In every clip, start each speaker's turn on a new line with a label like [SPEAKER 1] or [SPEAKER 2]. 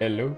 [SPEAKER 1] Hello.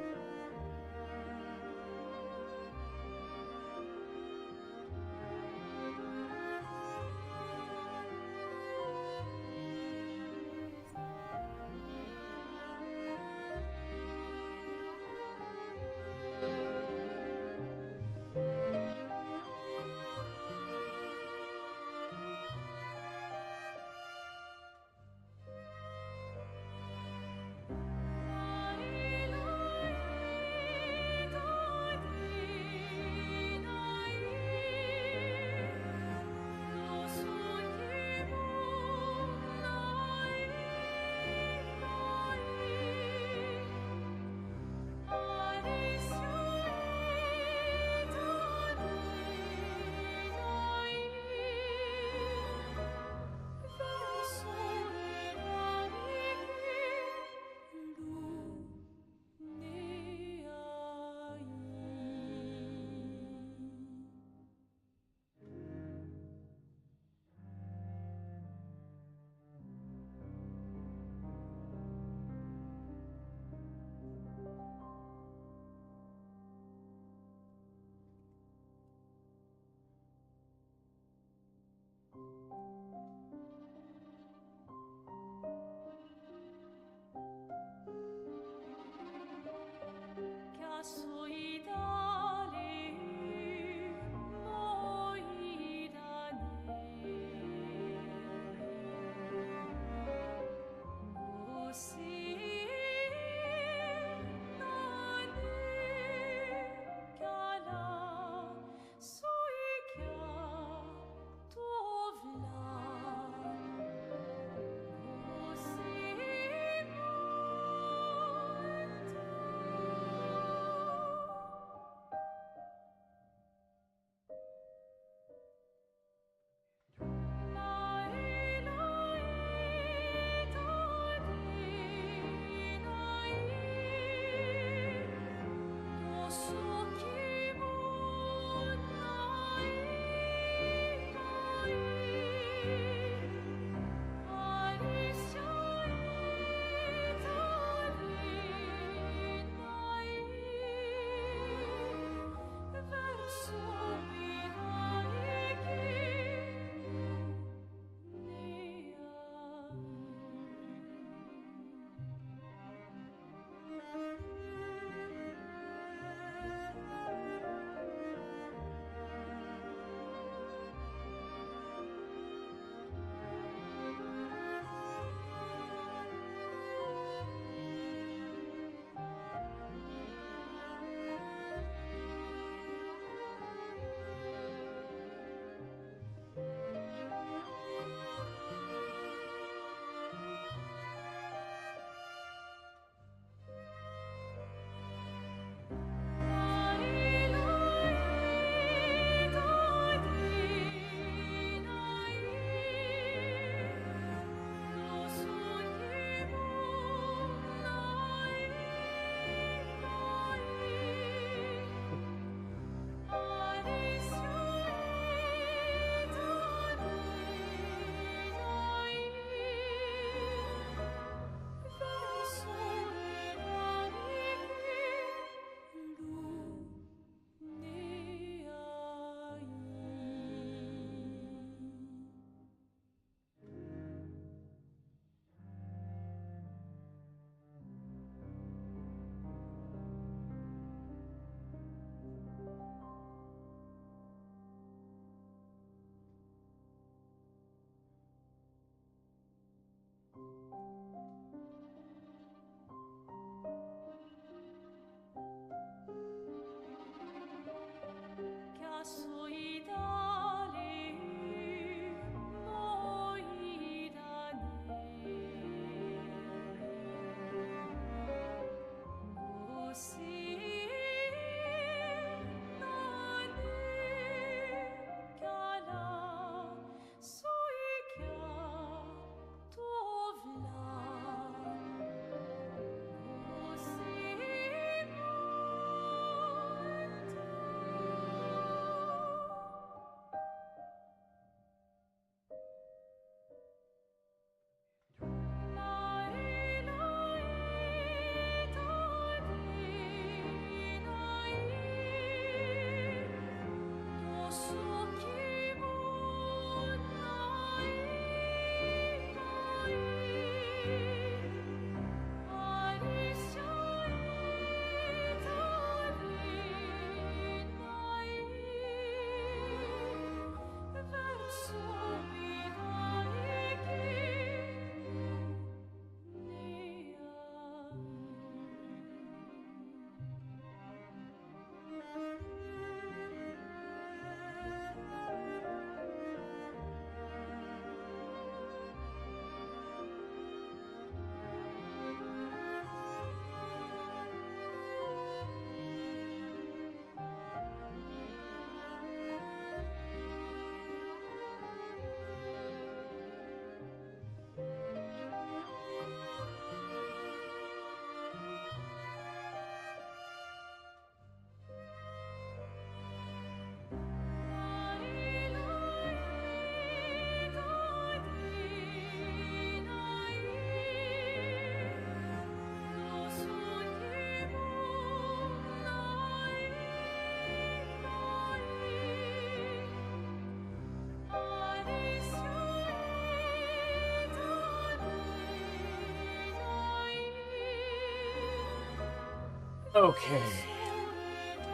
[SPEAKER 1] Okay.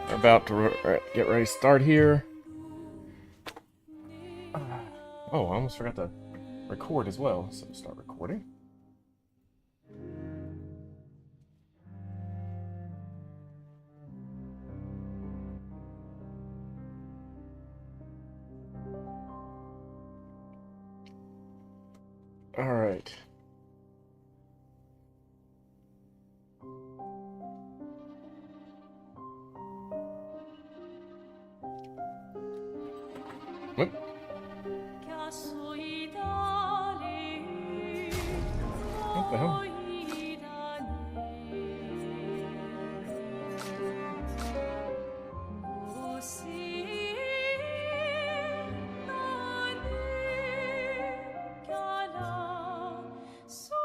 [SPEAKER 1] We're about to get ready to start here. Oh, I almost forgot to record as well, so start recording. All right. Whoop. What the hell?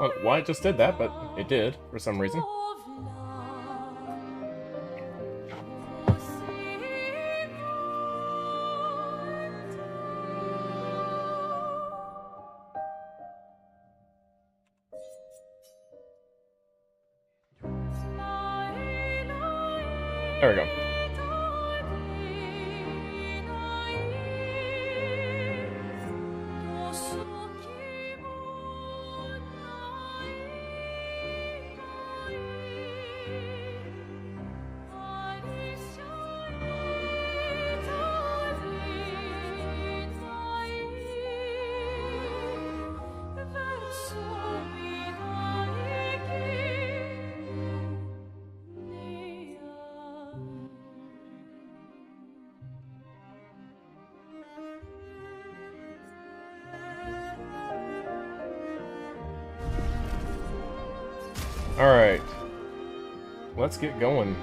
[SPEAKER 1] Well, why it just did that, but it did for some reason. There we go. All right. Let's get going.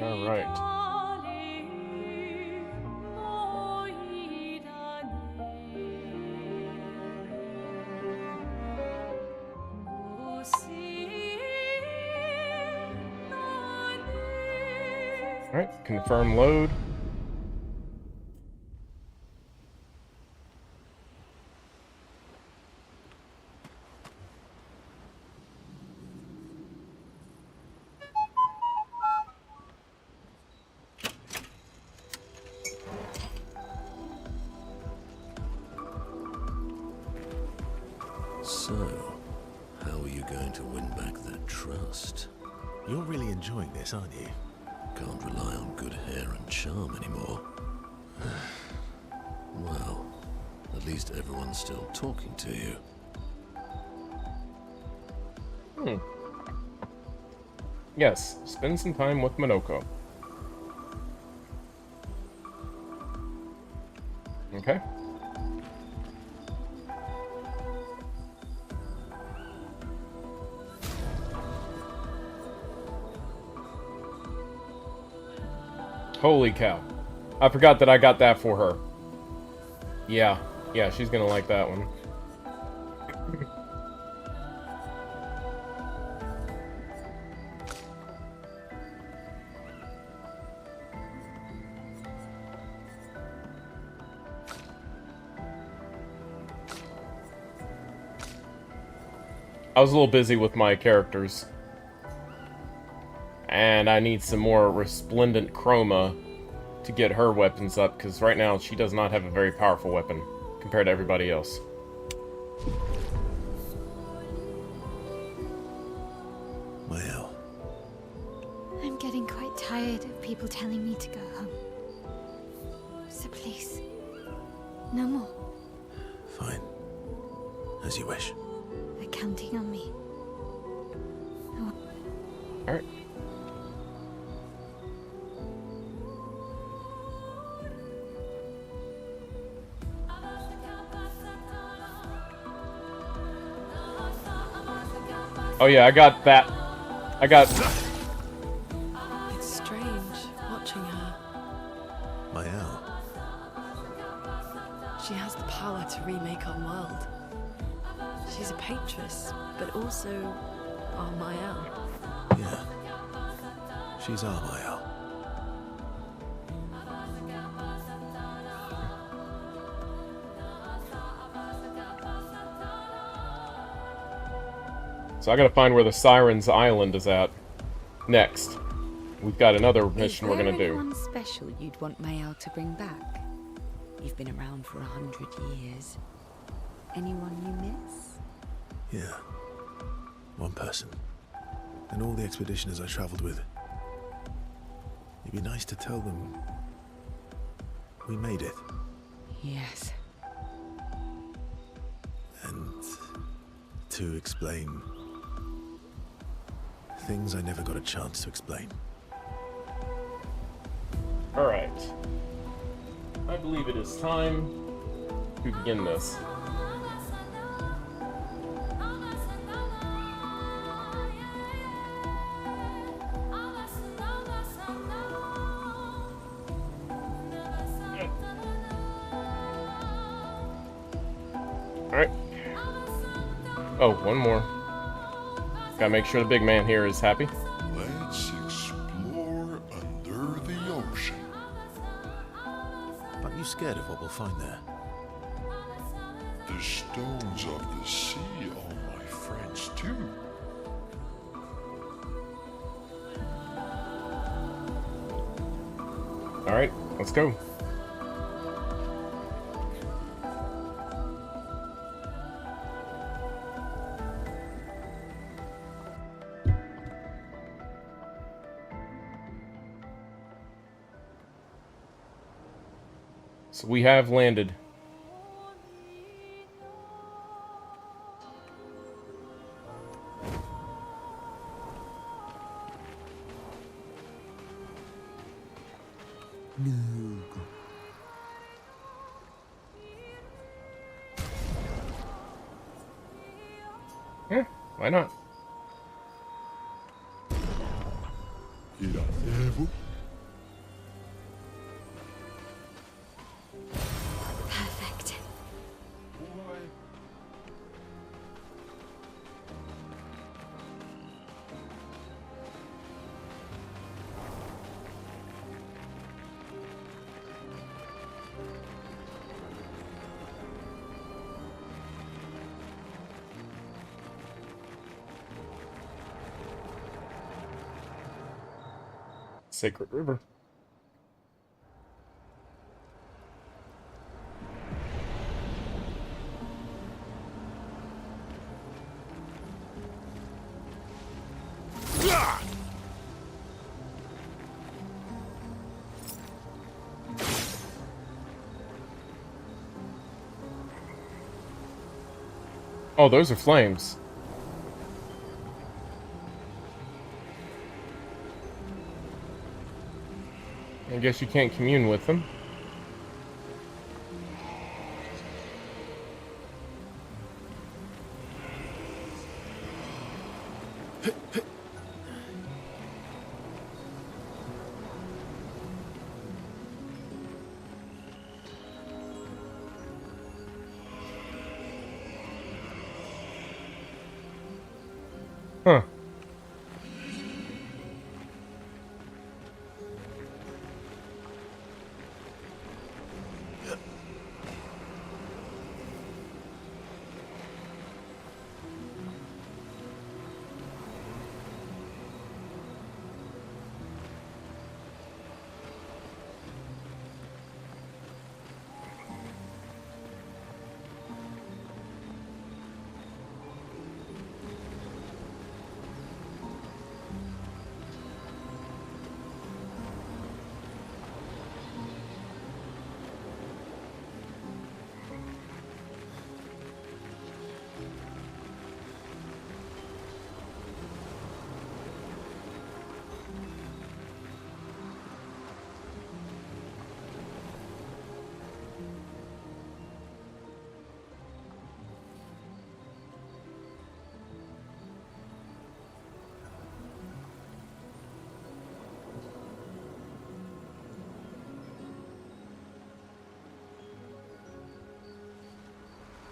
[SPEAKER 1] All right. All right. Confirm load.
[SPEAKER 2] So, how are you going to win back that trust?
[SPEAKER 3] You're really enjoying this, aren't you?
[SPEAKER 2] Can't rely on good hair and charm anymore. Well, at least everyone's still talking to you.
[SPEAKER 1] Yes. Spend some time with Minoko. Okay. Holy cow. I forgot that I got that for her. Yeah. Yeah, she's gonna like that one. I was a little busy with my characters. And I need some more resplendent chroma to get her weapons up, because right now she does not have a very powerful weapon compared to everybody else.
[SPEAKER 3] Mael,
[SPEAKER 4] I'm getting quite tired of people telling me to go home. So please, no more.
[SPEAKER 3] fine. As you wish.
[SPEAKER 4] They're counting on me.
[SPEAKER 1] Alright. Oh yeah, I got that. I got...
[SPEAKER 5] It's strange watching her.
[SPEAKER 3] Mael,
[SPEAKER 5] She has the power to remake our world. She's a Patress, but also our Mael.
[SPEAKER 3] yeah. She's our Mael.
[SPEAKER 1] So I gotta find where the Siren's Island is at. Next. We've got another mission we're gonna do.
[SPEAKER 6] Is there anyone special you'd want Mael to bring back? You've been around for 100 years. Anyone you miss?
[SPEAKER 3] Yeah. One person. And all the expeditioners I traveled with. It'd be nice to tell them we made it.
[SPEAKER 6] Yes.
[SPEAKER 3] And to explain things I never got a chance to explain.
[SPEAKER 1] Alright. I believe it is time to begin this. Alright. Oh, one more. Gotta make sure the big man here is happy.
[SPEAKER 7] Let's explore under the ocean.
[SPEAKER 3] Aren't you scared of what we'll find there?
[SPEAKER 7] The stones of the sea are my friends too.
[SPEAKER 1] Alright, let's go. So we have landed. Yeah, why not?
[SPEAKER 4] Perfect.
[SPEAKER 1] Sacred River. Oh, those are flames. I guess you can't commune with them. Huh.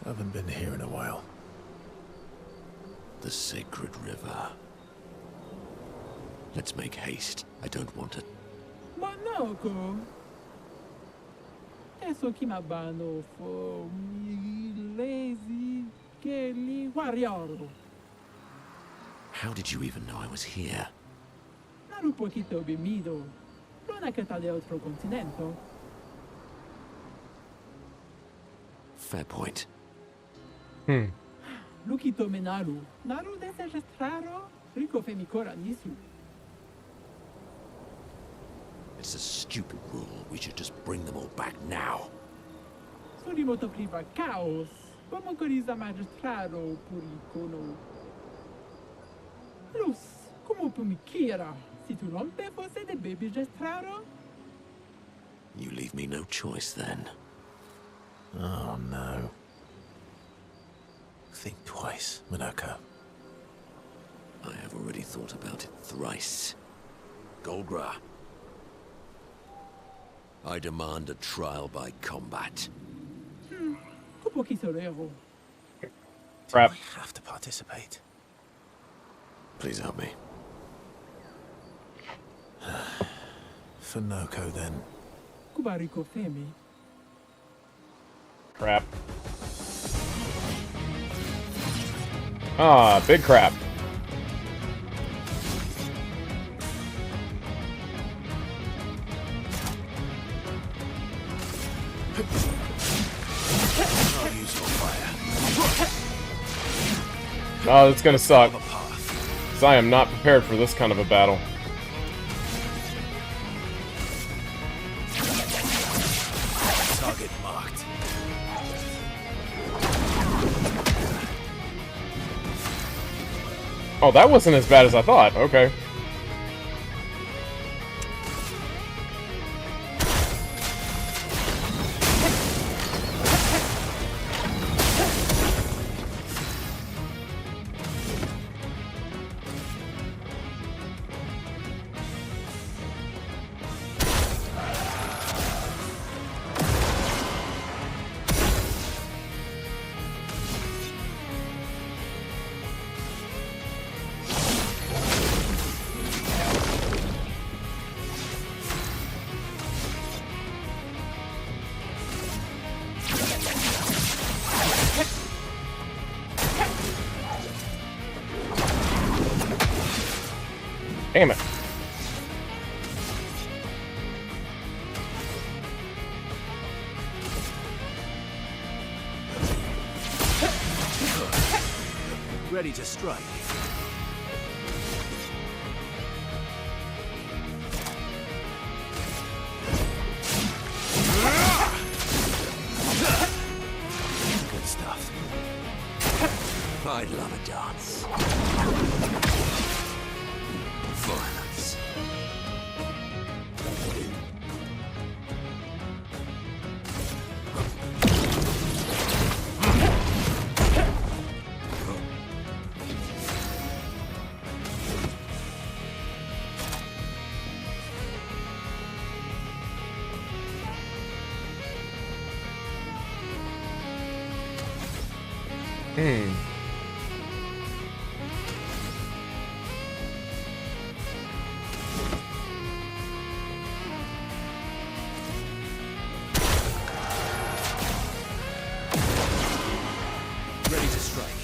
[SPEAKER 3] Haven't been here in a while.
[SPEAKER 2] The sacred river. Let's make haste. I don't want it.
[SPEAKER 8] Manoko. Eso kinabano for me lazy Kelly warrior.
[SPEAKER 2] How did you even know I was here?
[SPEAKER 8] Nar un poquito bemido. Non è che tal de otro continente.
[SPEAKER 2] Fair point.
[SPEAKER 8] Lukito menaru. Naru desejestraro. Rico femicora nisu.
[SPEAKER 2] It's a stupid rule. We should just bring them all back now.
[SPEAKER 8] Surimoto priva caos. Como coriza magistraro puricono. Luz, como pumiquira. Si tu non te fosse de baby gestraro?
[SPEAKER 2] You leave me no choice then.
[SPEAKER 3] Oh no. Think twice, Monoko.
[SPEAKER 2] I have already thought about it thrice. Golgra. I demand a trial by combat.
[SPEAKER 8] Como quisorero.
[SPEAKER 1] Crap.
[SPEAKER 3] I have to participate.
[SPEAKER 2] Please help me.
[SPEAKER 3] For Noko, then.
[SPEAKER 8] Cubarico femi.
[SPEAKER 1] Crap. Ah, big crap.
[SPEAKER 3] I'll use your fire.
[SPEAKER 1] Oh, it's gonna suck.
[SPEAKER 3] A path.
[SPEAKER 1] Because I am not prepared for this kind of a battle.
[SPEAKER 3] Target marked.
[SPEAKER 1] Oh, that wasn't as bad as I thought. Okay. Damn it.
[SPEAKER 3] Ready to strike. Good stuff.
[SPEAKER 2] I'd love a dance. Violence.
[SPEAKER 3] Ready to strike.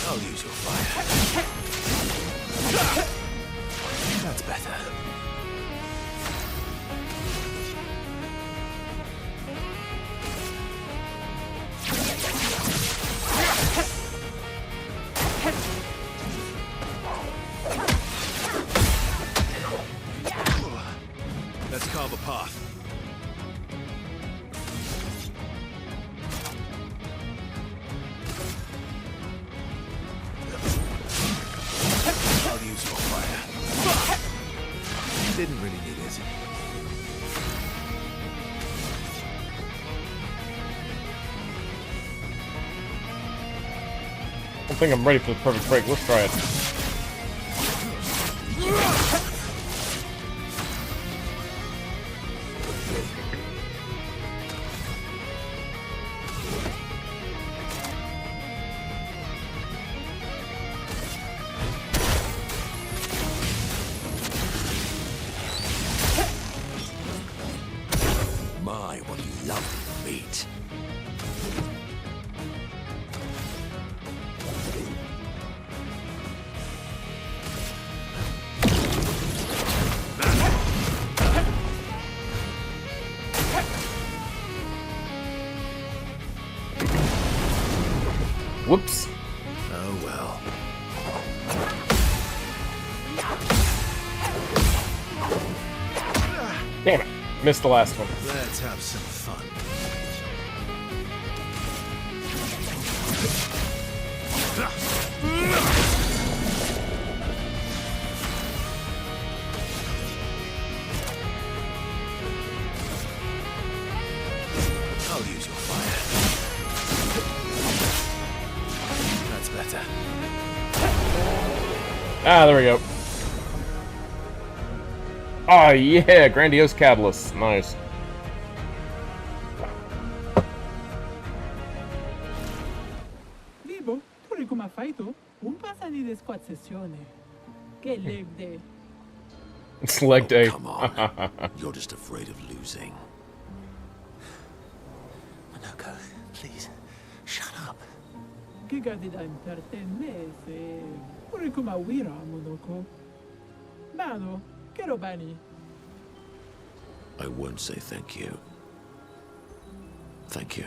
[SPEAKER 3] I'll use your fire. That's better. Let's carve a path. I'll use your fire. Didn't really need it.
[SPEAKER 1] I don't think I'm ready for the perfect break. Let's try it.
[SPEAKER 2] it.
[SPEAKER 1] Whoops.
[SPEAKER 3] Oh well.
[SPEAKER 1] Damn it. Missed the last one.
[SPEAKER 3] Let's have some fun. I'll use your fire. That's better.
[SPEAKER 1] Ah, there we go. Oh, yeah. Grandiose Catalyst. Nice.
[SPEAKER 8] Vivo, tu come fai tu? Un passani di squad sessione. Che leg day.
[SPEAKER 1] It's leg day.
[SPEAKER 2] Come on. You're just afraid of losing.
[SPEAKER 3] Monoko, please, shut up.
[SPEAKER 8] Che gadi da impertinese. Pure come Wira, Monoko. Mano, che robani.
[SPEAKER 2] I won't say thank you. Thank you.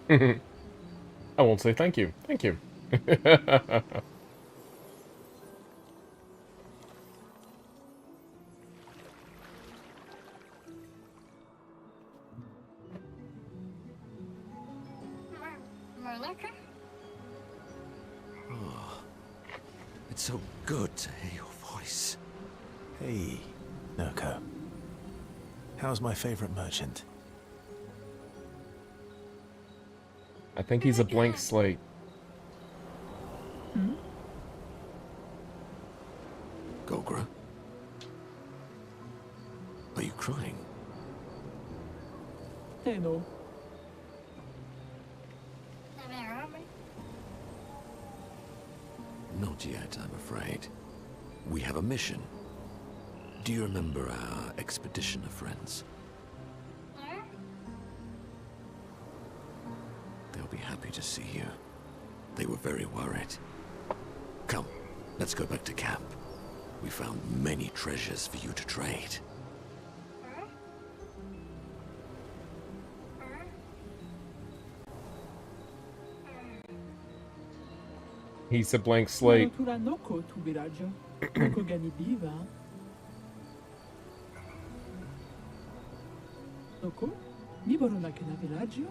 [SPEAKER 1] I won't say thank you. Thank you.
[SPEAKER 2] It's so good to hear your voice.
[SPEAKER 3] Hey, Noko. How's my favorite merchant?
[SPEAKER 1] I think he's a blank slate.
[SPEAKER 2] Golgra? Are you crying?
[SPEAKER 8] Teno.
[SPEAKER 2] Not yet, I'm afraid. We have a mission. Do you remember our expeditioner friends? They'll be happy to see you. They were very worried. Come, let's go back to camp. We found many treasures for you to trade.
[SPEAKER 1] He's a blank slate.
[SPEAKER 8] Tu Noko tu biraggio. Noko gani diva. Noko? Mi borona che na villaggio?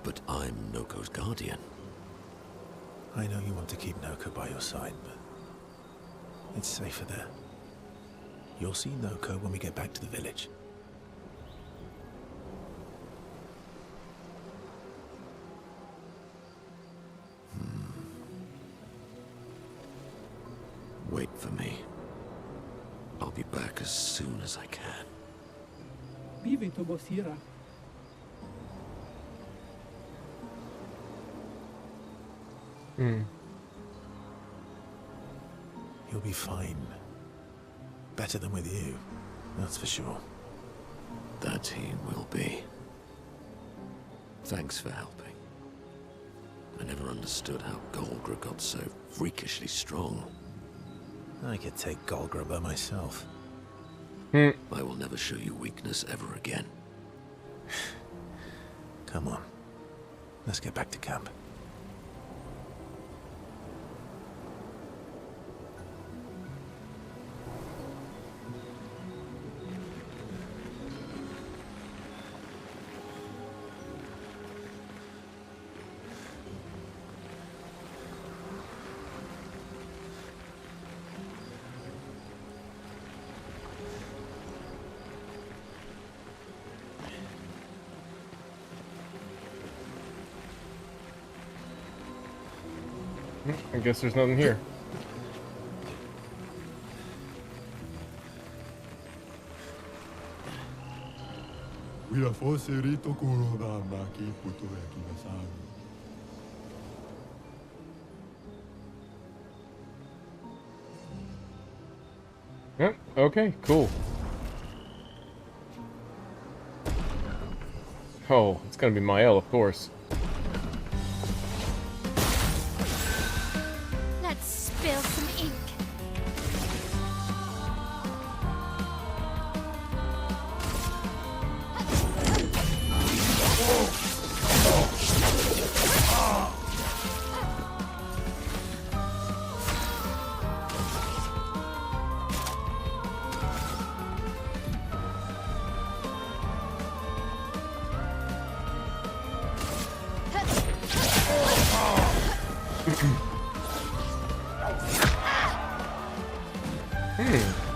[SPEAKER 2] But I'm Noko's guardian.
[SPEAKER 3] I know you want to keep Noko by your side, but it's safer there. You'll see Noko when we get back to the village.
[SPEAKER 2] Wait for me. I'll be back as soon as I can.
[SPEAKER 8] Vive to bosira.
[SPEAKER 3] You'll be fine. Better than with you, that's for sure.
[SPEAKER 2] That he will be. Thanks for helping. I never understood how Golgra got so freakishly strong.
[SPEAKER 3] I could take Golgra by myself.
[SPEAKER 2] I will never show you weakness ever again.
[SPEAKER 3] Come on. Let's get back to camp.
[SPEAKER 1] I guess there's nothing here.
[SPEAKER 7] Wila fosse rito kuroda maki puto yakimasan.
[SPEAKER 1] Yep, okay, cool. Oh, it's gonna be Mael, of course.
[SPEAKER 4] Let's spill some ink.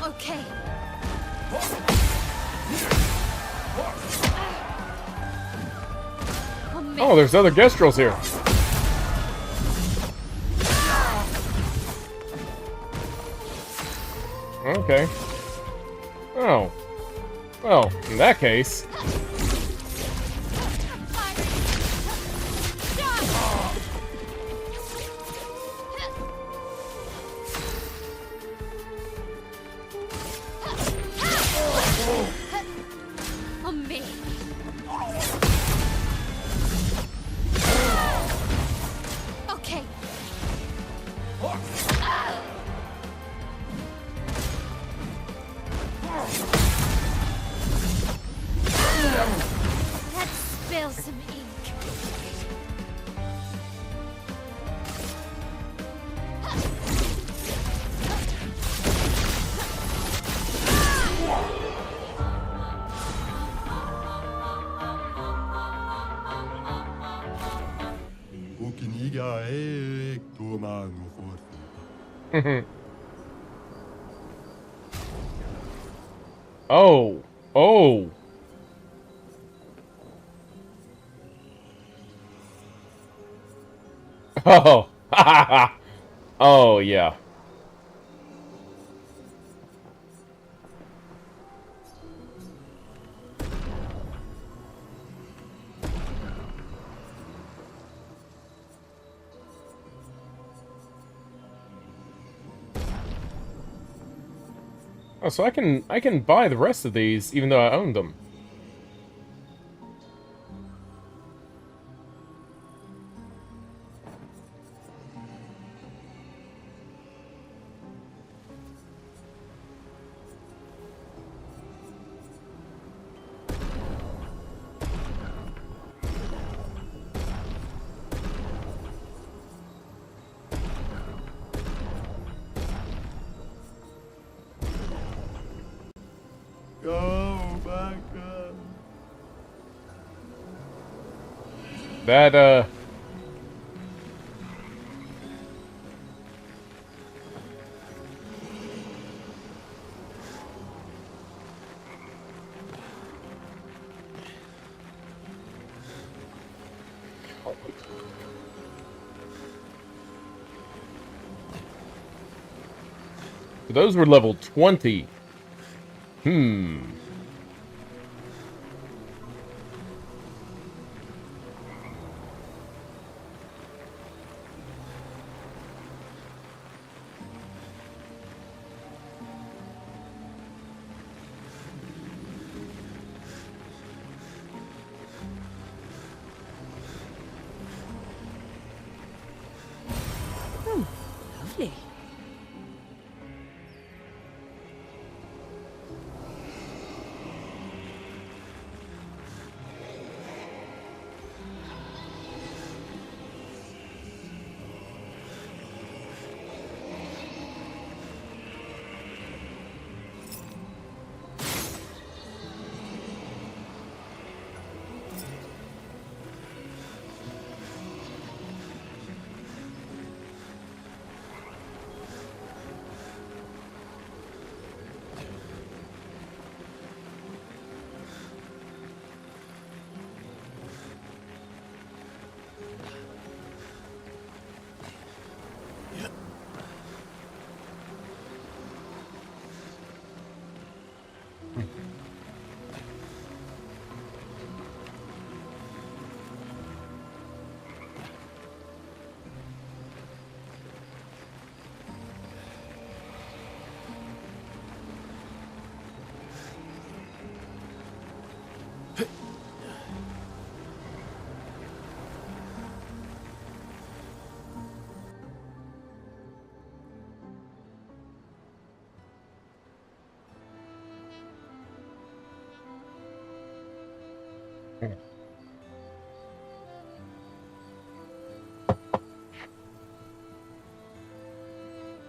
[SPEAKER 4] Okay.
[SPEAKER 1] Oh, there's other Gestrels here. Okay. Oh. Well, in that case...
[SPEAKER 4] On me. Okay. Let's spill some ink.
[SPEAKER 1] Oh. Oh. Oh. Oh, yeah. Oh, so I can buy the rest of these even though I own them.
[SPEAKER 7] Go back up.
[SPEAKER 1] That, those were level 20. Hmm.
[SPEAKER 6] Lovely.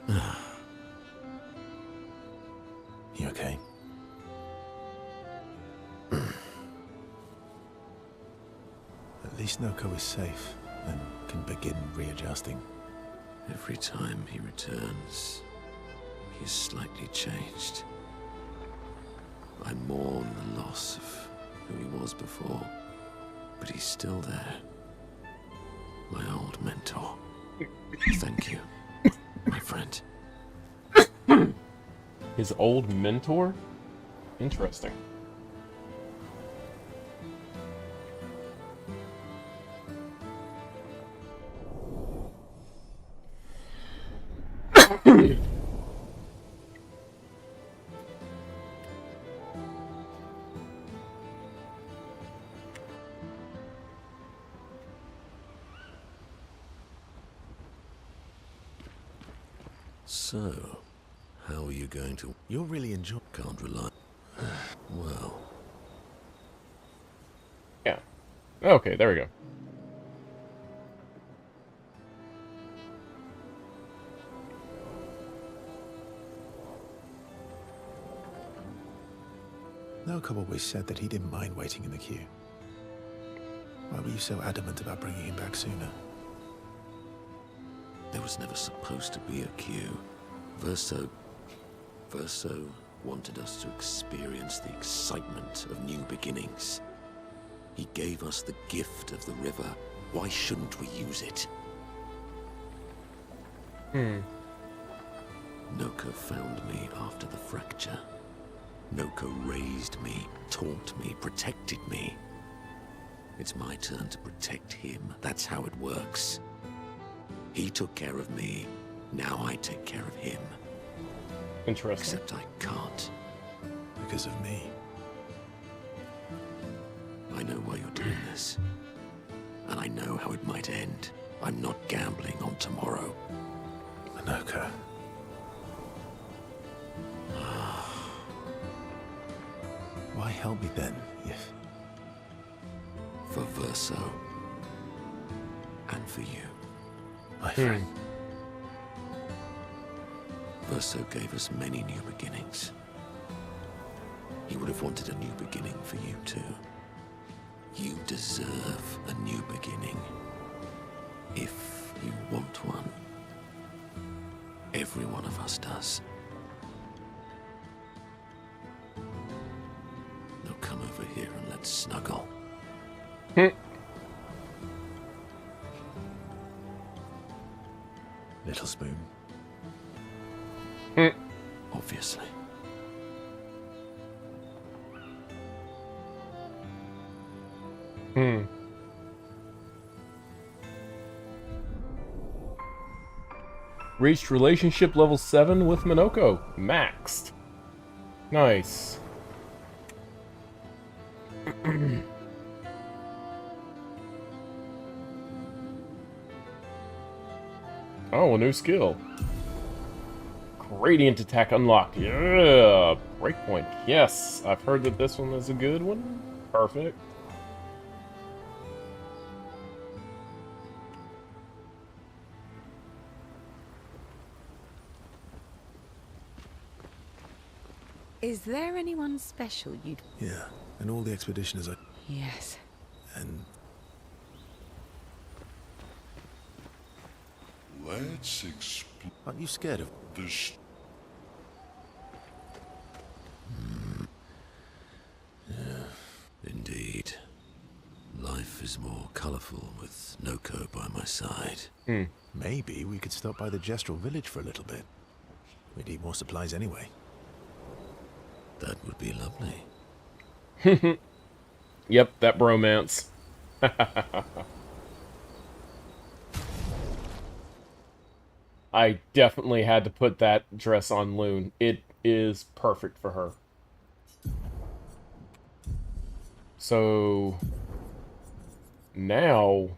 [SPEAKER 3] You okay? At least Noko is safe and can begin readjusting.
[SPEAKER 2] Every time he returns, he is slightly changed. I mourn the loss of who he was before, but he's still there. My old mentor. Thank you, my friend.
[SPEAKER 1] His old mentor? Interesting.
[SPEAKER 2] So, how are you going to...
[SPEAKER 3] You're really enjoying...
[SPEAKER 2] Can't rely... Well...
[SPEAKER 1] Yeah. Okay, there we go.
[SPEAKER 3] Noko always said that he didn't mind waiting in the queue. Why were you so adamant about bringing him back sooner?
[SPEAKER 2] There was never supposed to be a queue. Verso wanted us to experience the excitement of new beginnings. He gave us the gift of the river. Why shouldn't we use it? Noko found me after the fracture. Noko raised me, taught me, protected me. It's my turn to protect him. That's how it works. He took care of me. Now I take care of him.
[SPEAKER 1] Interesting.
[SPEAKER 2] Except I can't.
[SPEAKER 3] Because of me.
[SPEAKER 2] I know why you're doing this. And I know how it might end. I'm not gambling on tomorrow.
[SPEAKER 3] Noko. Why help me then, if...
[SPEAKER 2] For Verso. And for you.
[SPEAKER 3] My friend.
[SPEAKER 2] Verso gave us many new beginnings. He would have wanted a new beginning for you too. You deserve a new beginning. If you want one. Every one of us does. Now come over here and let's snuggle.
[SPEAKER 3] Little spoon.
[SPEAKER 2] Obviously.
[SPEAKER 1] Reached relationship level 7 with Minoko. Maxed. Nice. Oh, a new skill. Gradient attack unlocked. Yeah! Breakpoint. Yes! I've heard that this one is a good one. Perfect.
[SPEAKER 6] Is there anyone special you'd...
[SPEAKER 3] Yeah, and all the expeditioners are...
[SPEAKER 6] Yes.
[SPEAKER 3] And...
[SPEAKER 7] Let's explore
[SPEAKER 3] Aren't you scared of...
[SPEAKER 7] this.
[SPEAKER 2] Indeed. Life is more colorful with Noko by my side.
[SPEAKER 3] Maybe we could stop by the Gestural village for a little bit. We need more supplies anyway.
[SPEAKER 2] That would be lovely.
[SPEAKER 1] Yep, that bromance. I definitely had to put that dress on Lune. It is perfect for her. So... now...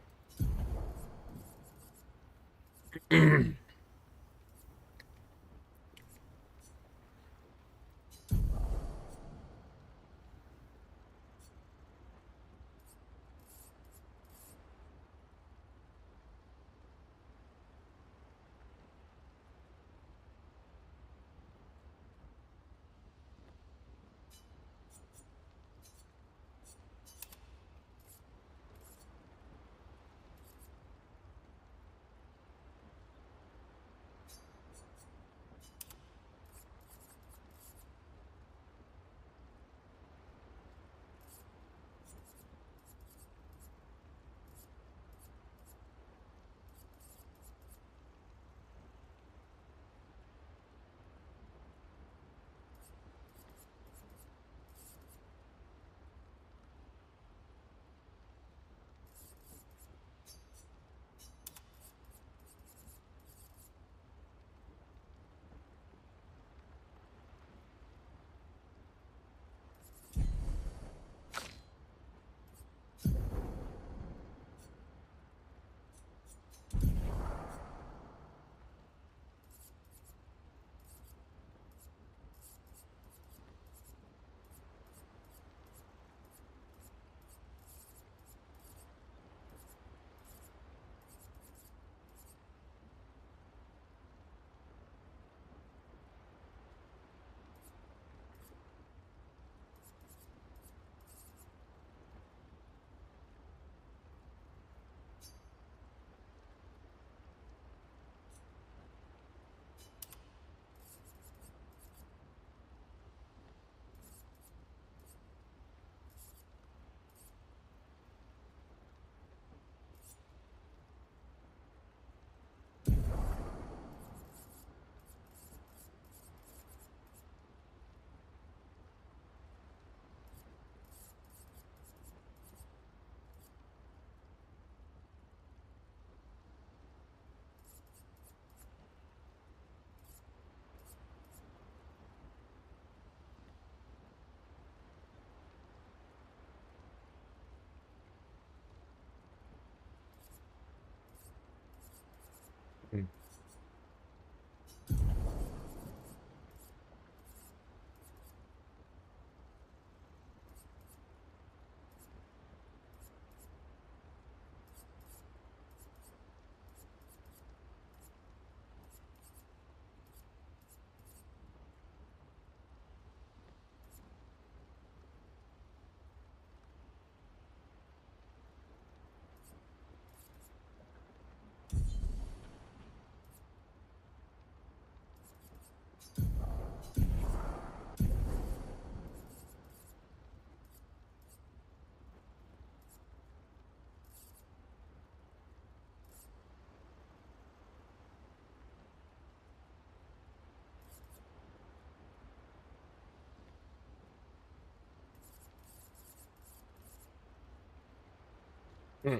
[SPEAKER 1] Hmm.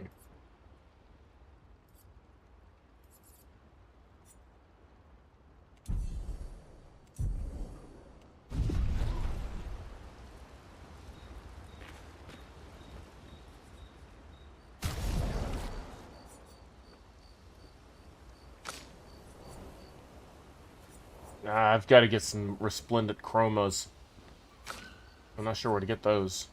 [SPEAKER 1] I've got to get some resplendent chromas. I'm not sure where to get those.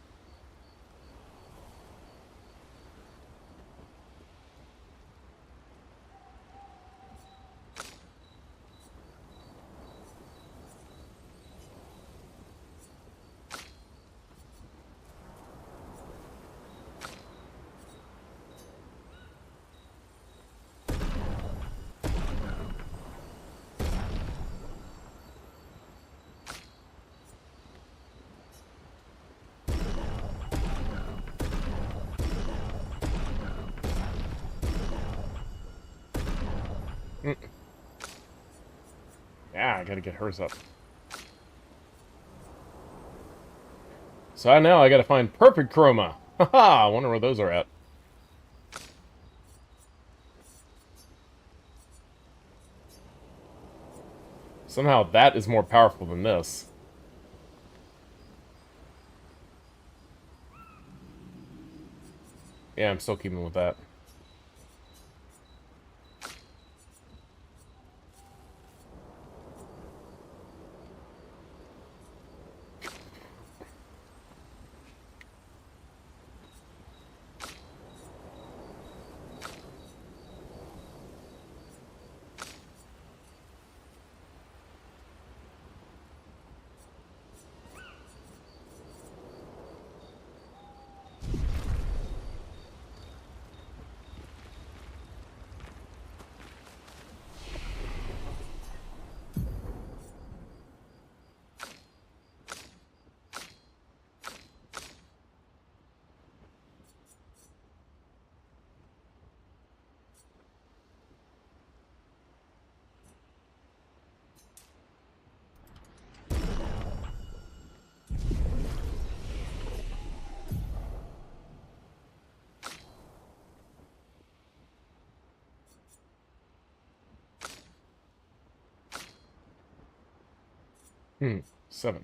[SPEAKER 1] Mm. Yeah, I gotta get hers up. So now I gotta find perfect chroma. Haha, I wonder where those are at. Somehow that is more powerful than this. Yeah, I'm still keeping with that. Hmm, 7.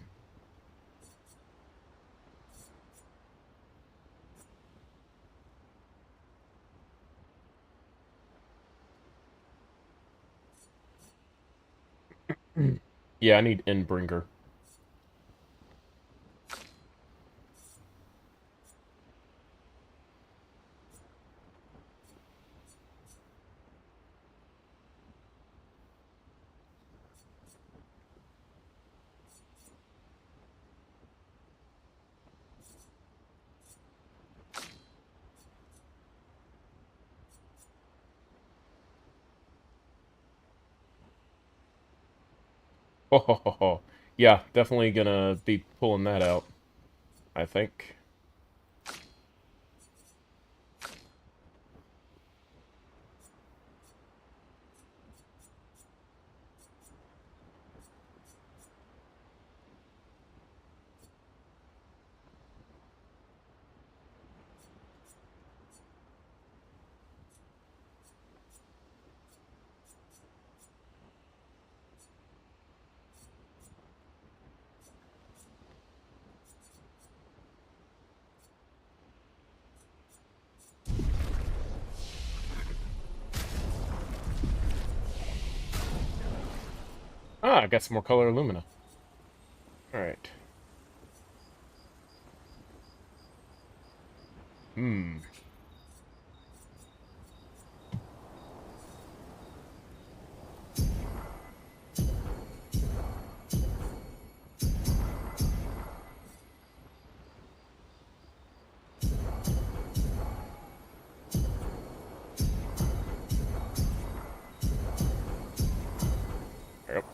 [SPEAKER 1] Yeah, I need Endbringer. Ho ho ho ho. Yeah, definitely gonna be pulling that out, I think. Ah, I got some more color Lumina. Alright. Hmm. Yep.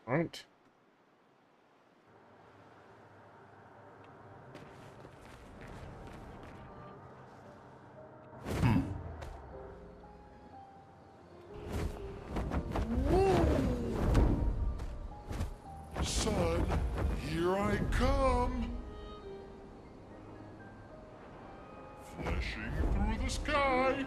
[SPEAKER 1] Right.
[SPEAKER 7] Son, here I come. Flashing through the sky.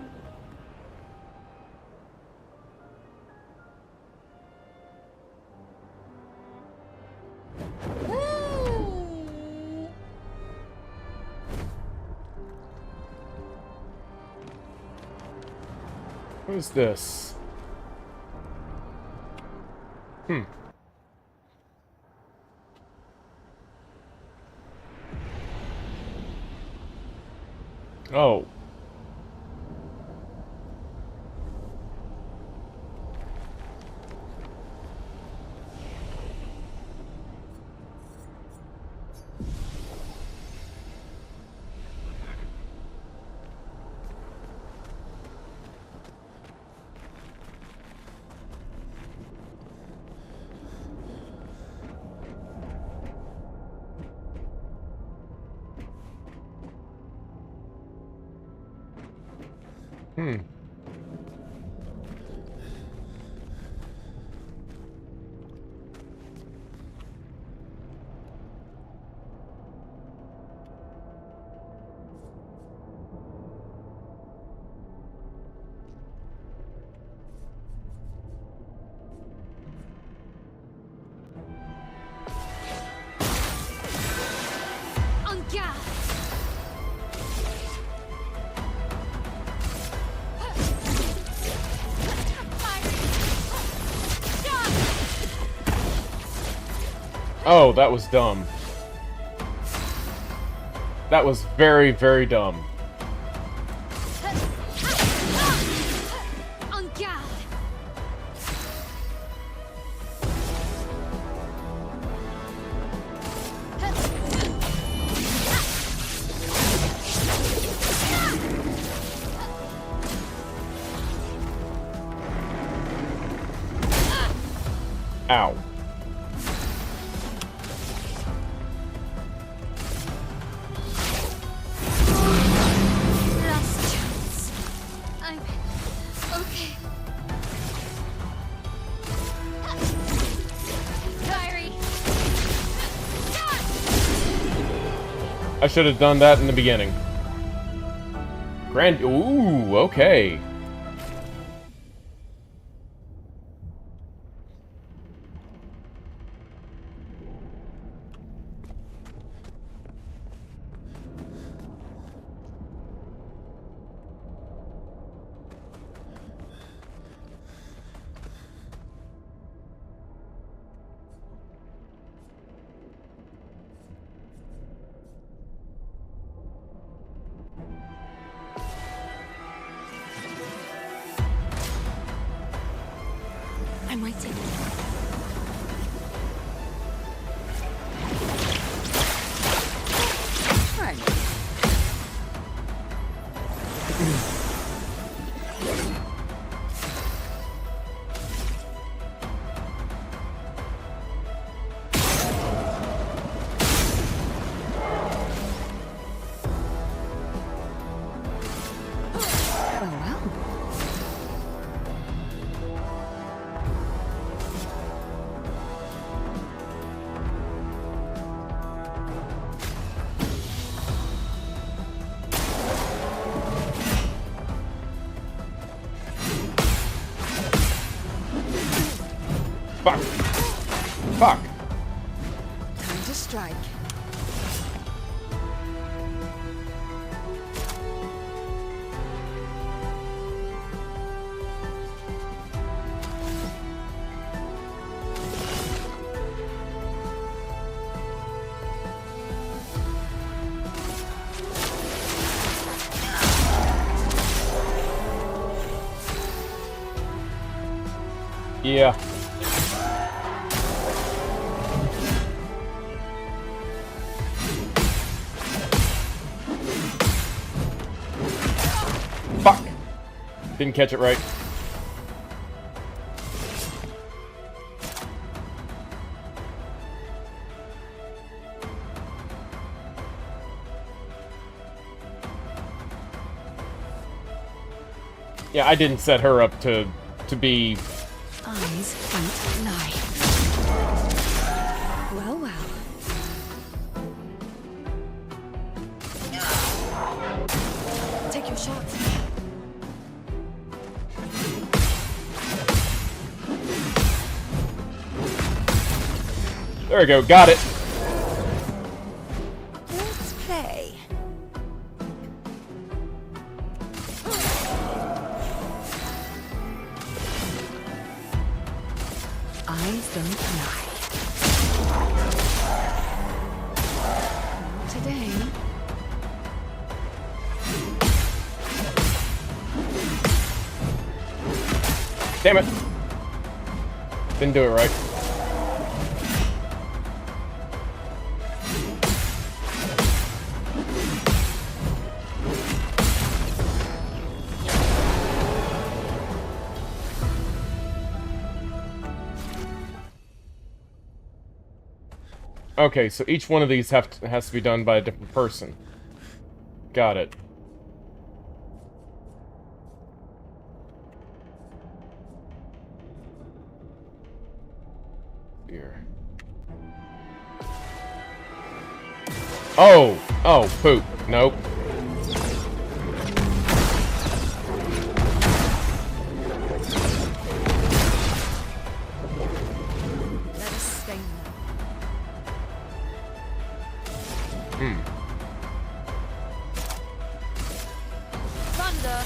[SPEAKER 7] Woo!
[SPEAKER 1] What is this? Oh.
[SPEAKER 4] En garde!
[SPEAKER 1] Oh, that was dumb. That was very, very dumb.
[SPEAKER 4] En garde!
[SPEAKER 1] Ow.
[SPEAKER 4] Last chance. I'm okay. Diary.
[SPEAKER 1] I should have done that in the beginning. Ooh, okay.
[SPEAKER 6] I'm waiting. Right. Oh, well.
[SPEAKER 1] Fuck. Fuck.
[SPEAKER 6] Time to strike.
[SPEAKER 1] Yeah. Fuck. Didn't catch it right. Yeah, I didn't set her up to be...
[SPEAKER 6] Eyes don't lie. Well, well.
[SPEAKER 5] Take your shot.
[SPEAKER 1] There we go, got it.
[SPEAKER 6] Let's play. Eyes don't lie. Today.
[SPEAKER 1] Damn it. Didn't do it right. Okay, so each one of these has to be done by a different person. Got it. Here. Oh! Oh, poop. Nope.
[SPEAKER 6] Let us stain them. Thunder!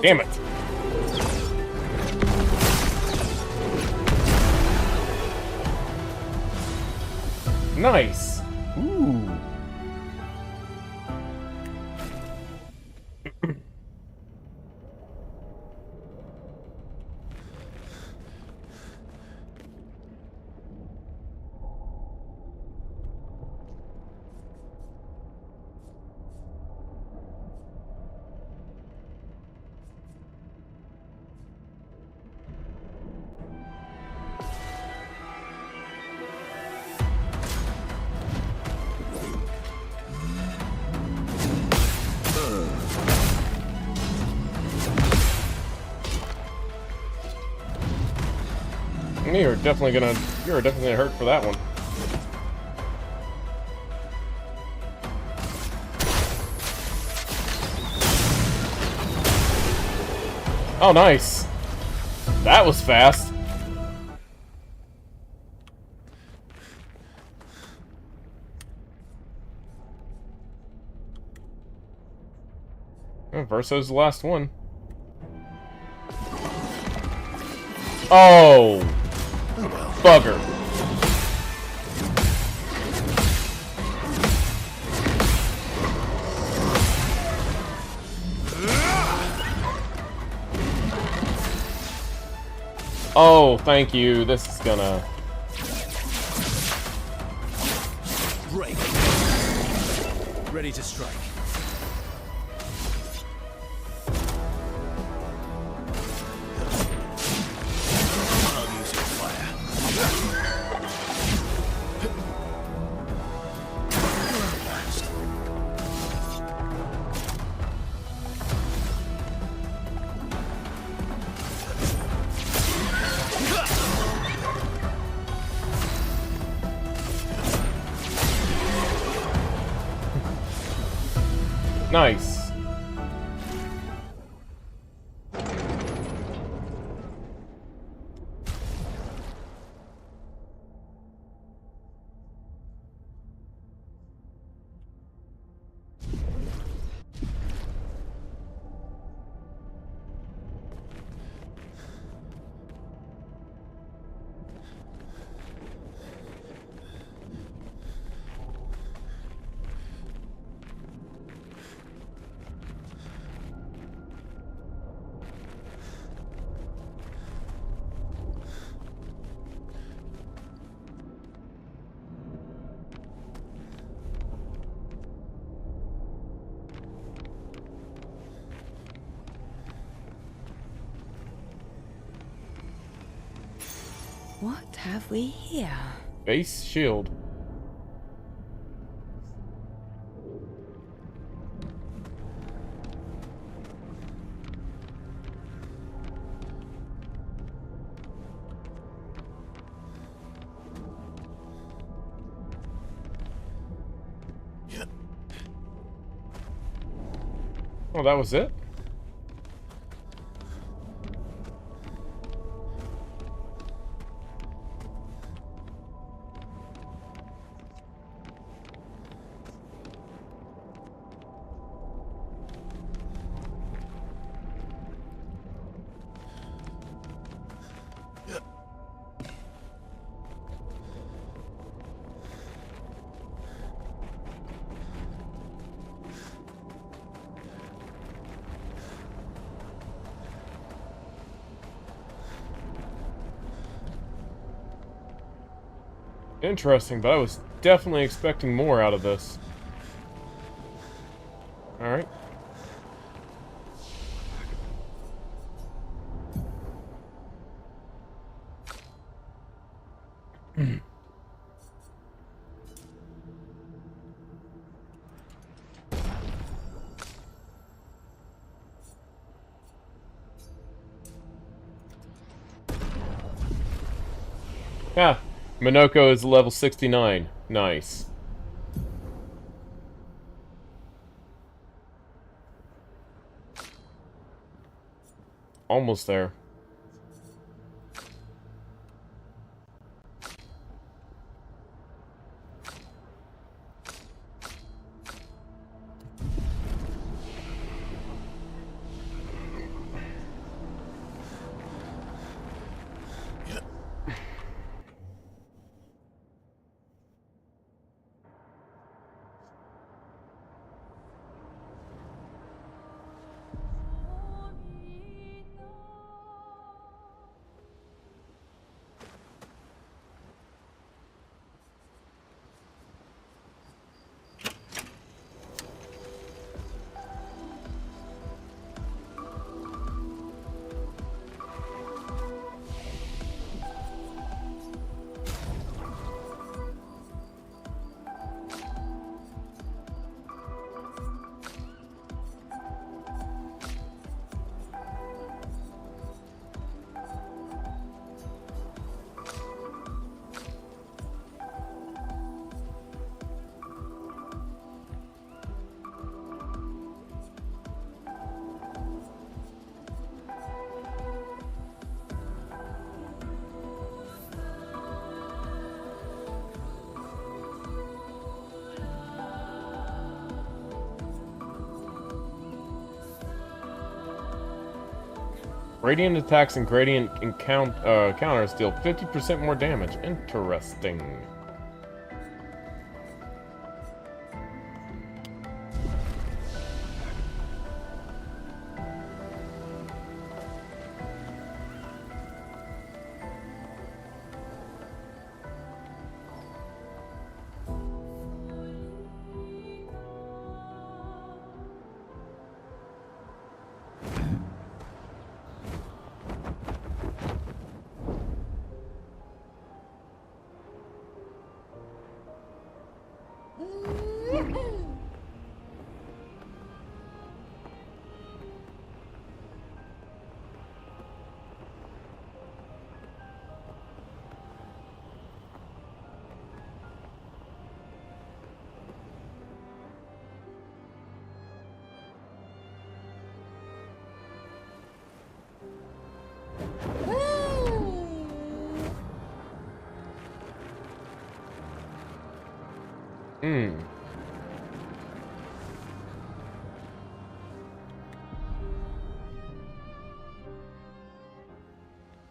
[SPEAKER 1] Damn it. Nice. Ooh. You're definitely gonna hurt for that one. Oh, nice. That was fast. Oh, Verso's the last one. Oh! Bugger. Oh, thank you. This is gonna...
[SPEAKER 3] Break. Ready to strike. I'll use your fire.
[SPEAKER 1] Nice.
[SPEAKER 6] What have we here?
[SPEAKER 1] Base shield. Oh, that was it? Interesting, but I was definitely expecting more out of this. Alright. Yeah. Minoko is level 69. Nice. Almost there. Radiant attacks and gradient counters deal 50% more damage. Interesting.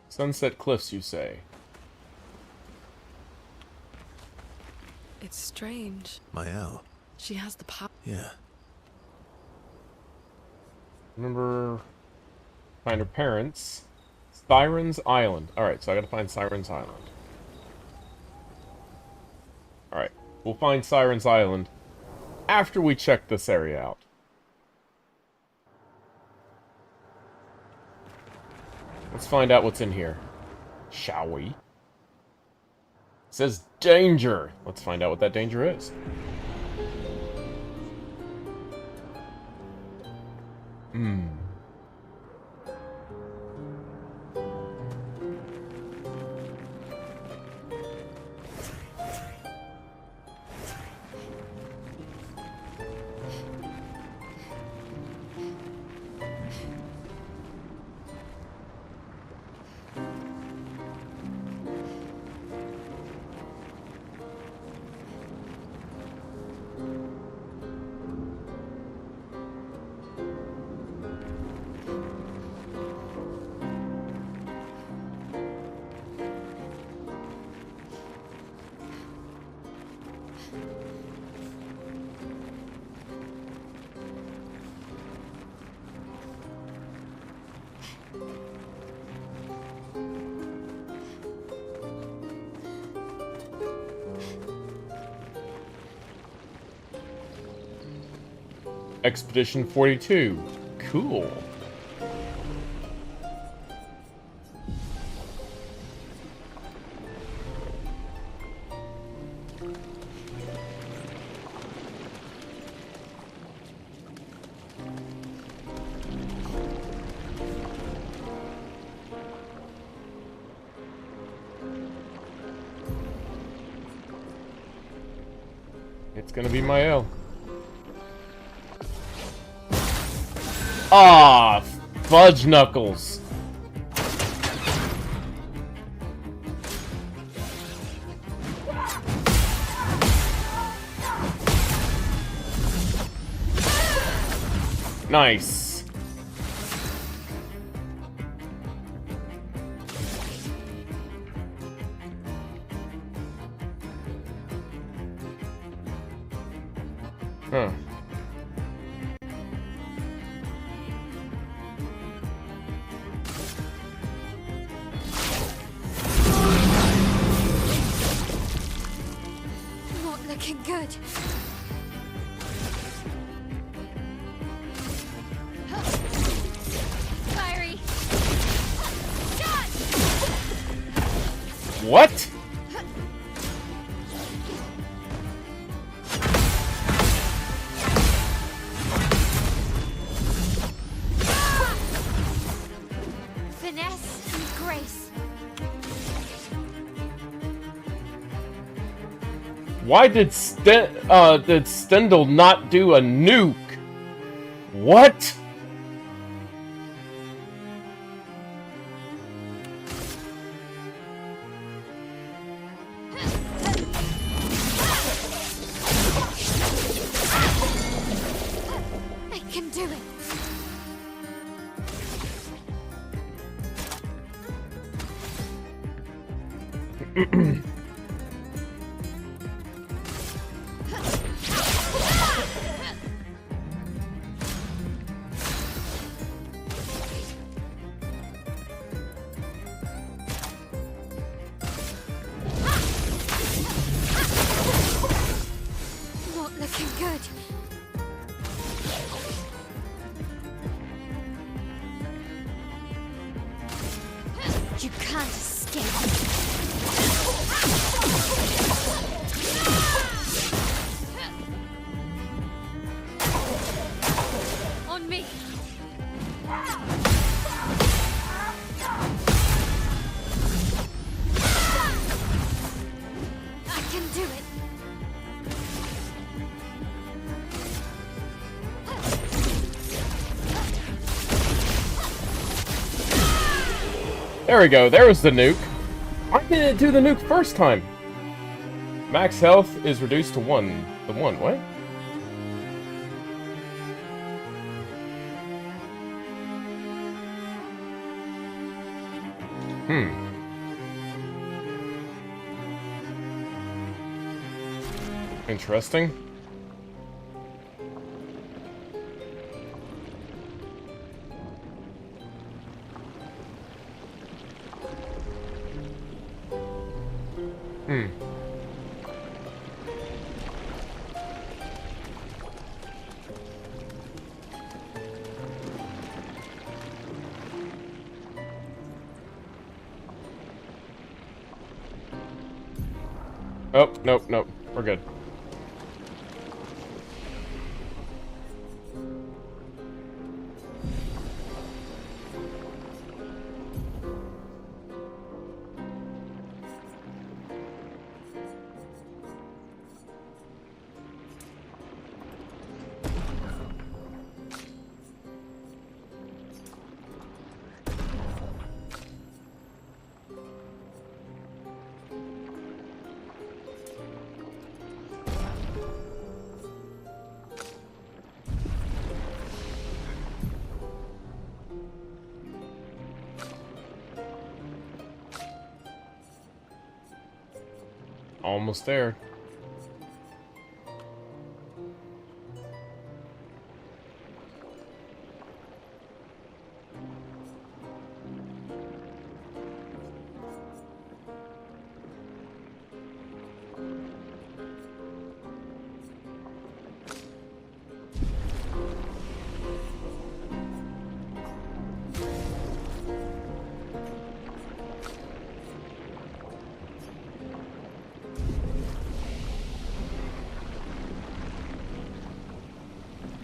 [SPEAKER 1] Sunset Cliffs, you say?
[SPEAKER 5] It's strange.
[SPEAKER 3] Mael.
[SPEAKER 5] She has the power.
[SPEAKER 3] Yeah.
[SPEAKER 1] Remember... Find her parents. Siren's Island. Alright, so I gotta find Siren's Island. Alright, we'll find Siren's Island after we check this area out. Let's find out what's in here. Shall we? says danger. Let's find out what that danger is. Expedition 42. Cool. It's gonna be Mael. Ah, fudge knuckles. Nice. Huh.
[SPEAKER 4] Not looking good. Fiery. Shot!
[SPEAKER 1] What?
[SPEAKER 4] Finesse and grace.
[SPEAKER 1] Why did Stendhal not do a nuke? What?
[SPEAKER 4] I can do it. Not looking good. You can't escape. On me. I can do it.
[SPEAKER 1] There we go. There was the nuke. Why didn't it do the nuke first time? Max health is reduced to 1. The 1, what? Interesting. Oh, nope, nope. We're good. Almost there.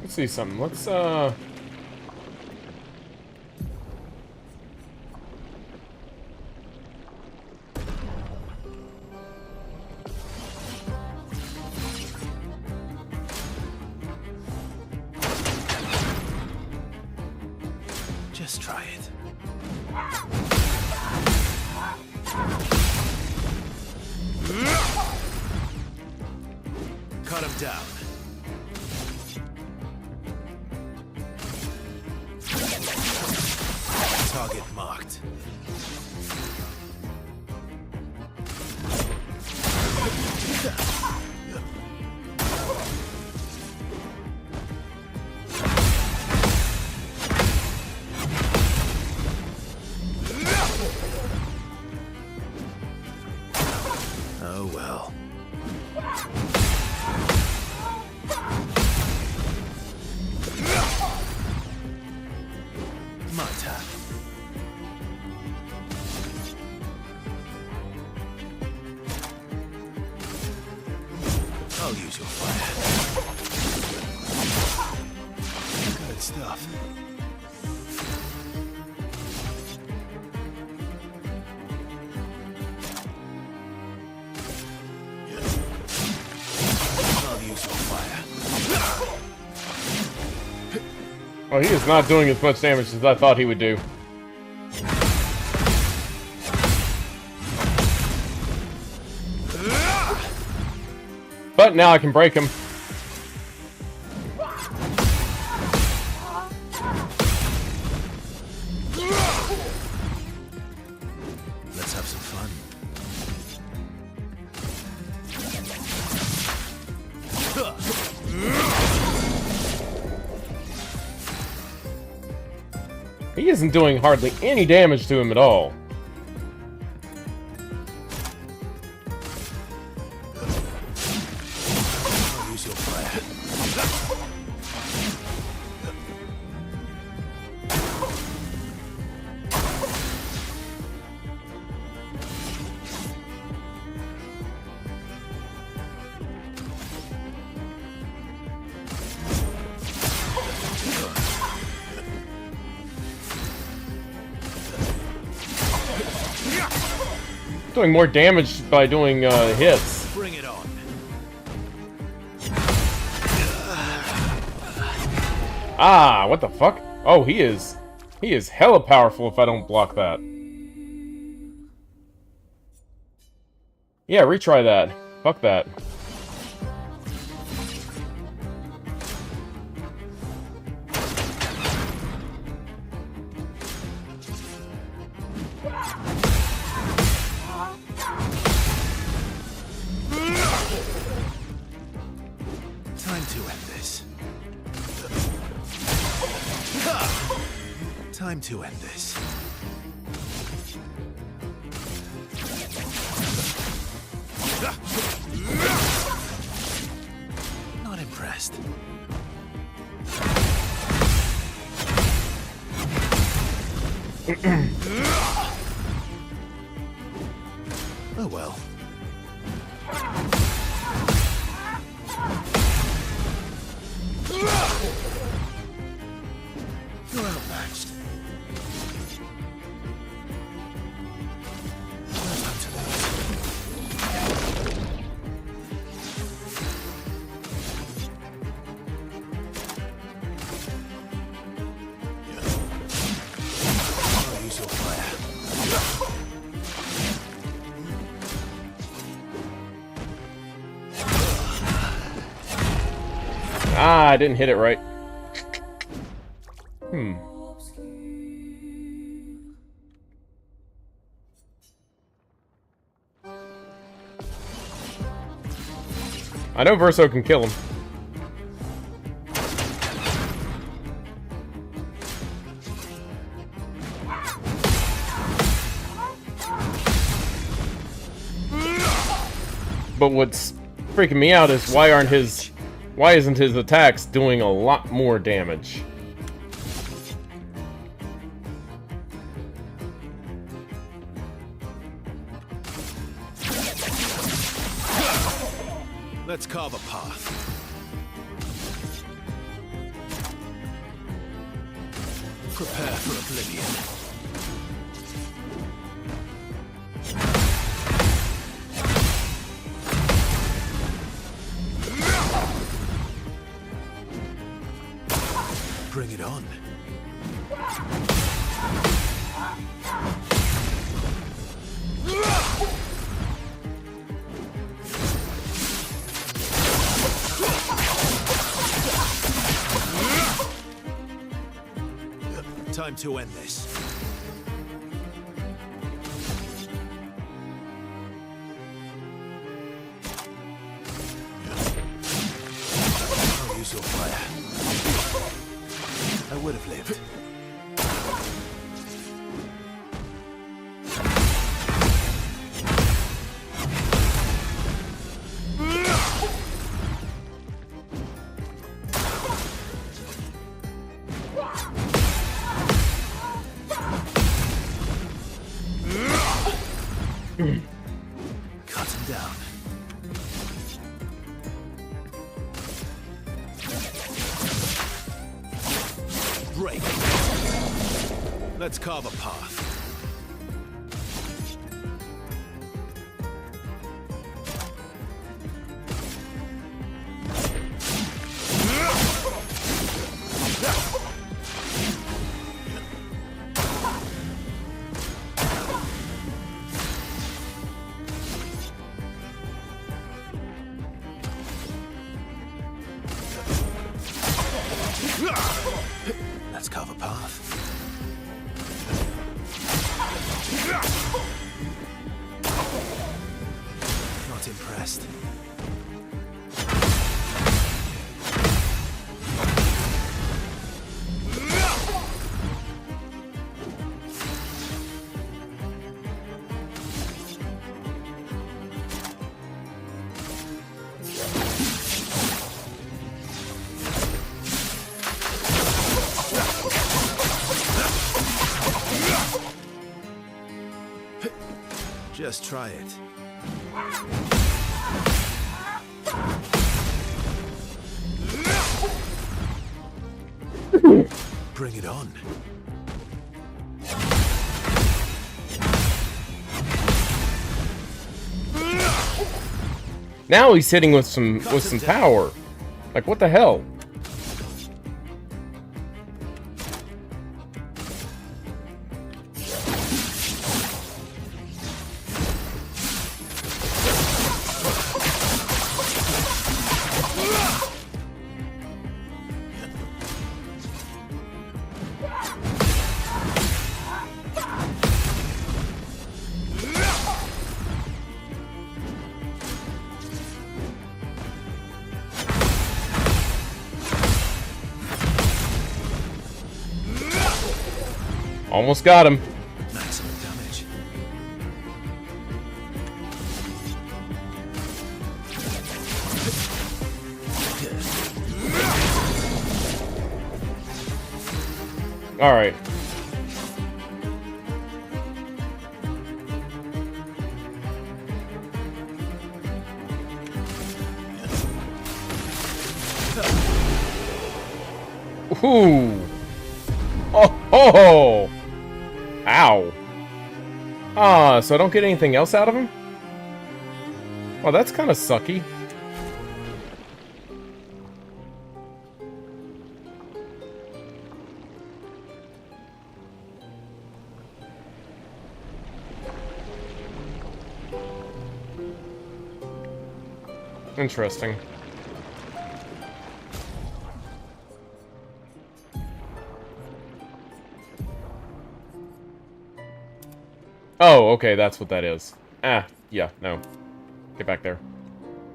[SPEAKER 1] Let's see something. Let's
[SPEAKER 3] Just try it. Cut him down. Target marked. Oh well. My turn. I'll use your fire. Good stuff. I'll use your fire.
[SPEAKER 1] Oh, he is not doing as much damage as I thought he would do. But now I can break him.
[SPEAKER 3] Let's have some fun.
[SPEAKER 1] He isn't doing hardly any damage to him at all.
[SPEAKER 3] I'll use your fire.
[SPEAKER 1] Doing more damage by doing hits.
[SPEAKER 3] Bring it on.
[SPEAKER 1] Ah, what the fuck? Oh, he is hella powerful if I don't block that. Yeah, retry that. Fuck that.
[SPEAKER 3] Time to end this. Time to end this. Not impressed. Oh well.
[SPEAKER 1] I didn't hit it right. Hmm. I know Verso can kill him. But what's freaking me out is why isn't his attacks doing a lot more damage?
[SPEAKER 3] Let's carve a path. Prepare for oblivion. Bring it on. Time to end this. I'll use your fire. I would have lived. Cut him down. Break. Let's carve a path. Let's carve a path. Not impressed. Just try it. Bring it on.
[SPEAKER 1] Now he's hitting with some power. Like, what the hell? Almost got him.
[SPEAKER 3] Maximum damage.
[SPEAKER 1] All right. Ooh. Oh ho. Ow. Ah, so I don't get anything else out of him? Well, that's kind of sucky. Interesting. Oh, okay, that's what that is. Ah, yeah, no. Get back there.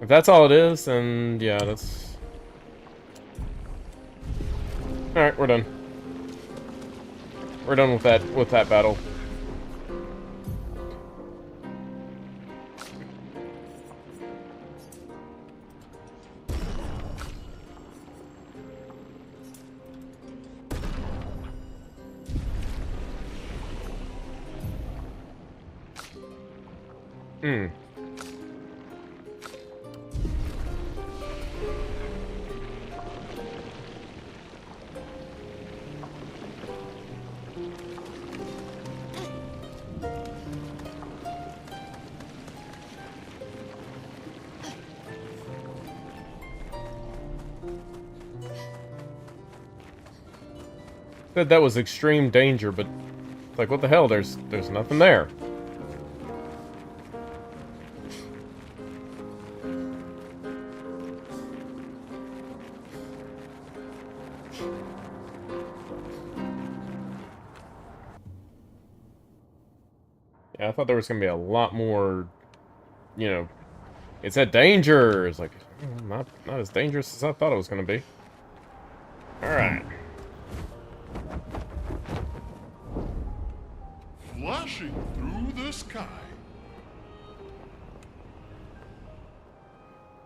[SPEAKER 1] If that's all it is, then yeah, that's... Alright, we're done. We're done with that battle. Hmm. Said that was extreme danger, but it's like, what the hell? There's nothing there. Yeah, I thought there was gonna be a lot more, you know, it said danger. It's like, not as dangerous as I thought it was gonna be. Alright.
[SPEAKER 7] Flashing through the sky.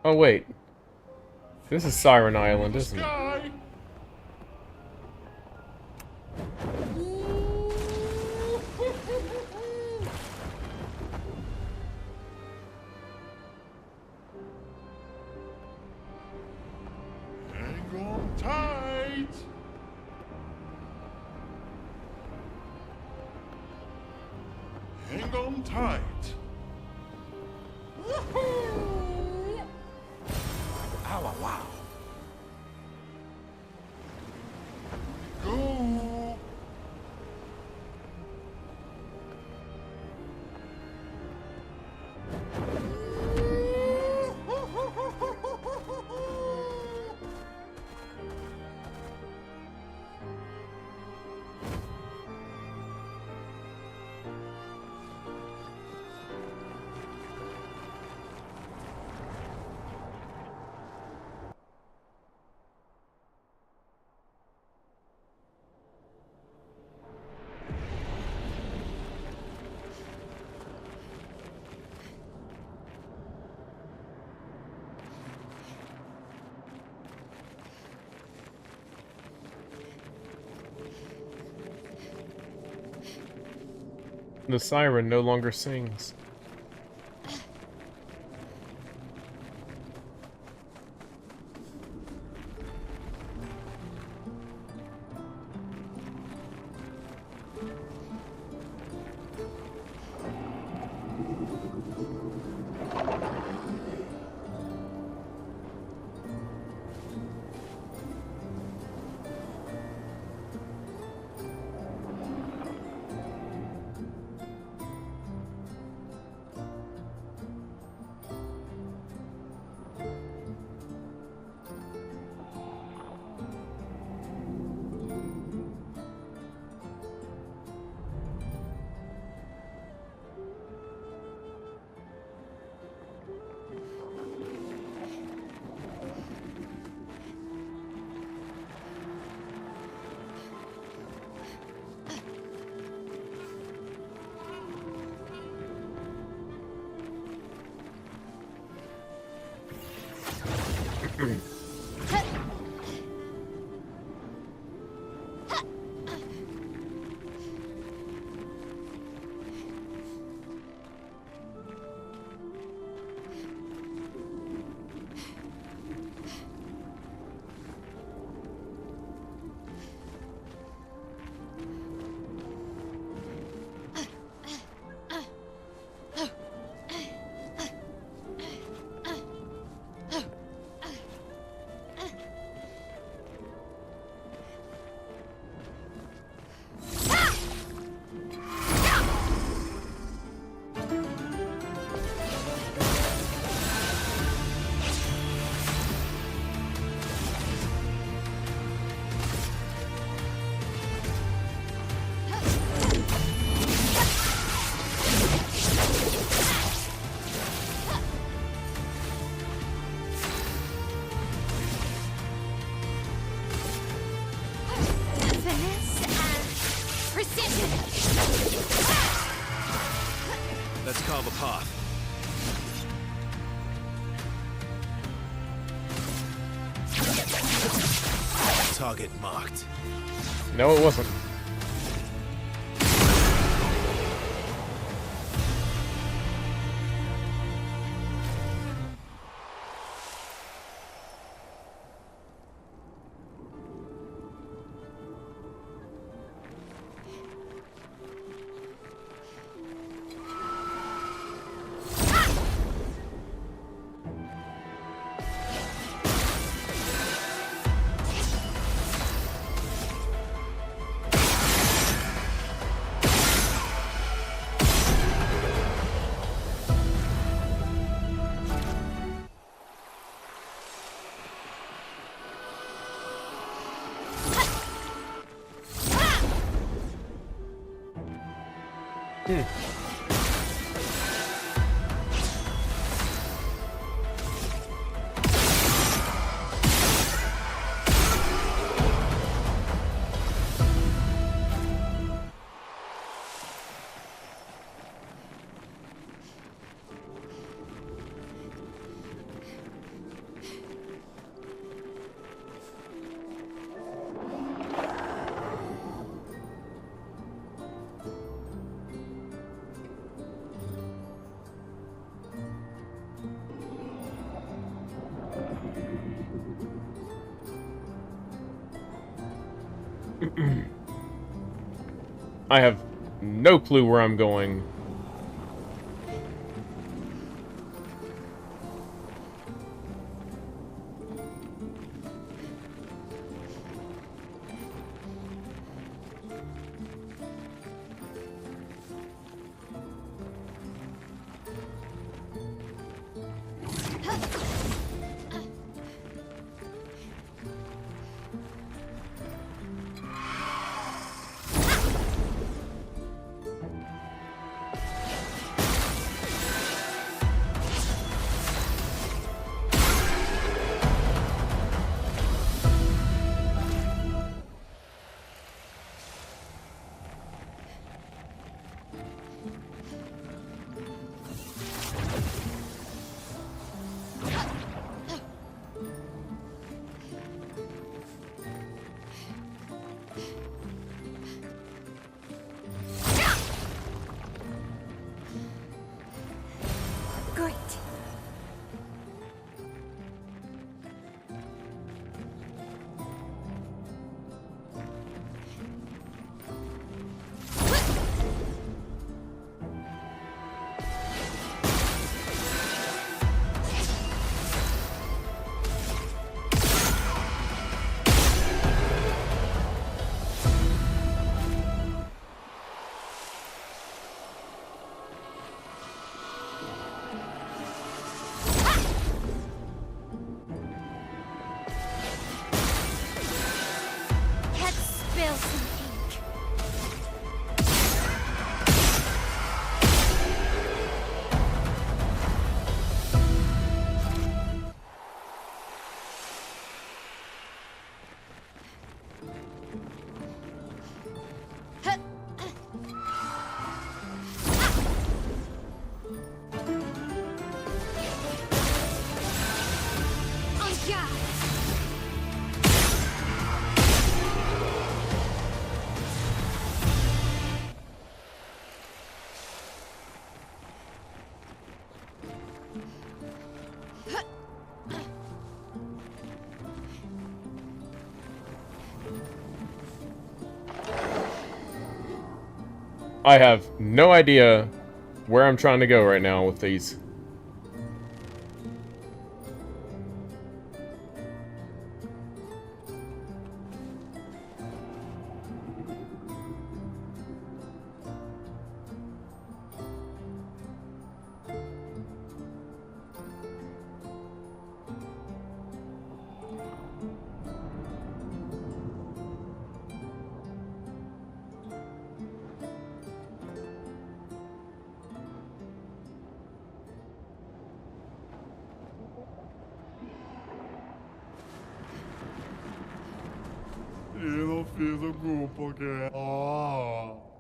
[SPEAKER 1] Oh, wait. This is Siren Island, isn't it?
[SPEAKER 7] Sky. Hang on tight. Hang on tight. Ow, wow. Go.
[SPEAKER 1] The siren no longer sings.
[SPEAKER 4] finesse and precision.
[SPEAKER 2] Let's carve a path.
[SPEAKER 3] Target marked.
[SPEAKER 1] No, it wasn't. I have no clue where I'm going.
[SPEAKER 4] Great. Let's spill some ink. On guard.
[SPEAKER 1] I have no idea where I'm trying to go right now with these.
[SPEAKER 7] Io non fido il gruppo che... Oh.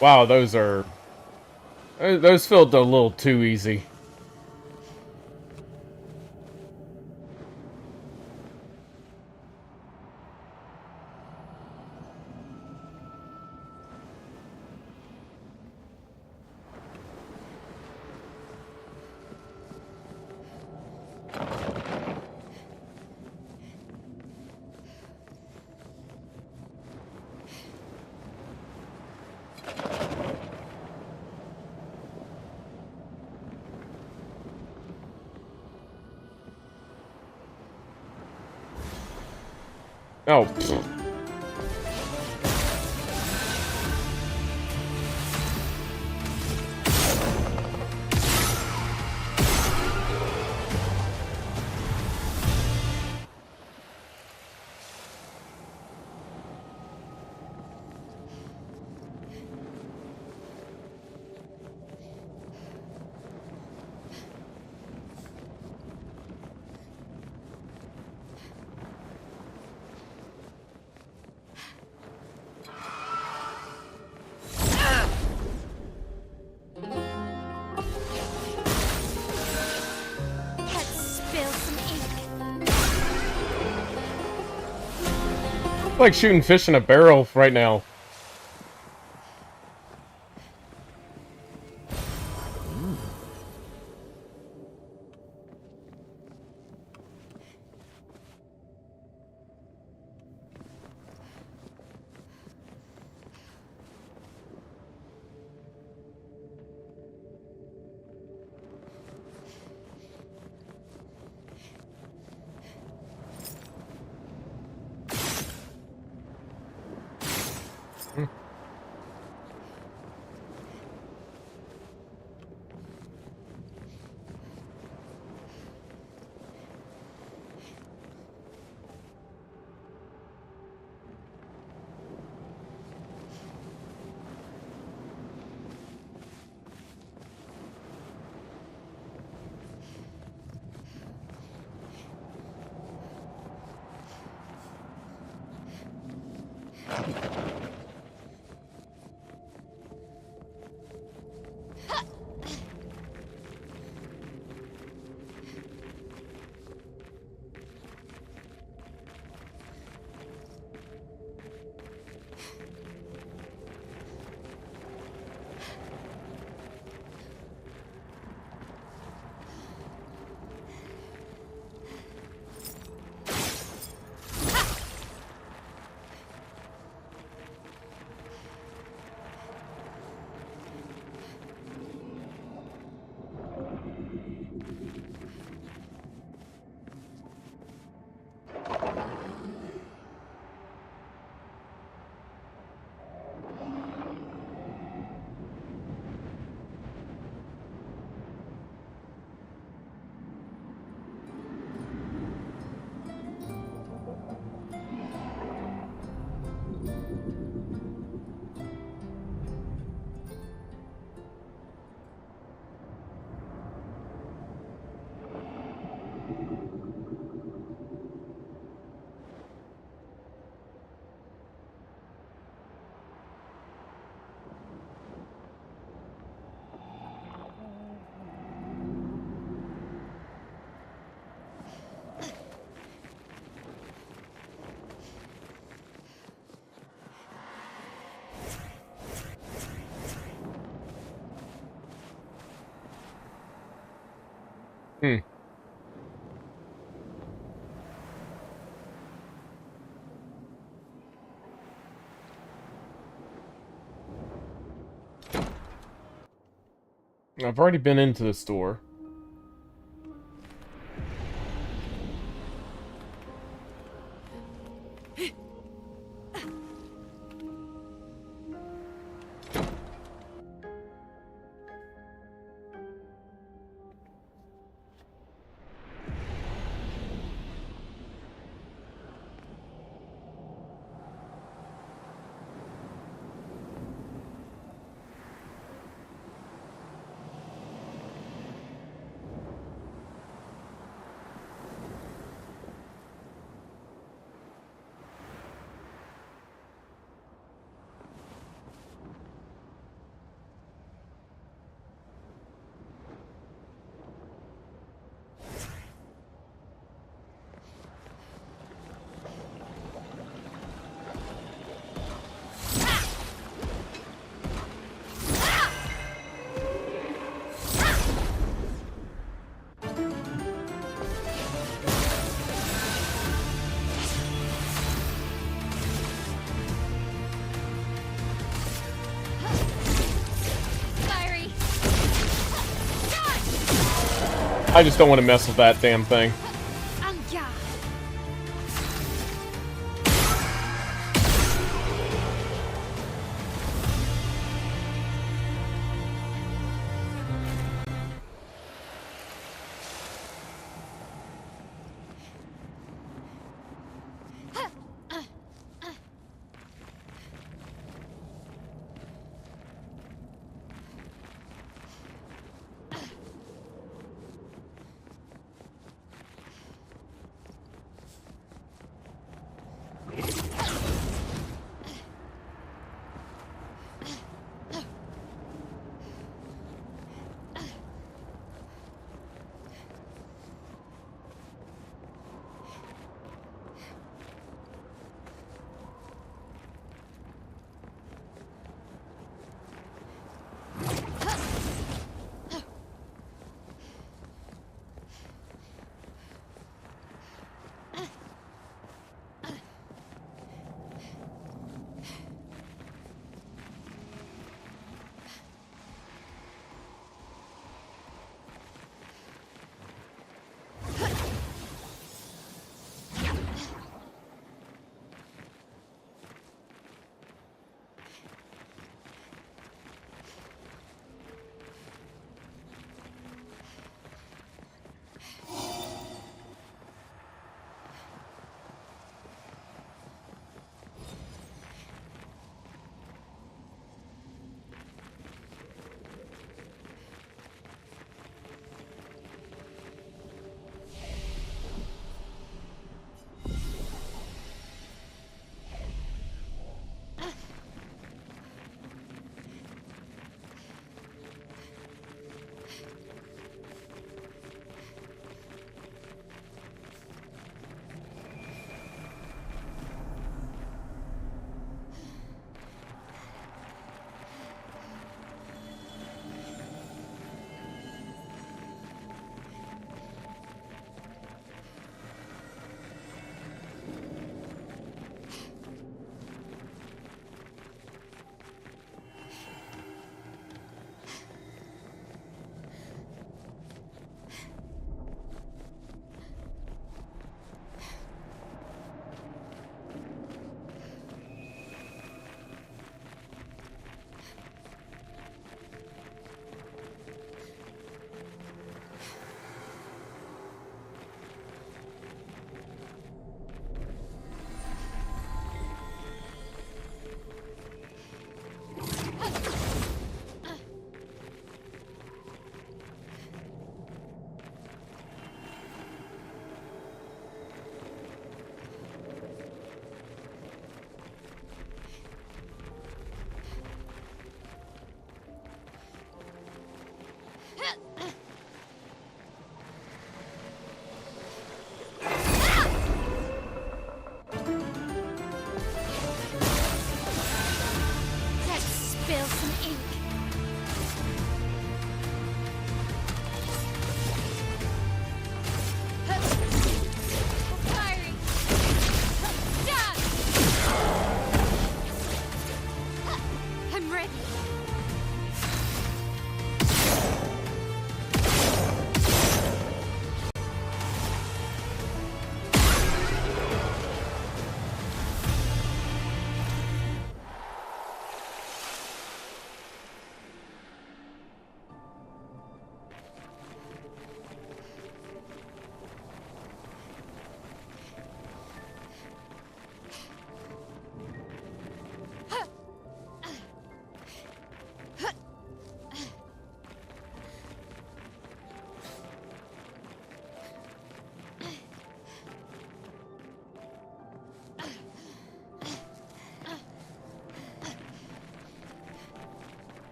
[SPEAKER 1] Wow, those felt a little too easy. Oh, pfft. Like shooting fish in a barrel right now. Hmm. I've already been into the store. I just don't want to mess with that damn thing.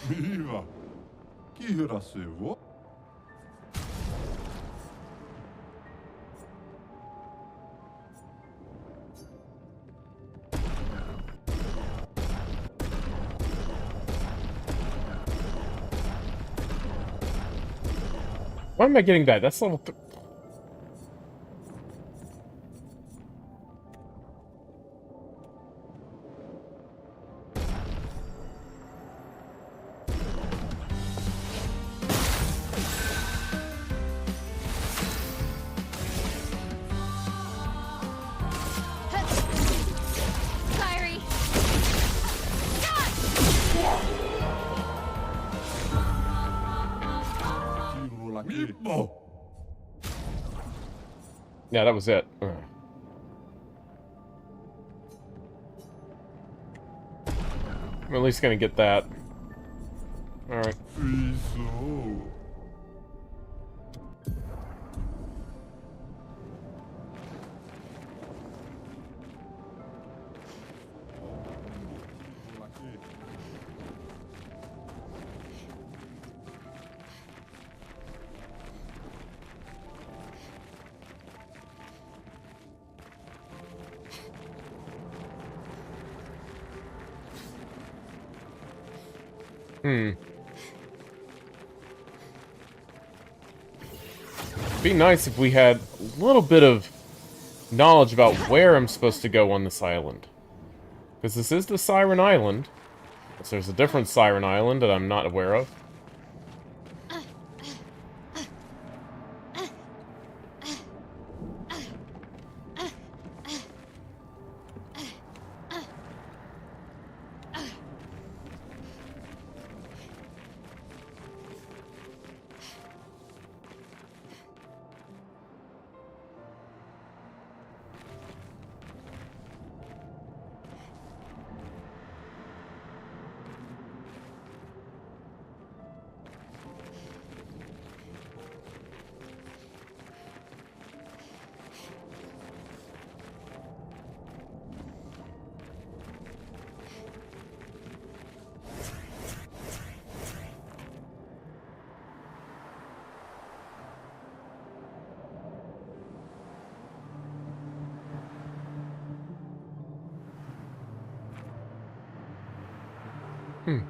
[SPEAKER 7] Viva! Kira se vo.
[SPEAKER 1] Why am I getting that? That's level 3.
[SPEAKER 4] Fiery.
[SPEAKER 7] Kiro la Mimmo!
[SPEAKER 1] Yeah, that was it. Ugh. I'm at least gonna get that. Alright.
[SPEAKER 7] Friso!
[SPEAKER 1] Be nice if we had a little bit of knowledge about where I'm supposed to go on this island. Because this is the Siren Island. So there's a different Siren Island that I'm not aware of.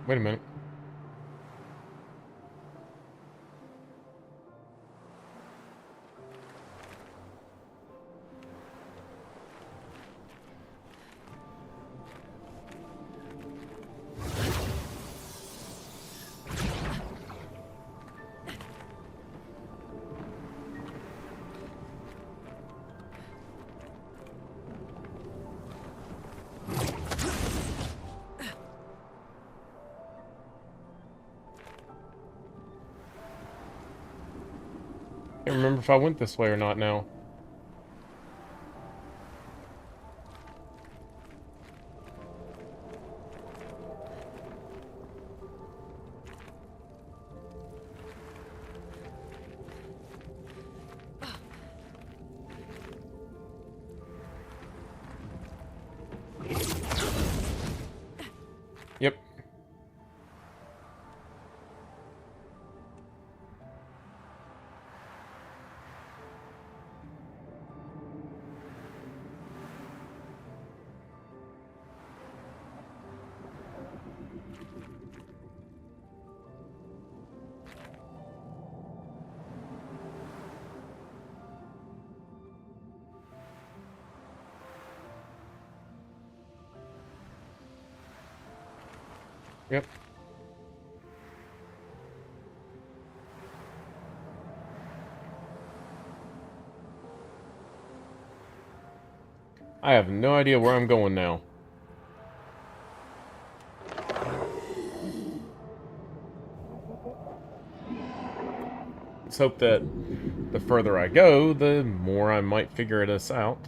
[SPEAKER 1] Wait a minute. I can't remember if I went this way or not now. Yep. Yep. I have no idea where I'm going now. Let's hope that the further I go, the more I might figure this out.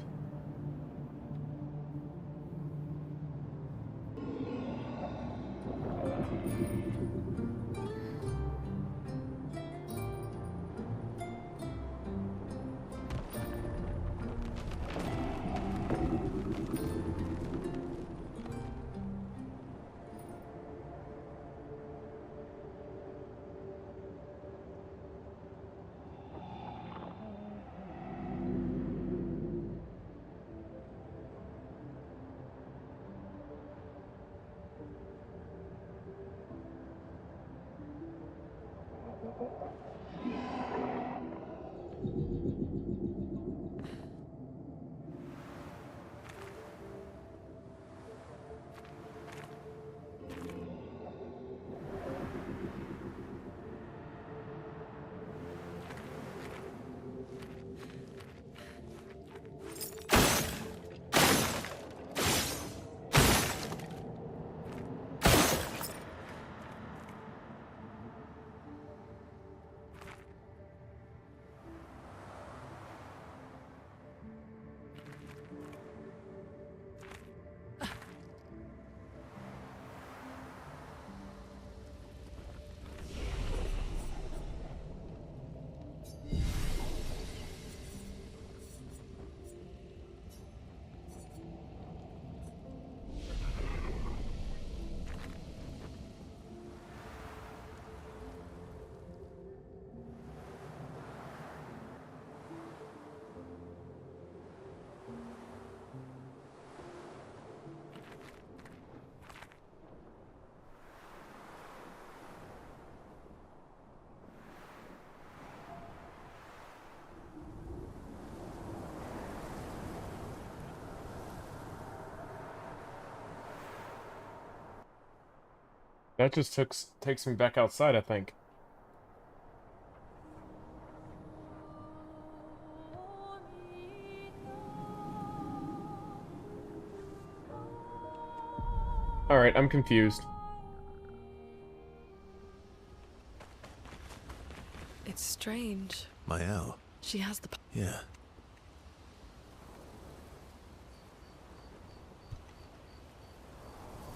[SPEAKER 1] That just takes me back outside, I think. Alright, I'm confused.
[SPEAKER 5] It's strange.
[SPEAKER 3] Mael.
[SPEAKER 5] She has the...
[SPEAKER 3] Yeah.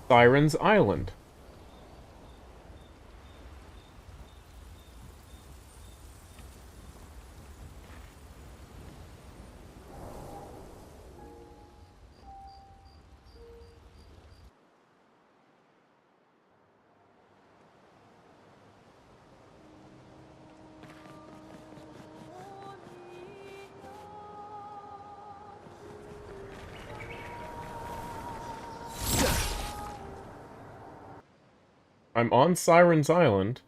[SPEAKER 1] Siren's Island. I'm on Siren's Island.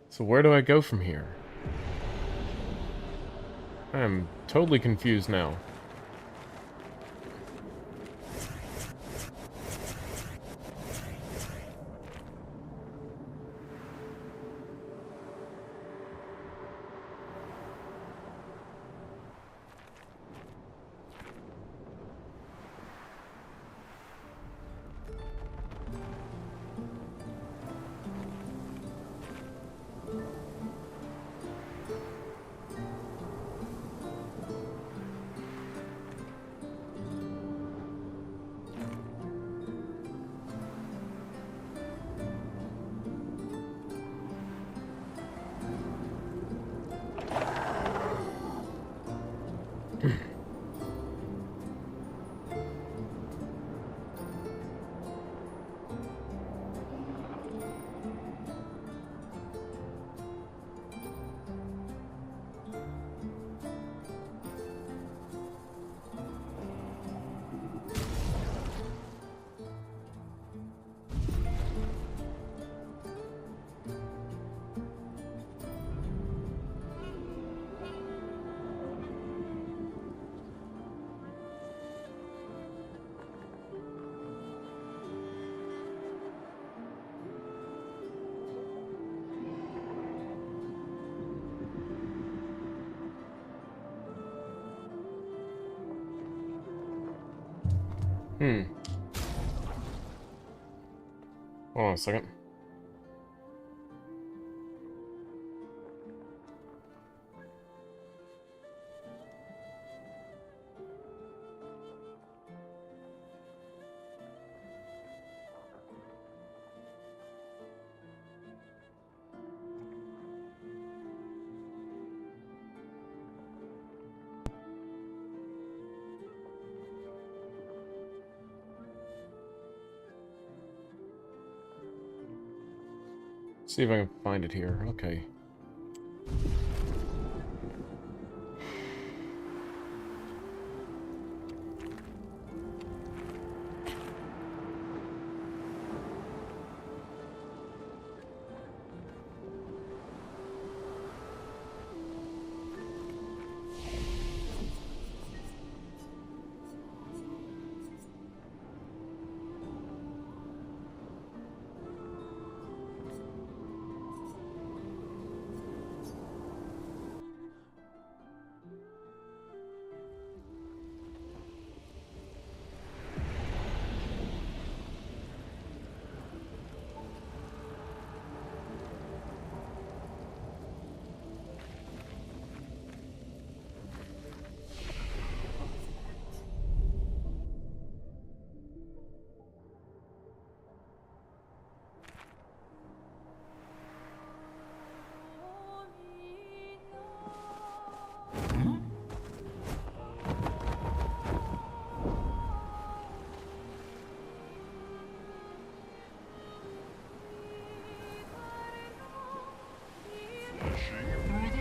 [SPEAKER 1] So where do I go from here? I am totally confused now. Hold on a second. See if I can find it here. Okay.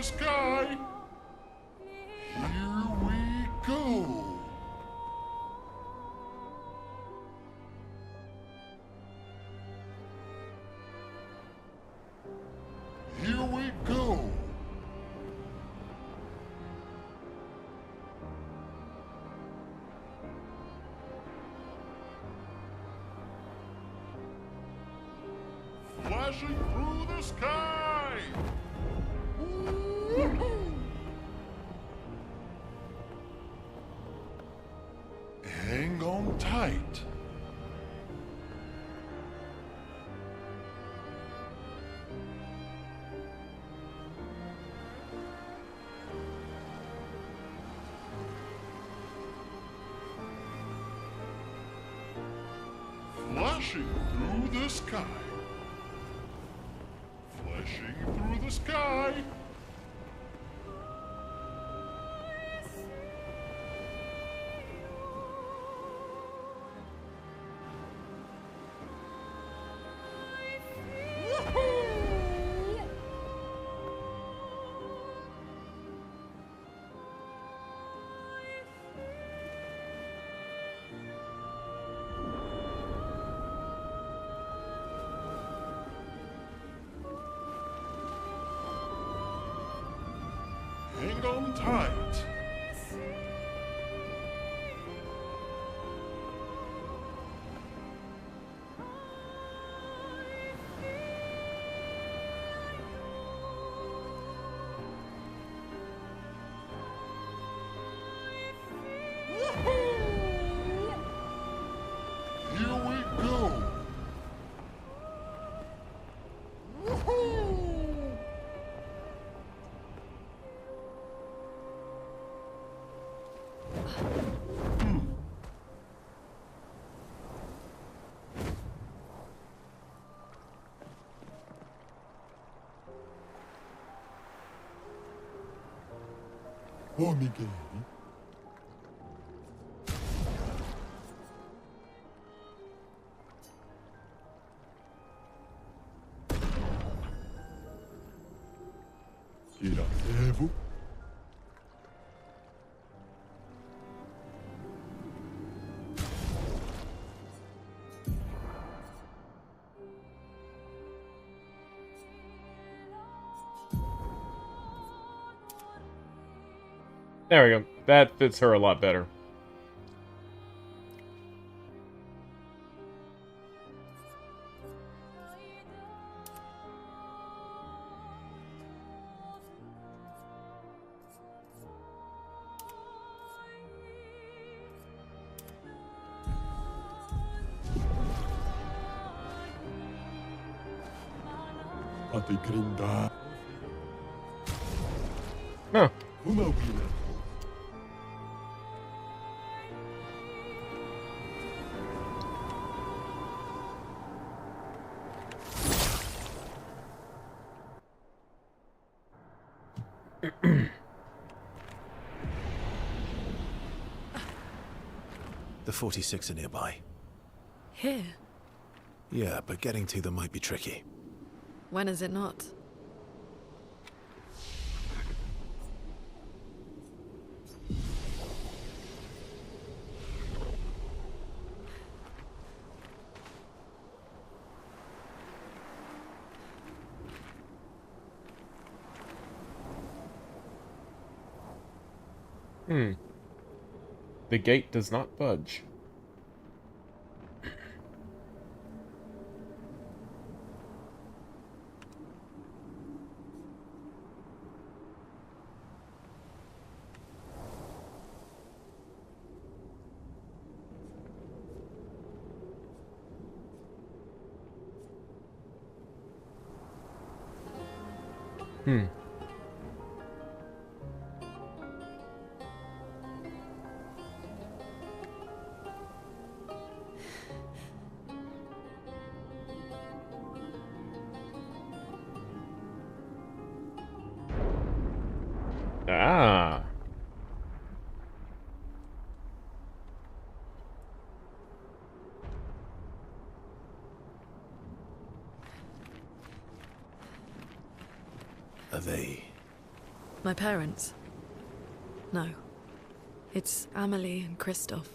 [SPEAKER 7] the sky. Here we go. Here we go. Flashing through the sky. Hang on tight. Flashing through the sky. Flashing through the sky. Hang on tight. Here we go. Oh, Miguel. Evo.
[SPEAKER 1] There we go. That fits her a lot better.
[SPEAKER 7] Ate grinda.
[SPEAKER 1] Huh.
[SPEAKER 7] Uma wina.
[SPEAKER 3] The 46 are nearby.
[SPEAKER 5] Here?
[SPEAKER 3] Yeah, but getting to them might be tricky.
[SPEAKER 5] When is it not?
[SPEAKER 1] The gate does not budge. Ah.
[SPEAKER 3] Are they
[SPEAKER 5] My parents? No. It's Amelie and Christoph.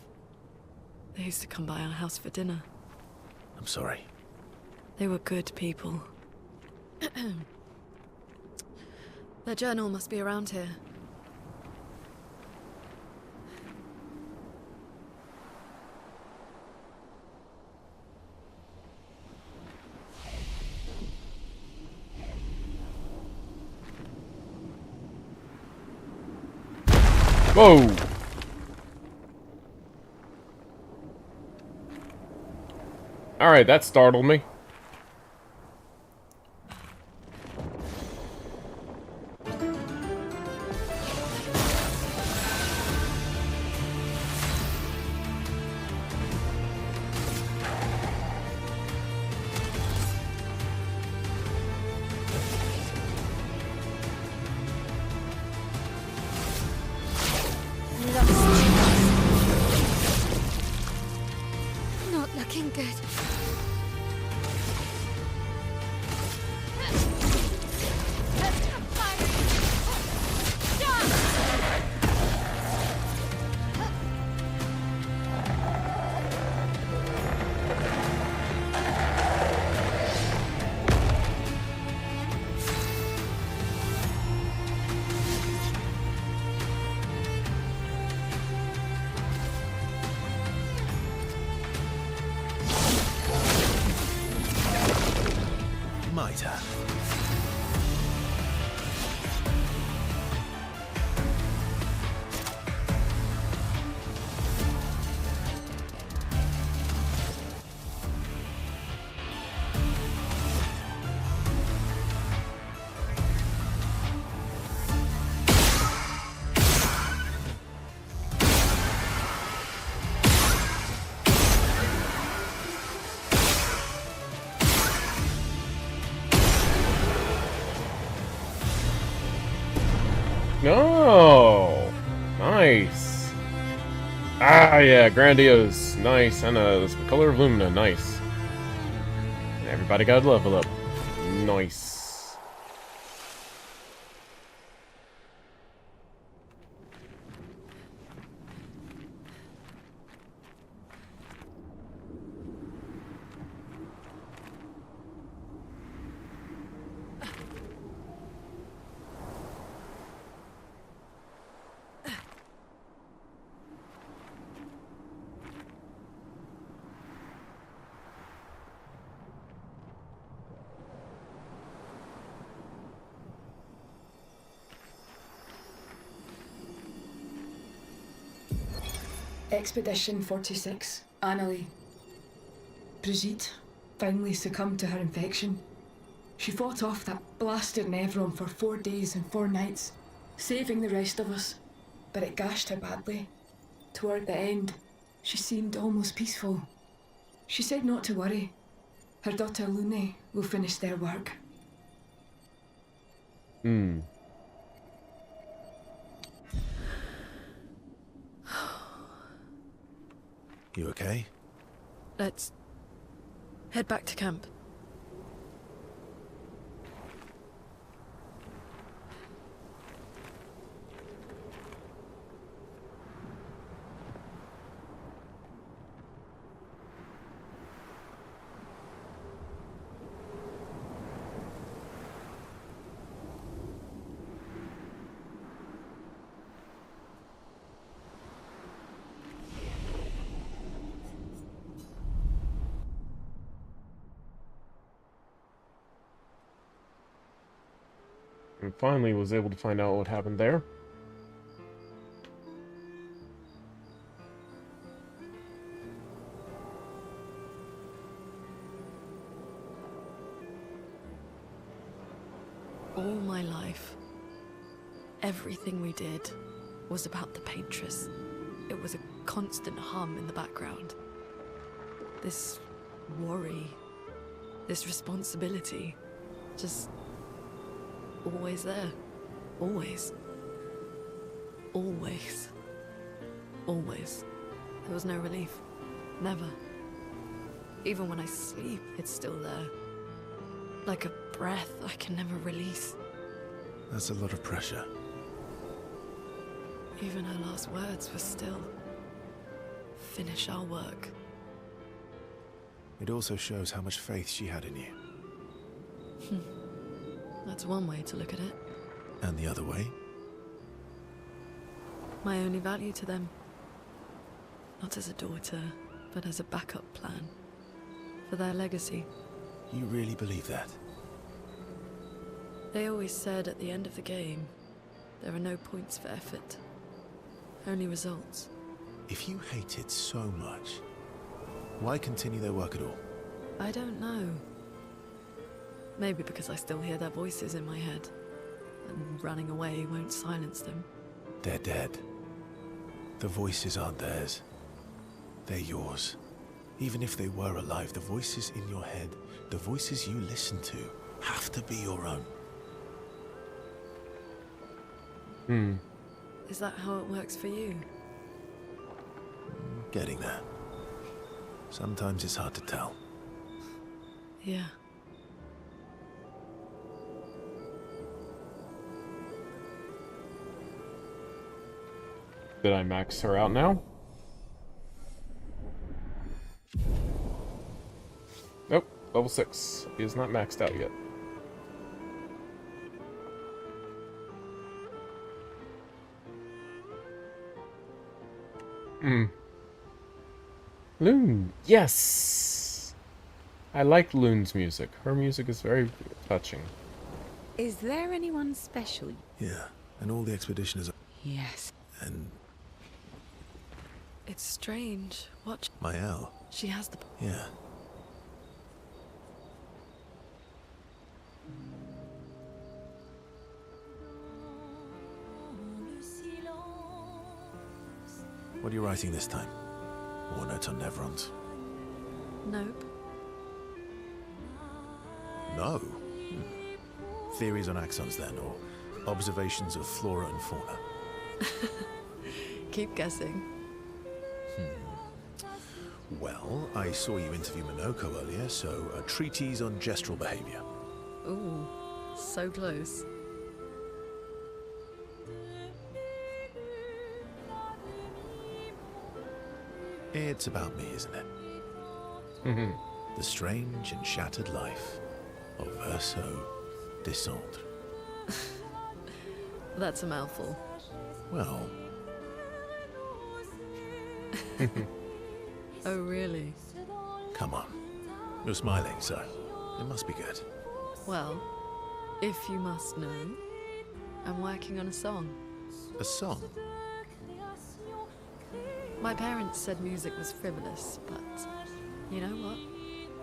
[SPEAKER 5] They used to come by our house for dinner.
[SPEAKER 3] I'm sorry.
[SPEAKER 5] They were good people. Their journal must be around here.
[SPEAKER 1] Whoa! Alright, that startled me.
[SPEAKER 4] Not looking good.
[SPEAKER 3] Might have.
[SPEAKER 1] No, nice. Ah, yeah, grandiose, nice, and the color of Lumina, nice. And everybody got a level up, nice.
[SPEAKER 9] Expedition 46, Annalie. Brigitte finally succumbed to her infection. She fought off that blasted Nevron for 4 days and 4 nights, saving the rest of us, but it gashed her badly. Toward the end, she seemed almost peaceful. She said not to worry. Her daughter Lune will finish their work.
[SPEAKER 1] Hmm.
[SPEAKER 3] You okay?
[SPEAKER 5] Let's head back to camp.
[SPEAKER 1] And finally was able to find out what happened there.
[SPEAKER 5] All my life, everything we did was about the Paintress. It was a constant hum in the background. This worry, this responsibility, just always there. Always. Always. Always. There was no relief. Never. Even when I sleep, it's still there. Like a breath I can never release.
[SPEAKER 3] That's a lot of pressure.
[SPEAKER 5] Even her last words were still, finish our work.
[SPEAKER 3] It also shows how much faith she had in you.
[SPEAKER 5] That's one way to look at it.
[SPEAKER 3] And the other way?
[SPEAKER 5] My only value to them. Not as a daughter, but as a backup plan. For their legacy.
[SPEAKER 3] You really believe that?
[SPEAKER 5] They always said at the end of the game, there are no points for effort. Only results.
[SPEAKER 3] If you hate it so much, why continue their work at all?
[SPEAKER 5] I don't know. Maybe because I still hear their voices in my head. And running away won't silence them.
[SPEAKER 3] They're dead. The voices aren't theirs. They're yours. Even if they were alive, the voices in your head, the voices you listen to, have to be your own.
[SPEAKER 5] Is that how it works for you?
[SPEAKER 3] Getting there. Sometimes it's hard to tell.
[SPEAKER 5] Yeah.
[SPEAKER 1] Did I max her out now? Nope, level 6. He is not maxed out yet. Lune, yes! I like Lune's music. Her music is very touching.
[SPEAKER 6] Is there anyone special?
[SPEAKER 3] Yeah, and all the expeditioners.
[SPEAKER 6] Yes.
[SPEAKER 3] And
[SPEAKER 5] It's strange. Watch.
[SPEAKER 3] Mael.
[SPEAKER 5] She has the...
[SPEAKER 3] Yeah. What are you writing this time? War notes on Nevrons?
[SPEAKER 5] Nope.
[SPEAKER 3] No. Theories on axons then, or observations of flora and fauna?
[SPEAKER 5] Keep guessing.
[SPEAKER 3] Well, I saw you interview Minoko earlier, so a treatise on gestural behavior.
[SPEAKER 5] Ooh, so close.
[SPEAKER 3] It's about me, isn't it? The strange and shattered life of Verso Descendre.
[SPEAKER 5] That's a mouthful.
[SPEAKER 3] Well,
[SPEAKER 5] Oh, really?
[SPEAKER 3] come on. You're smiling, so it must be good.
[SPEAKER 5] Well, if you must know, I'm working on a song.
[SPEAKER 3] A song?
[SPEAKER 5] My parents said music was frivolous, but you know what?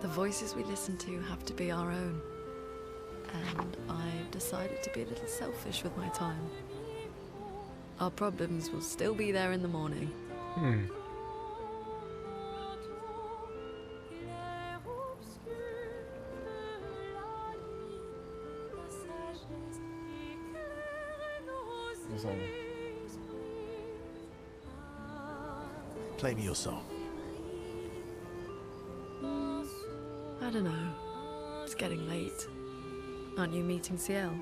[SPEAKER 5] The voices we listen to have to be our own. And I've decided to be a little selfish with my time. Our problems will still be there in the morning.
[SPEAKER 3] Play me your song.
[SPEAKER 5] I don't know. It's getting late. Aren't you meeting CL?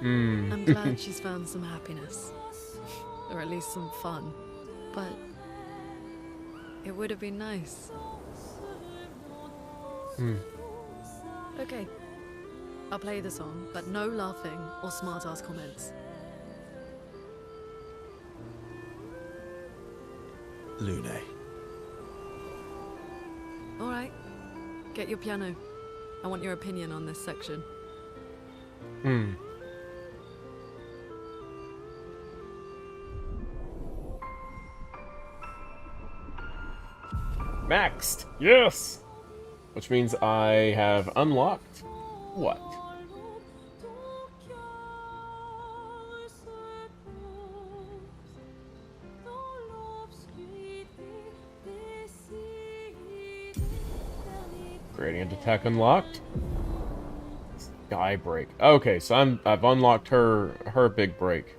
[SPEAKER 5] I'm glad she's found some happiness. Or at least some fun. But it would have been nice. Okay. I'll play the song, but no laughing or smart-ass comments.
[SPEAKER 3] Lune.
[SPEAKER 5] Alright. Get your piano. I want your opinion on this section.
[SPEAKER 1] Maxed! Yes! Which means I have unlocked... what? Gradient attack unlocked. Sky break. Okay, so I've unlocked her big break.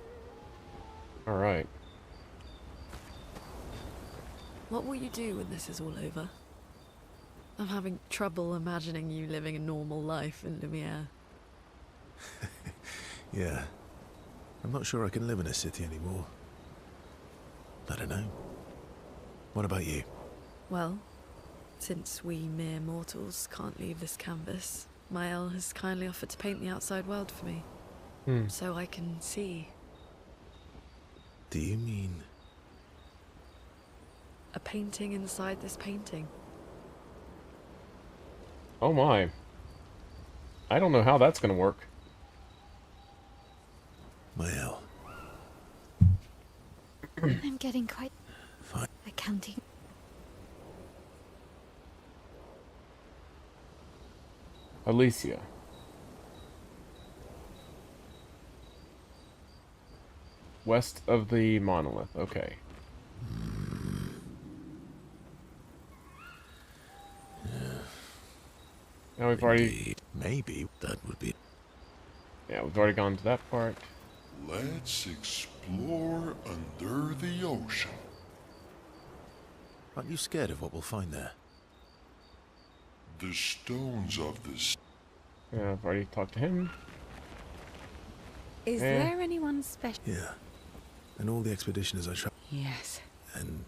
[SPEAKER 1] Alright.
[SPEAKER 5] What will you do when this is all over? I'm having trouble imagining you living a normal life in Lumiere.
[SPEAKER 3] Yeah. I'm not sure I can live in a city anymore. I don't know. What about you?
[SPEAKER 5] Well, since we mere mortals can't leave this canvas, Mael has kindly offered to paint the outside world for me. So I can see.
[SPEAKER 3] Do you mean...
[SPEAKER 5] A painting inside this painting.
[SPEAKER 1] Oh my. I don't know how that's gonna work.
[SPEAKER 3] Mael?
[SPEAKER 4] I'm getting quite...
[SPEAKER 3] Fine.
[SPEAKER 4] accounting.
[SPEAKER 1] Alicia. West of the monolith. Okay. Now we've already...
[SPEAKER 3] Maybe.
[SPEAKER 2] That would be...
[SPEAKER 1] Yeah, we've already gone to that part.
[SPEAKER 7] Let's explore under the ocean.
[SPEAKER 3] Aren't you scared of what we'll find there?
[SPEAKER 7] The stones of this.
[SPEAKER 1] Yeah, I've already talked to him.
[SPEAKER 6] Is there anyone special?
[SPEAKER 3] Yeah. And all the expeditioners I traveled.
[SPEAKER 6] Yes.
[SPEAKER 3] And...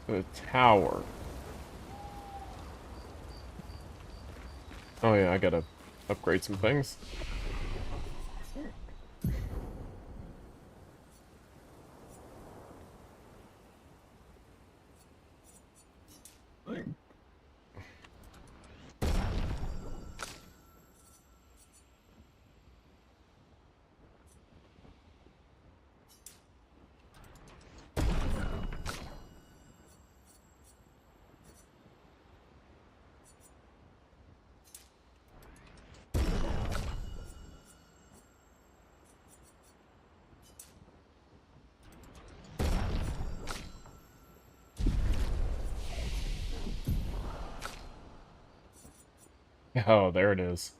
[SPEAKER 1] The tower. Oh yeah, I gotta upgrade some things. Oh, there it is.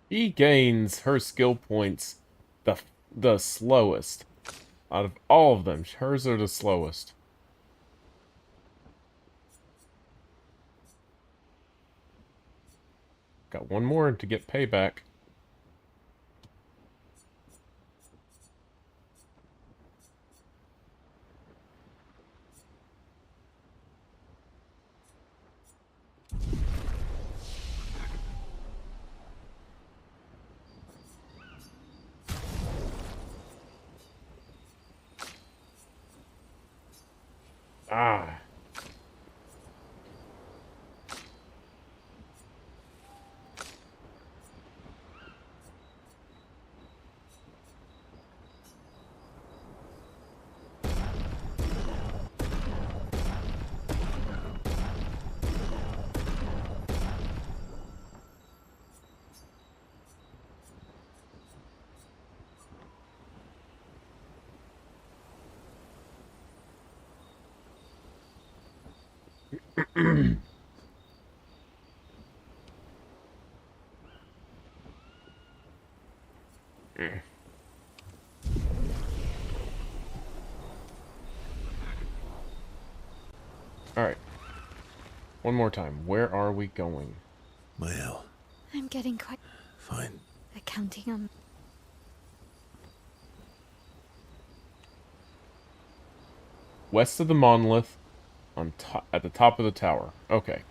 [SPEAKER 1] He gains her skill points the slowest. Out of all of them, hers are the slowest. Got one more to get payback. Ah. Alright. One more time. Where are we going?
[SPEAKER 3] Mael.
[SPEAKER 4] I'm getting quite...
[SPEAKER 3] Fine.
[SPEAKER 4] accounting on...
[SPEAKER 1] West of the monolith, on at the top of the tower. Okay.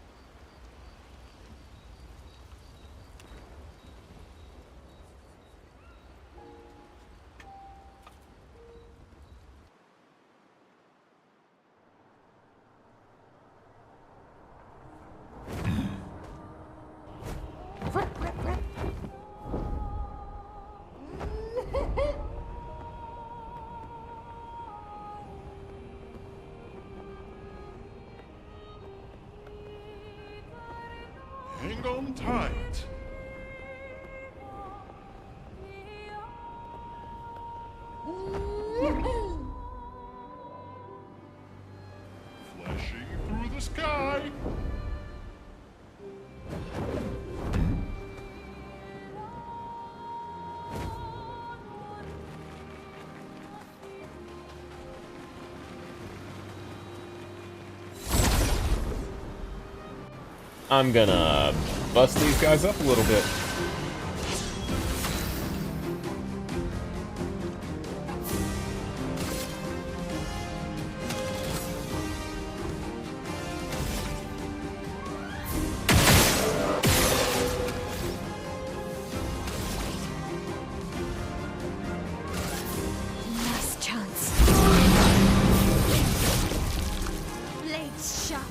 [SPEAKER 7] hang on tight. Flashing through the sky.
[SPEAKER 1] I'm gonna bust these guys up a little bit.
[SPEAKER 4] Last chance. Blades sharp.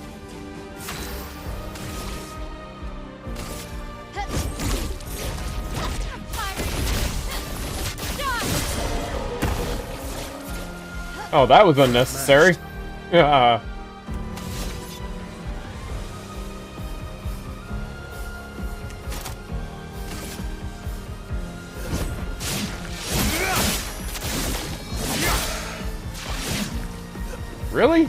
[SPEAKER 1] Oh, that was unnecessary. Yeah. Really?
[SPEAKER 5] A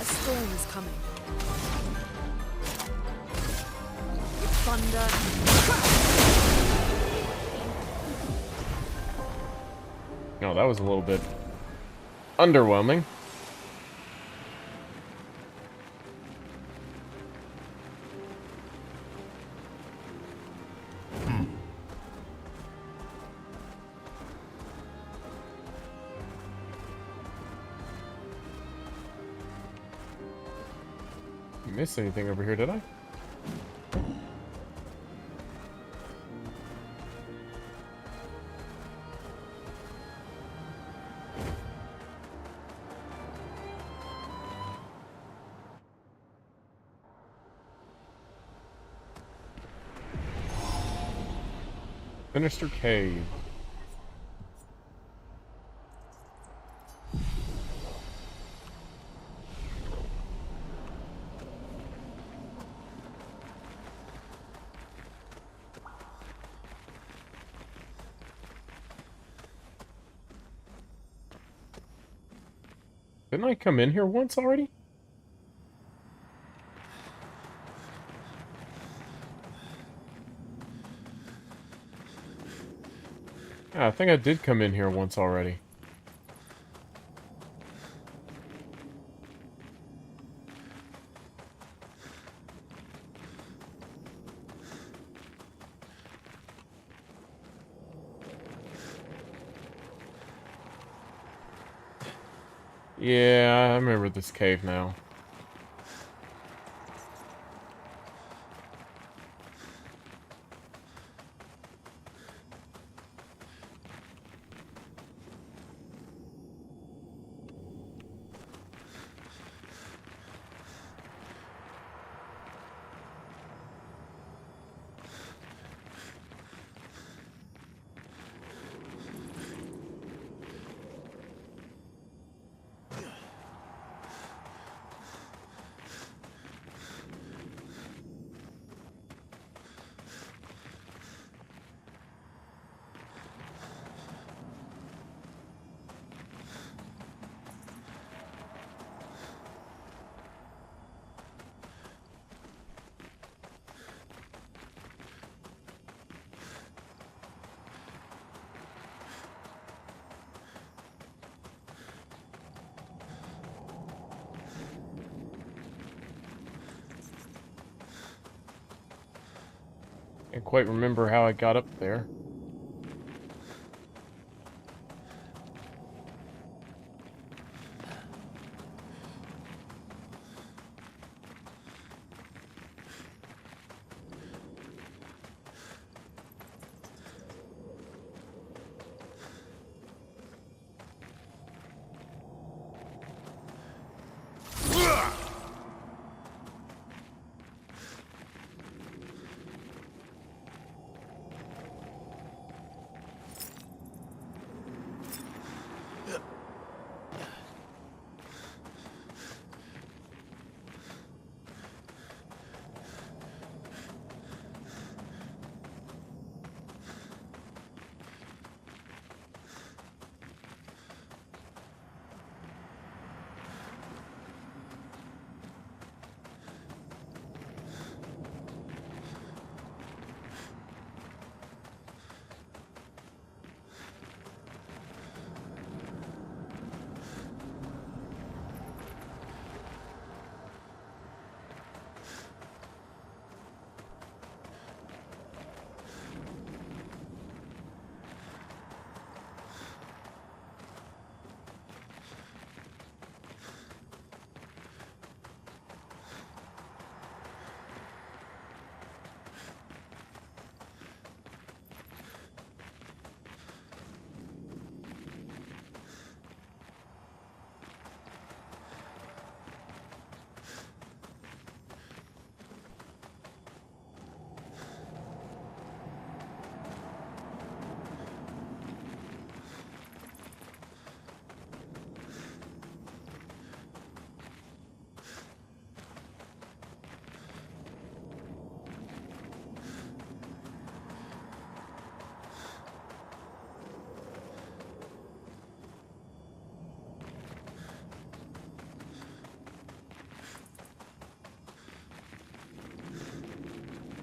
[SPEAKER 5] storm is coming. Thunder.
[SPEAKER 1] No, that was a little bit underwhelming. Miss anything over here, did I? Sinister Cave. Didn't I come in here once already? Yeah, I think I did come in here once already. Yeah, I remember this cave now. Can't quite remember how I got up there.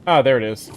[SPEAKER 1] Ah, there it is.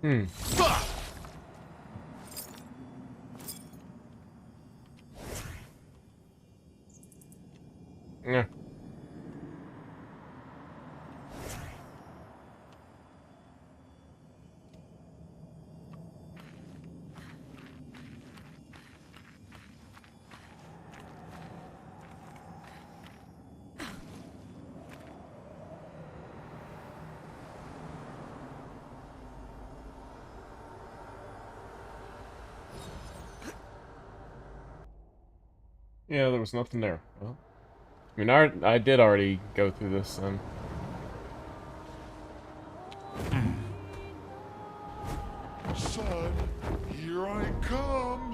[SPEAKER 1] Hmm. Yeah. Yeah, there was nothing there. Well, I mean, I did already go through this, then.
[SPEAKER 7] Son, here I come.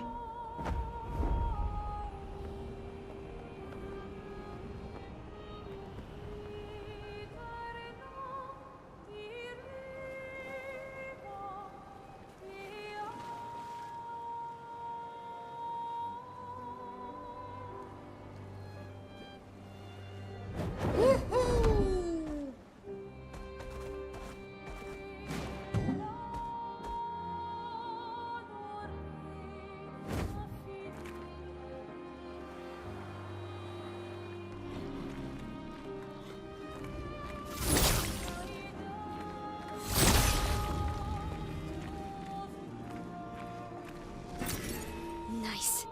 [SPEAKER 4] Nice.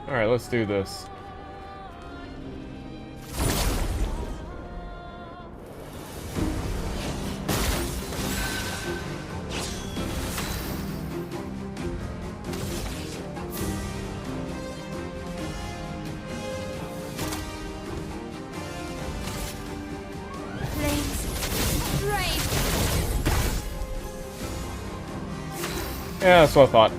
[SPEAKER 1] Alright, let's do this. Yeah, that's what I thought.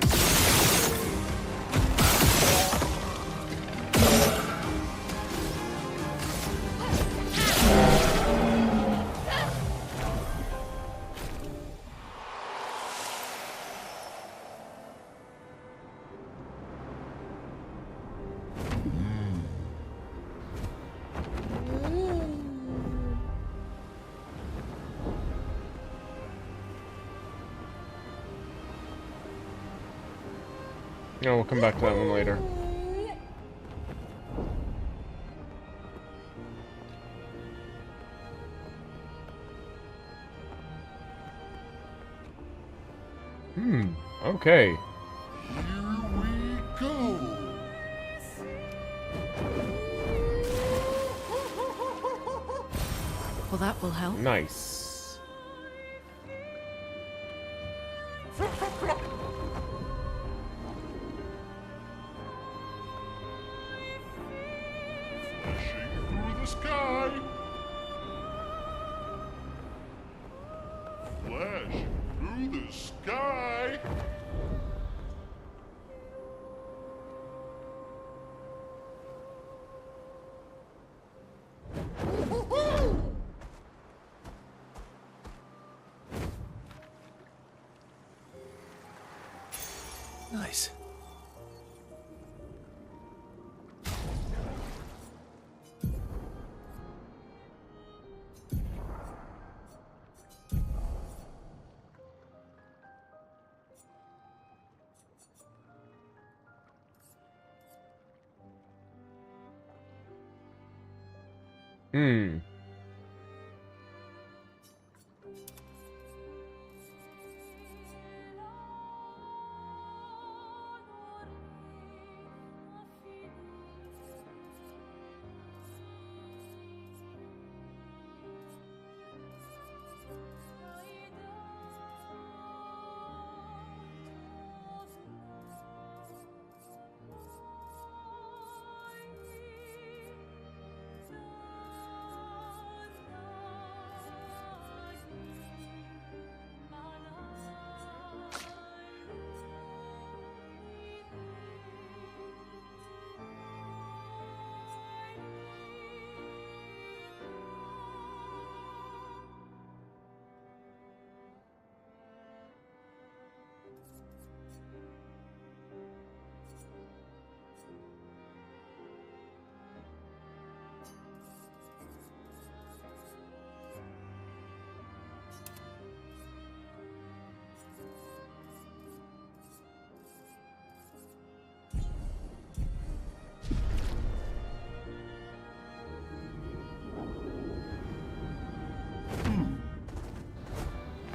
[SPEAKER 1] No, we'll come back to that one later. Okay.
[SPEAKER 7] Here we go.
[SPEAKER 5] Well, that will help.
[SPEAKER 1] Nice.
[SPEAKER 7] Flashing through the sky. Flash through the sky.
[SPEAKER 3] Nice.
[SPEAKER 1] Hmm.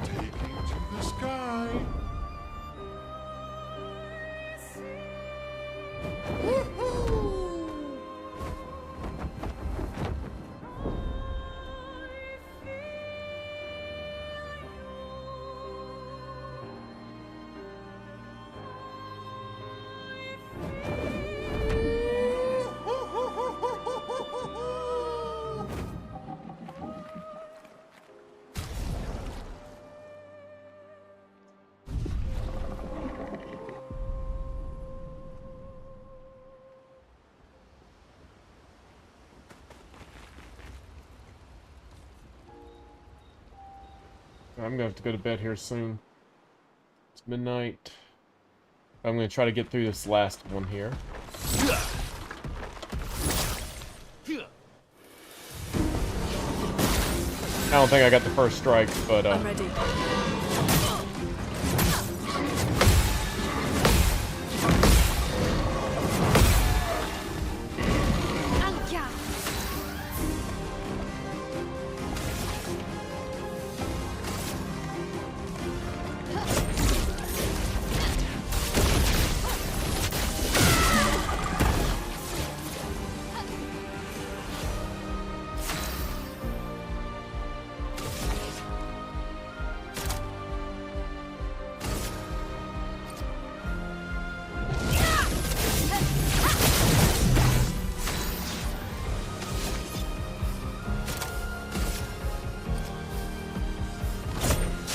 [SPEAKER 7] Taking to the sky.
[SPEAKER 1] I'm gonna have to go to bed here soon. It's midnight. I'm gonna try to get through this last one here. I don't think I got the first strike, but
[SPEAKER 5] I'm ready.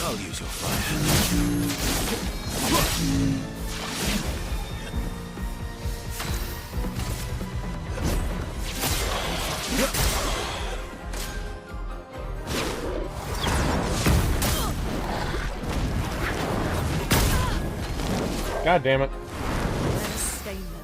[SPEAKER 3] I'll use your fire.
[SPEAKER 1] God damn it.
[SPEAKER 5] Let us stain them.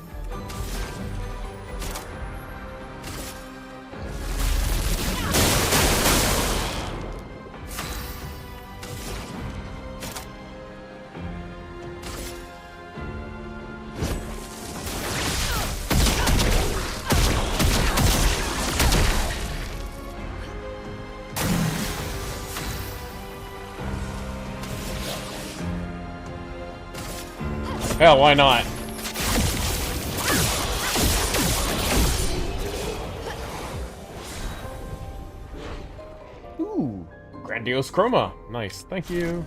[SPEAKER 1] Hell, why not? Ooh, grandiose chroma. Nice, thank you.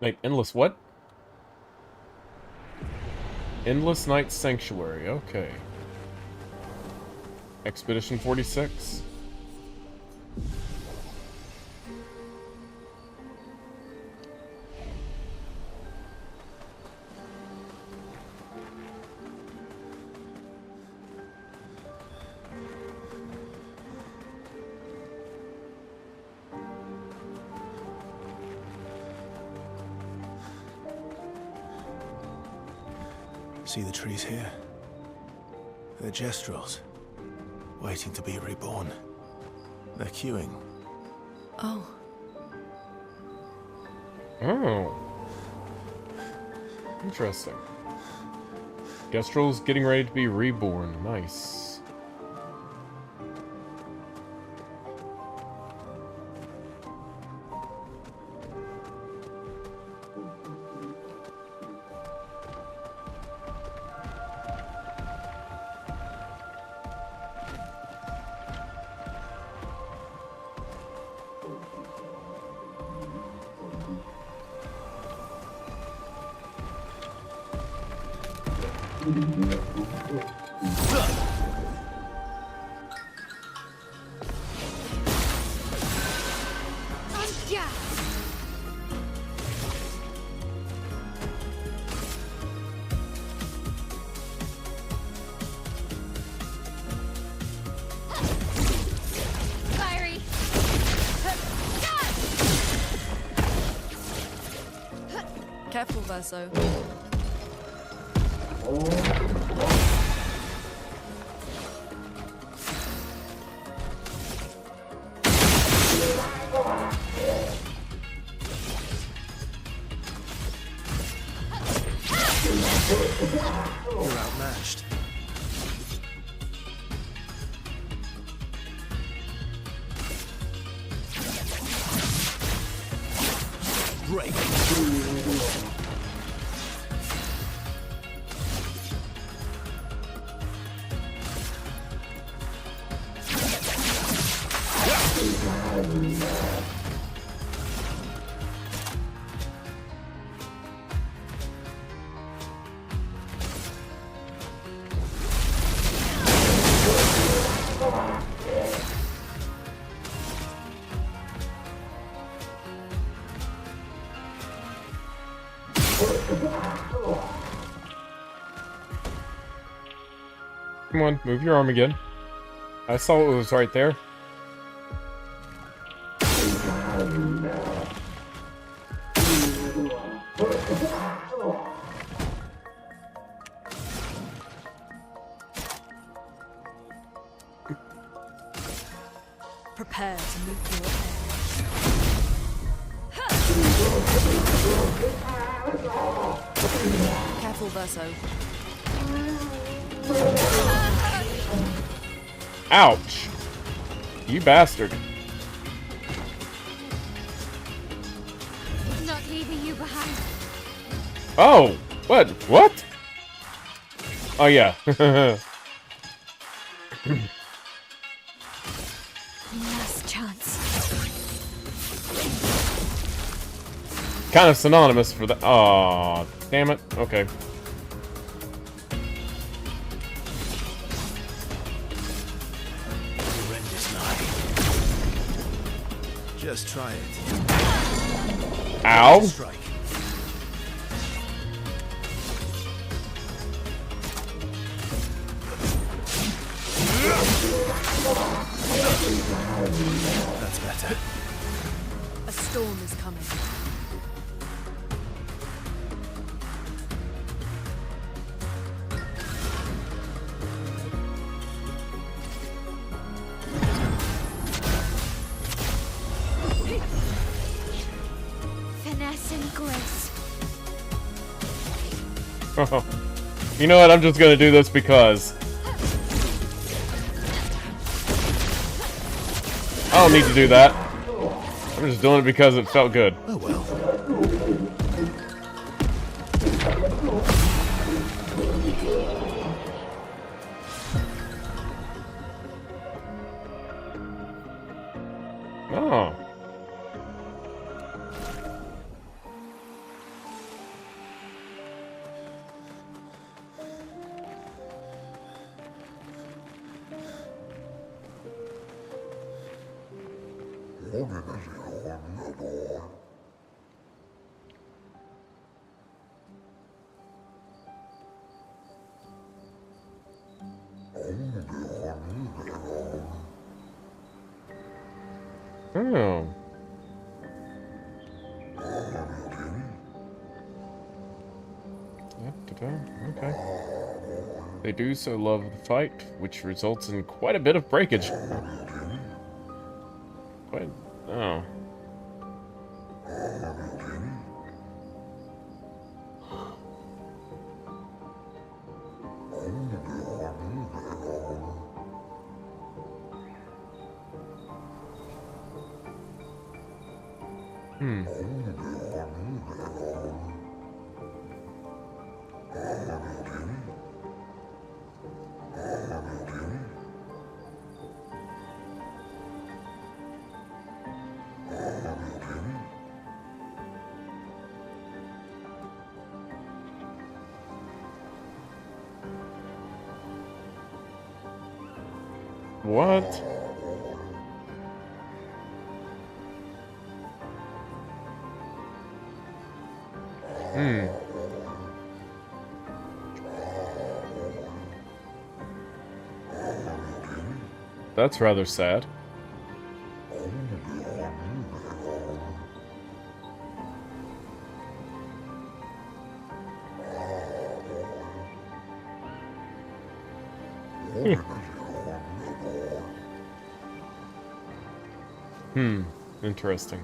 [SPEAKER 1] Wait, Endless what? Endless Night Sanctuary, okay. Expedition 46.
[SPEAKER 3] See the trees here? They're Jestrels, waiting to be reborn. They're queuing.
[SPEAKER 5] Oh,
[SPEAKER 1] Oh. Interesting. Gestrel's getting ready to be reborn. Nice.
[SPEAKER 4] Yeah. Fiery.
[SPEAKER 5] careful, Verso.
[SPEAKER 3] You're outmatched. Break.
[SPEAKER 1] Come on, move your arm again. I saw what was right there.
[SPEAKER 5] Prepare to move through your air. Careful, Verso.
[SPEAKER 1] Ouch! You bastard.
[SPEAKER 4] Not leaving you behind.
[SPEAKER 1] Oh! What? What? Oh, yeah.
[SPEAKER 4] Last chance.
[SPEAKER 1] Kind of synonymous for that. Aw, damn it. Okay.
[SPEAKER 3] Just try it.
[SPEAKER 1] Ow!
[SPEAKER 3] Strike. That's better.
[SPEAKER 5] A storm is coming.
[SPEAKER 4] Finesse and grace.
[SPEAKER 1] You know what? I'm just gonna do this because. I don't need to do that. I'm just doing it because it felt good.
[SPEAKER 3] Oh well.
[SPEAKER 1] Oh. Oh. Okay. They do so love the fight, which results in quite a bit of breakage. Quite... oh. What? That's rather sad. Interesting.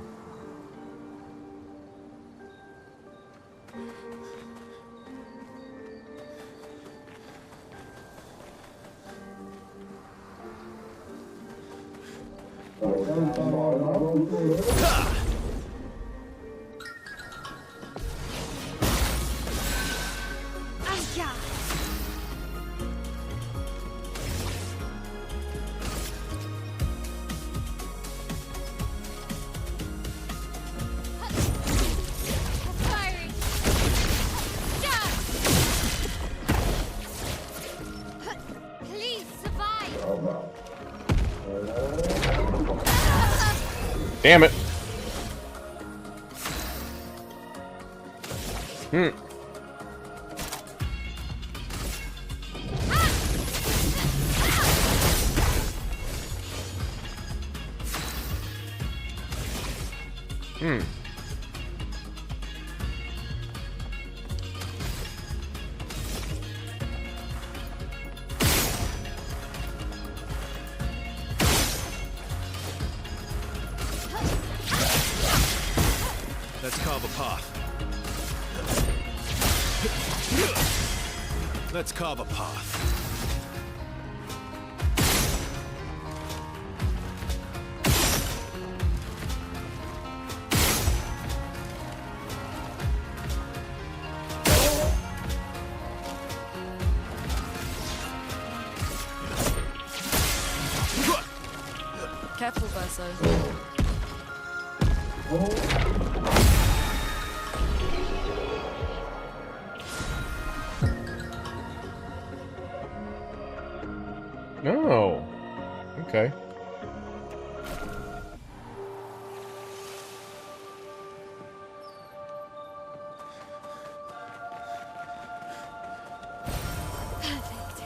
[SPEAKER 4] Firing! Down! Please survive!
[SPEAKER 1] Damn it.
[SPEAKER 3] Let's carve a path. Let's carve a path.
[SPEAKER 5] Careful, Verso.
[SPEAKER 1] Oh. Okay.
[SPEAKER 4] Perfect.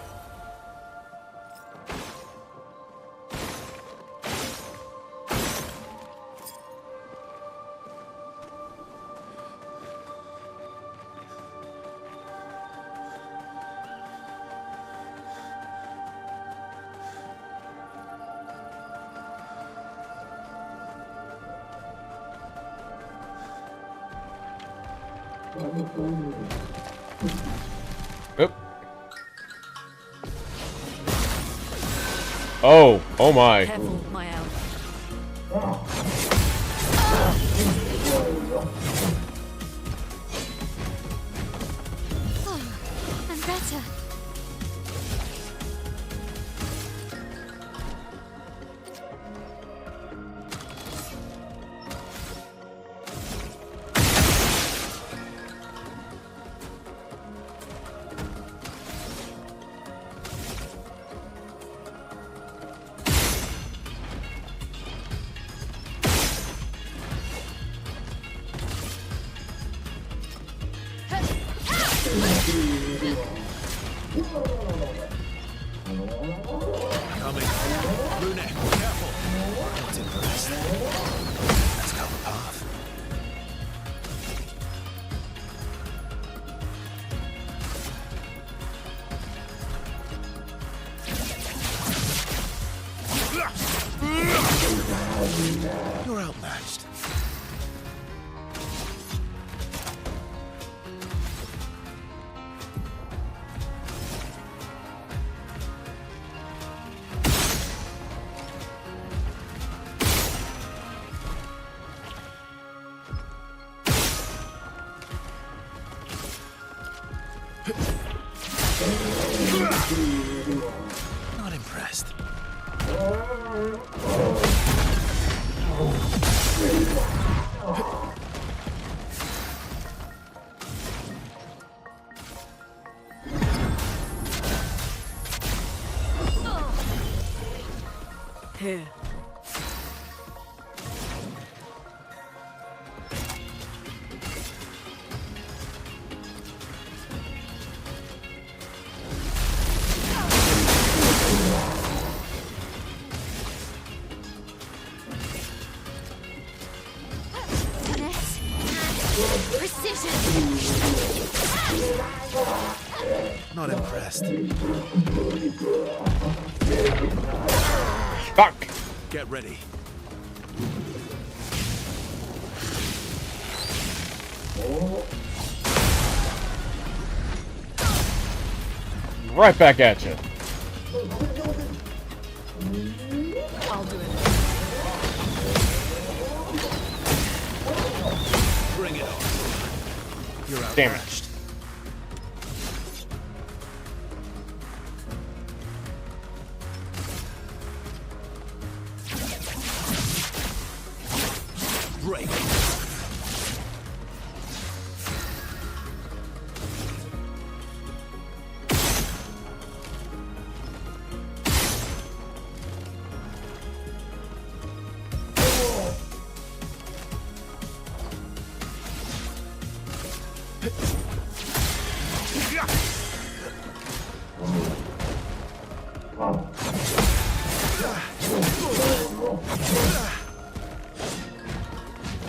[SPEAKER 1] Oop. Oh. Oh my.
[SPEAKER 5] Careful, my elf.
[SPEAKER 4] Oh, I'm better.
[SPEAKER 3] Coming. Lune, careful. Not impressed. Let's carve a path. You're outmatched. Not impressed.
[SPEAKER 5] Here.
[SPEAKER 4] Precision!
[SPEAKER 3] Not impressed.
[SPEAKER 1] Fuck!
[SPEAKER 3] Get ready.
[SPEAKER 1] Right back at you.
[SPEAKER 5] I'll do it.
[SPEAKER 3] Bring it on. You're
[SPEAKER 1] Damn it.
[SPEAKER 3] outmatched. Break.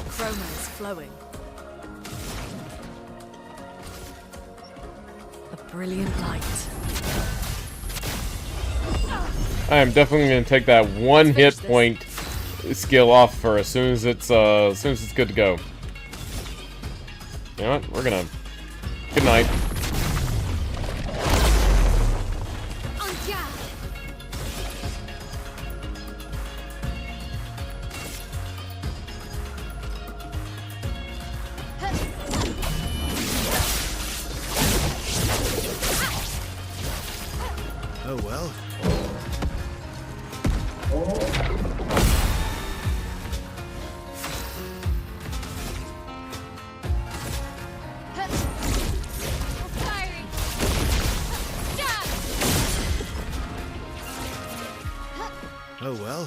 [SPEAKER 5] Chroma is flowing. A brilliant light.
[SPEAKER 1] I am definitely gonna take that one hit point skill off for as soon as it's good to go. You know what? We're gonna. Good night.
[SPEAKER 4] On guard!
[SPEAKER 3] Oh well.
[SPEAKER 4] Firing! Stop!
[SPEAKER 3] Oh well.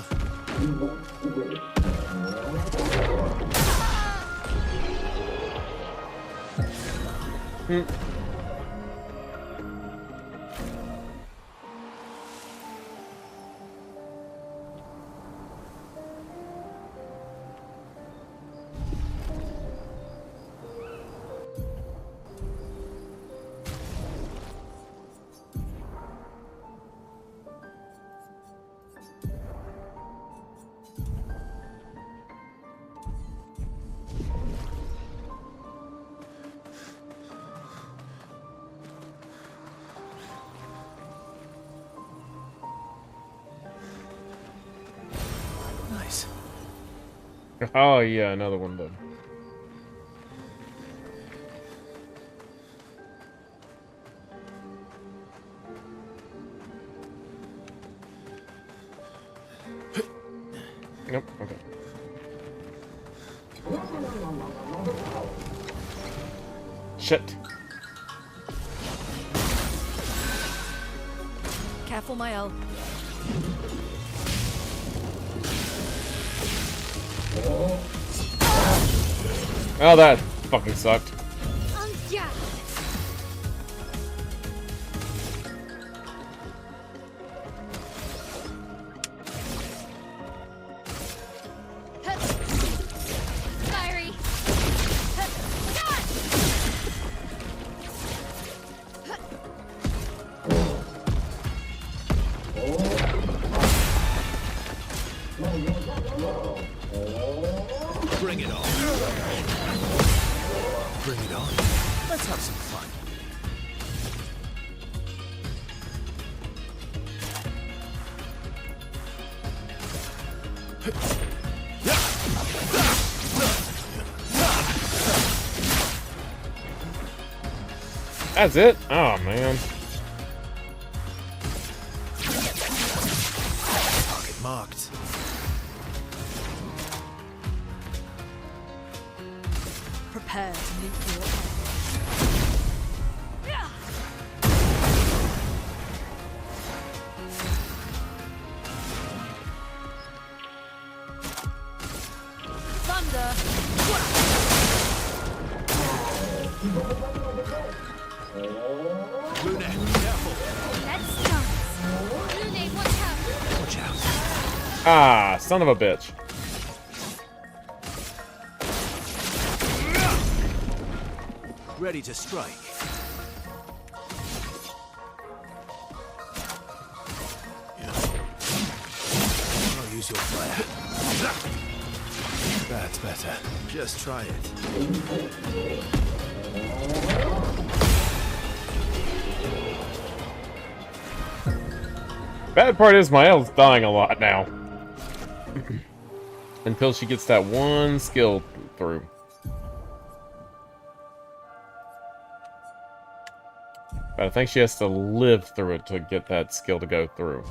[SPEAKER 3] Nice.
[SPEAKER 1] Oh yeah, another one done. Nope. Okay. Shit.
[SPEAKER 5] Careful, Mael.
[SPEAKER 1] Oh, that fucking sucked.
[SPEAKER 4] On guard! Fiery!
[SPEAKER 3] Bring it on. Bring it on. Let's have some fun.
[SPEAKER 1] That's it? Oh, man.
[SPEAKER 3] Target marked.
[SPEAKER 5] Prepare to meet your end. Thunder!
[SPEAKER 3] Brunette, careful.
[SPEAKER 4] Let's dance. Lune, watch out.
[SPEAKER 3] Watch out.
[SPEAKER 1] Ah, son of a bitch.
[SPEAKER 3] Ready to strike. I'll use your flair. That's better. Just try it.
[SPEAKER 1] Bad part is my elf's dying a lot now. Until she gets that one skill through. But I think she has to live through it to get that skill to go through.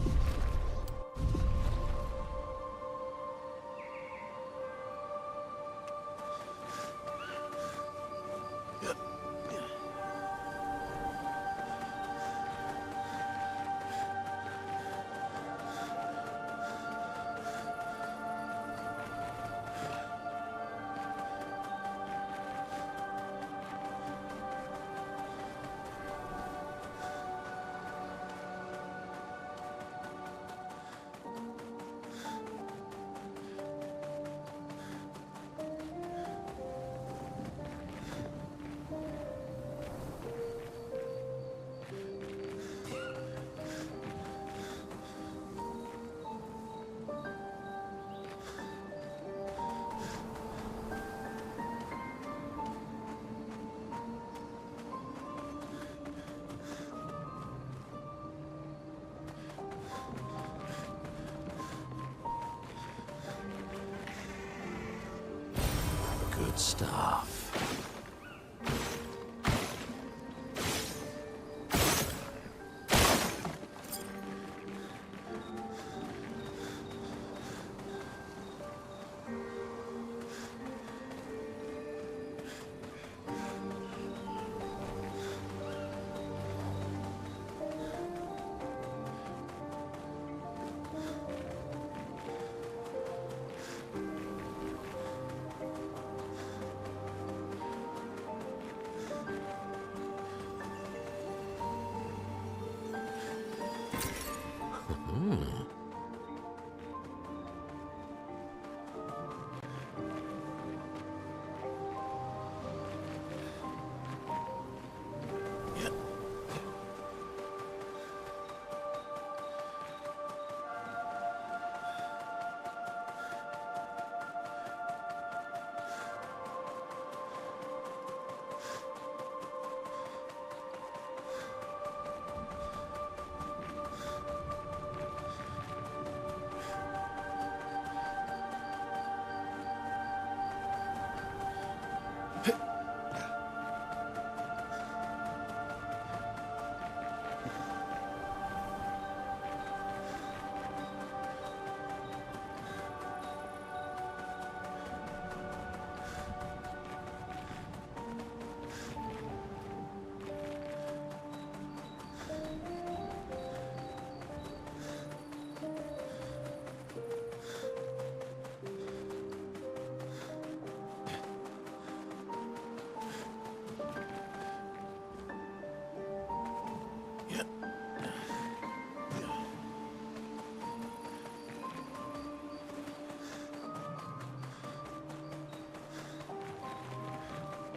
[SPEAKER 2] Good stuff.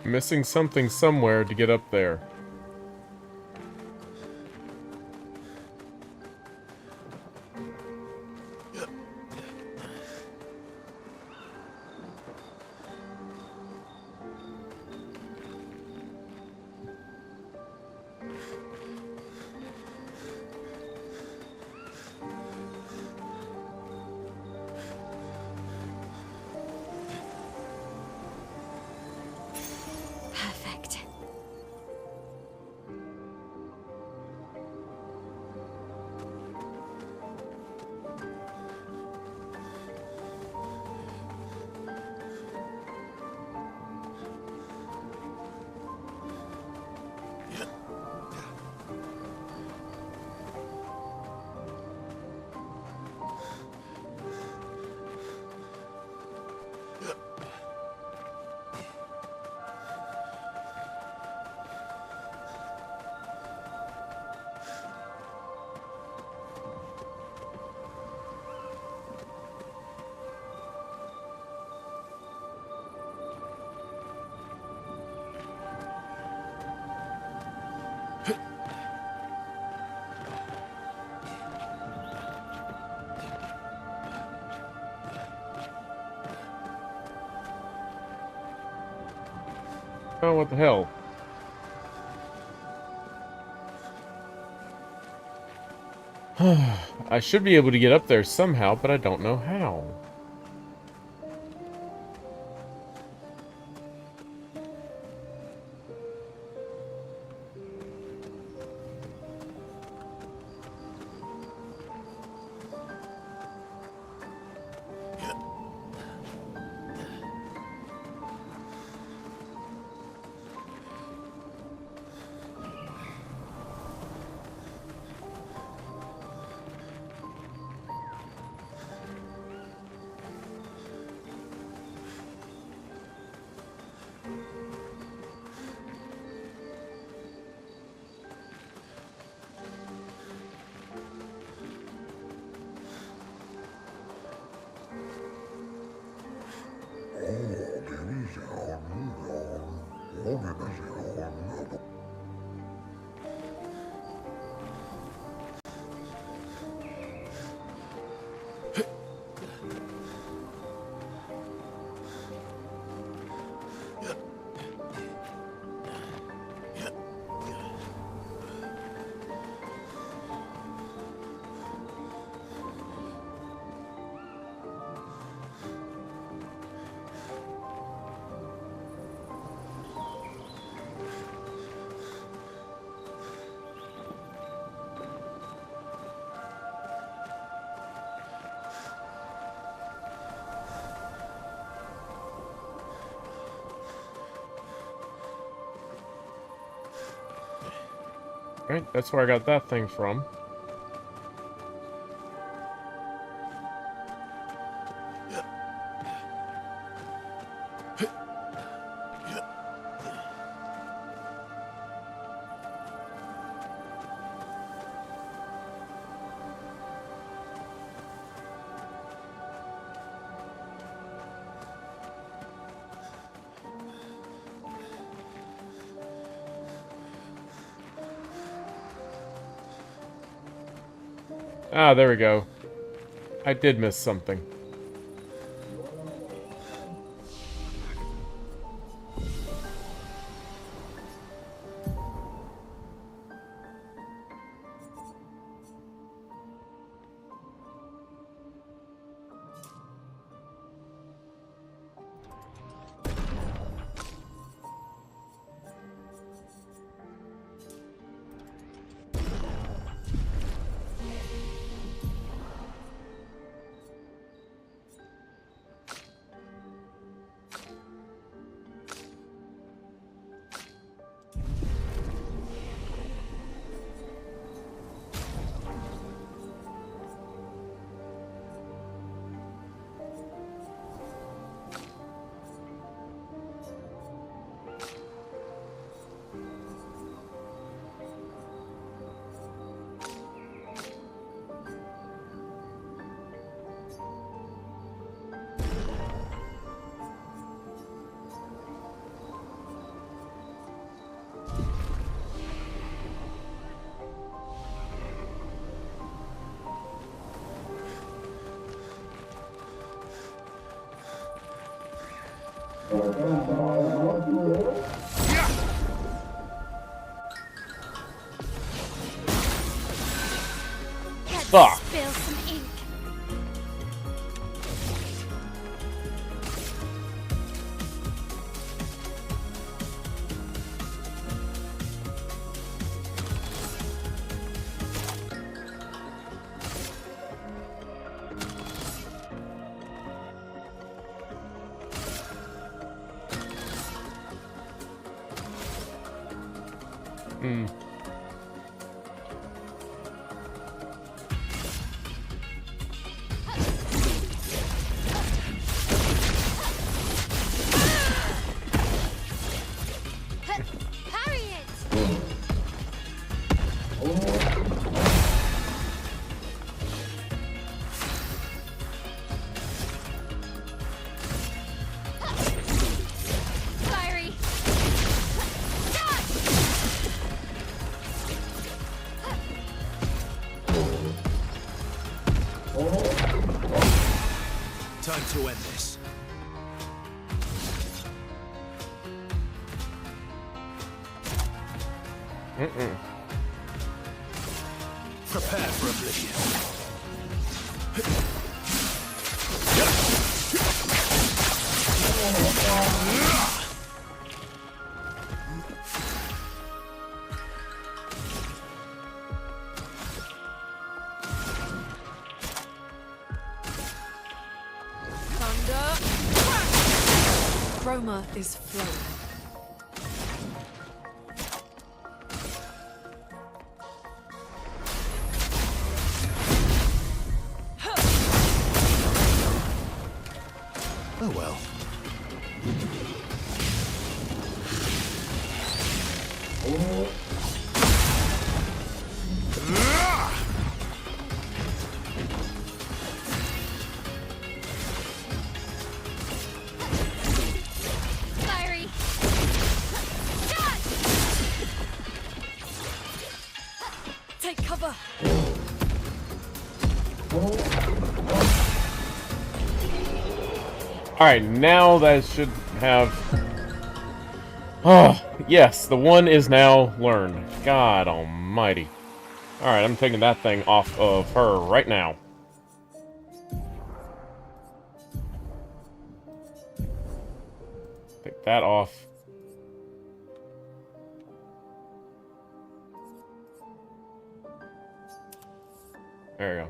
[SPEAKER 1] Missing something somewhere to get up there. Oh, what the hell? I should be able to get up there somehow, but I don't know how. Right, that's where I got that thing from. Ah, there we go. I did miss something. Fuck.
[SPEAKER 4] Spill some ink. Parry it! Fiery!
[SPEAKER 3] Time to end this. Prepare for oblivion.
[SPEAKER 5] Chroma is flowing.
[SPEAKER 3] Oh well.
[SPEAKER 4] Fiery!
[SPEAKER 5] Take cover!
[SPEAKER 1] Alright, now that should have... Oh, yes, the one is now learned. God almighty. Alright, I'm taking that thing off of her right now. Take that off. There we go.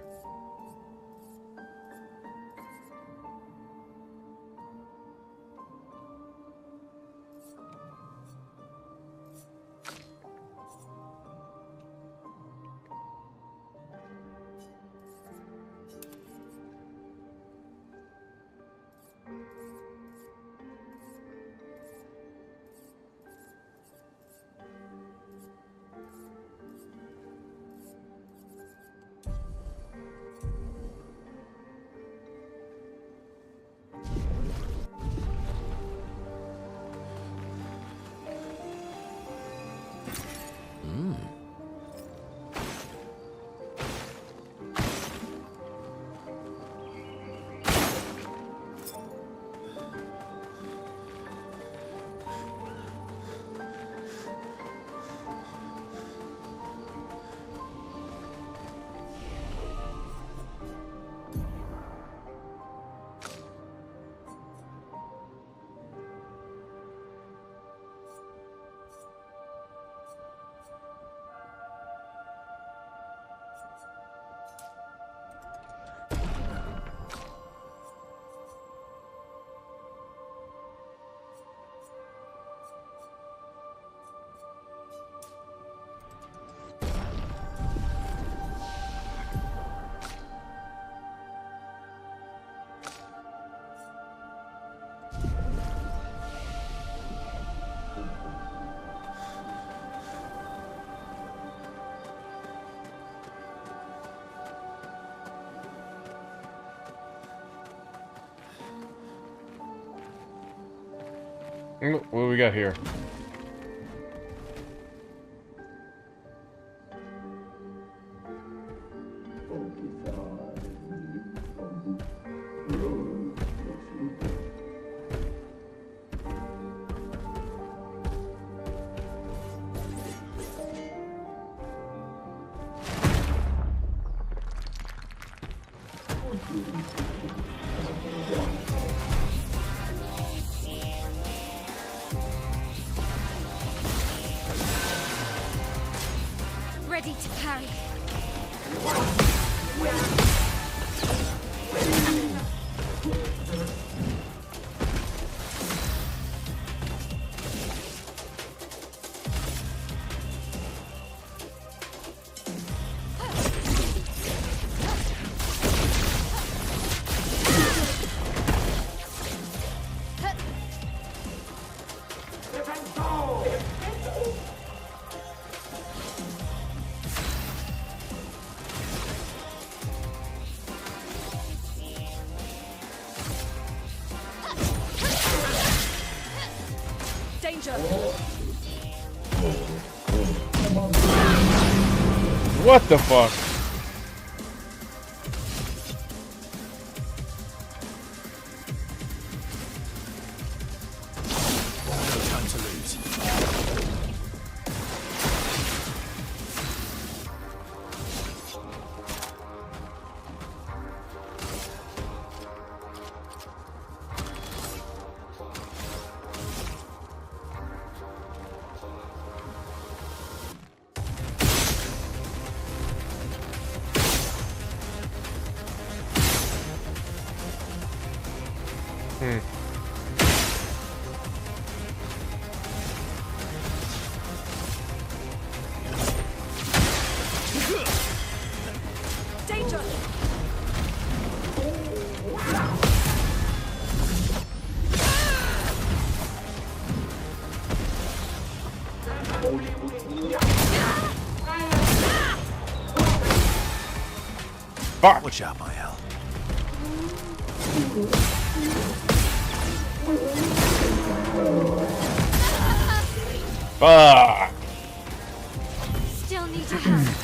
[SPEAKER 1] What do we got here?
[SPEAKER 4] Ready to parry.
[SPEAKER 5] Danger!
[SPEAKER 1] What the fuck?
[SPEAKER 3] No time to lose.
[SPEAKER 1] Fuck!
[SPEAKER 3] Watch out, Mael.
[SPEAKER 1] Fuck!
[SPEAKER 4] Still need your help.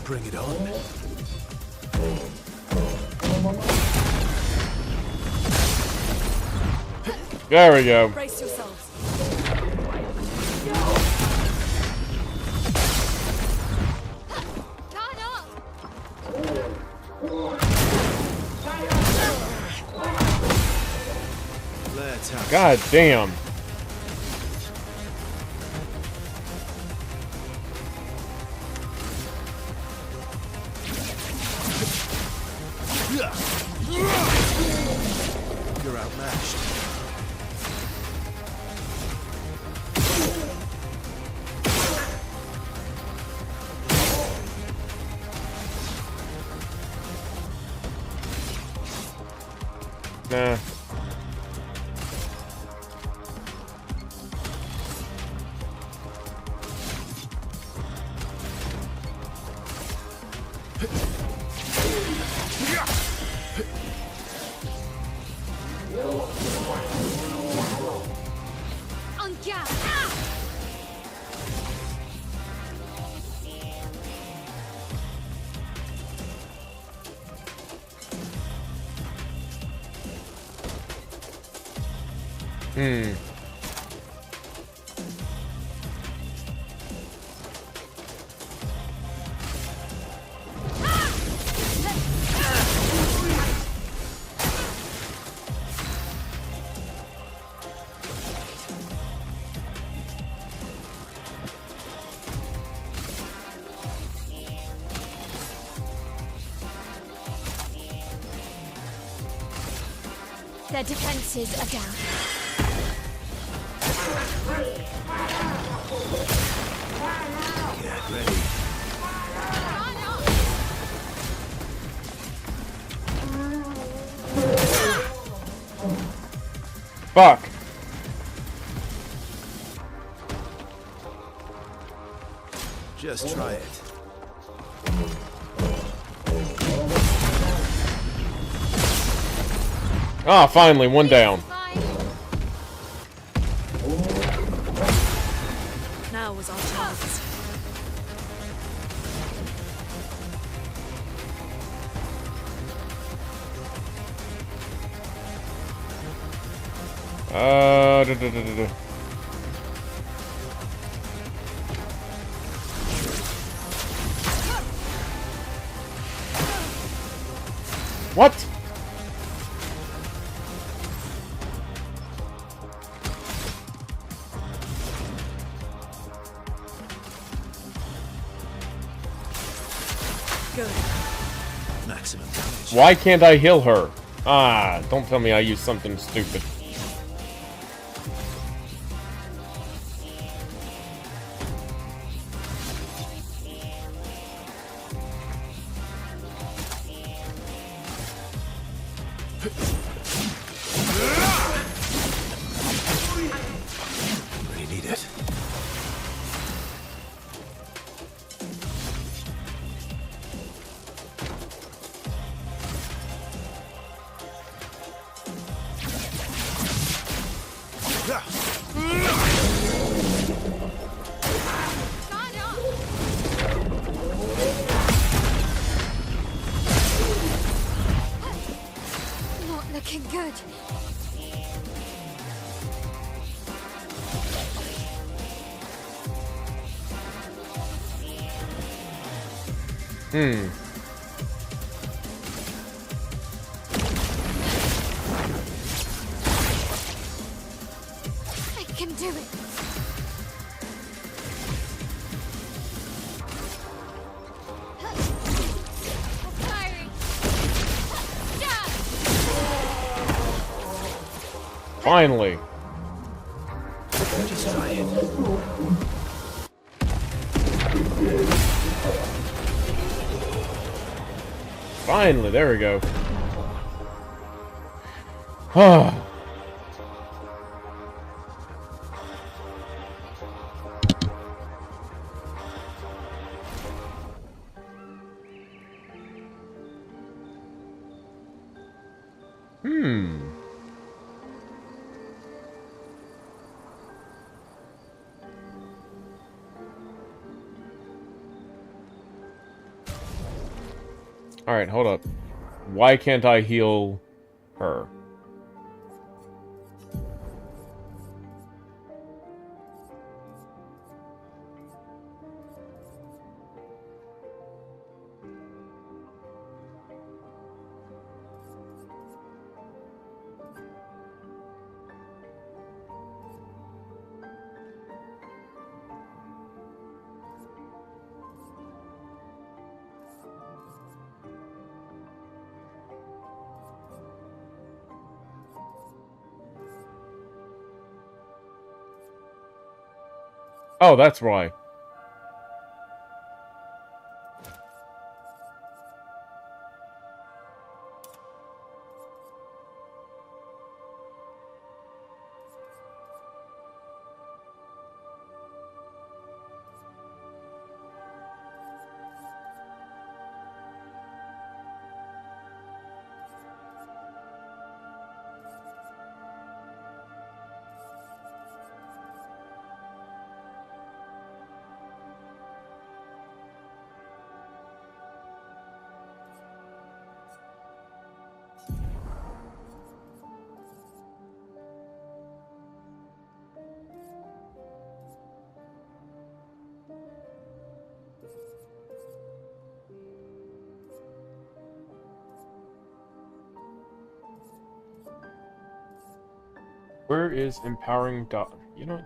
[SPEAKER 3] Bring it on.
[SPEAKER 1] There we go.
[SPEAKER 5] Brace yourselves.
[SPEAKER 3] Let's have
[SPEAKER 1] God damn.
[SPEAKER 3] You're outmatched.
[SPEAKER 1] Nah.
[SPEAKER 4] On gas.
[SPEAKER 1] Hmm.
[SPEAKER 4] Their defenses are down.
[SPEAKER 3] Get ready.
[SPEAKER 1] Fuck.
[SPEAKER 3] Just try it.
[SPEAKER 1] Ah, finally, one down.
[SPEAKER 5] Now was our chance.
[SPEAKER 1] Da. What?
[SPEAKER 5] Good.
[SPEAKER 3] Maximum damage.
[SPEAKER 1] Why can't I heal her? Ah, don't tell me I used something stupid.
[SPEAKER 3] Really need it.
[SPEAKER 1] Hmm.
[SPEAKER 4] I can do it. Firing.
[SPEAKER 1] Finally.
[SPEAKER 3] Just try it.
[SPEAKER 1] Finally, there we go. Ah. Alright, hold up. Why can't I heal her? Oh, that's why. Where is empowering dodge? You know what?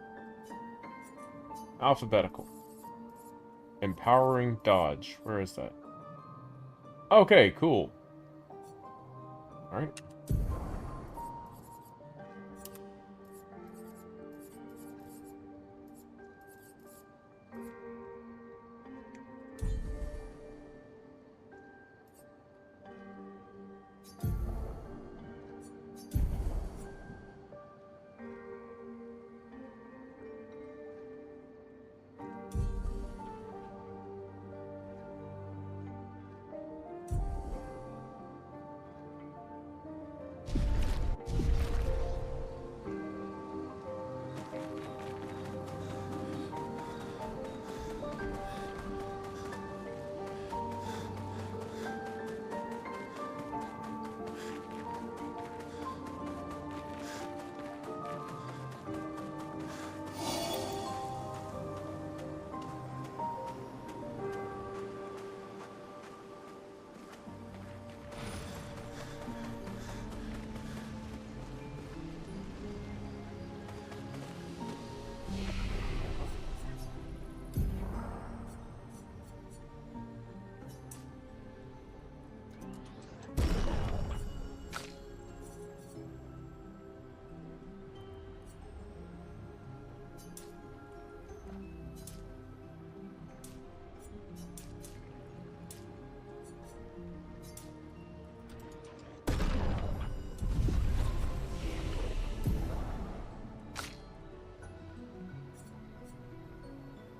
[SPEAKER 1] Alphabetical. Empowering dodge. Where is that? Okay, cool. Alright.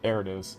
[SPEAKER 1] There it is.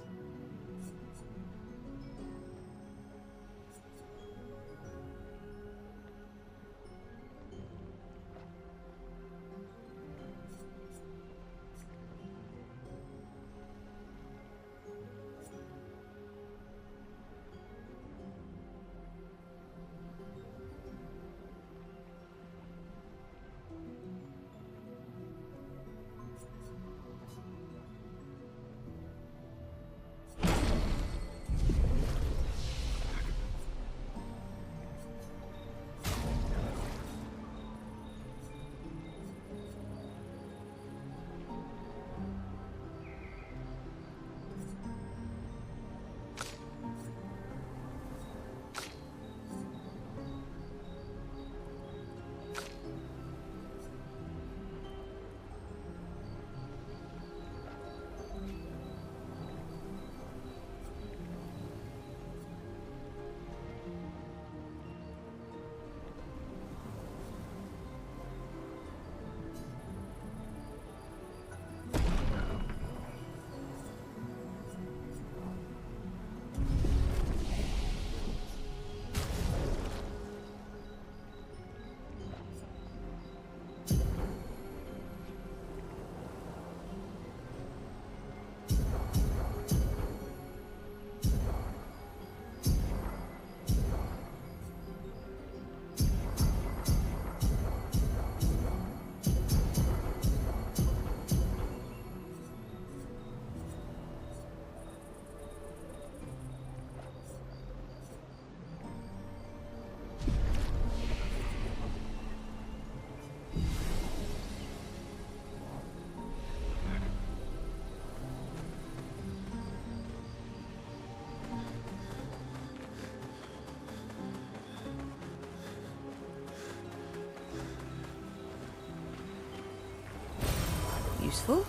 [SPEAKER 6] Careful.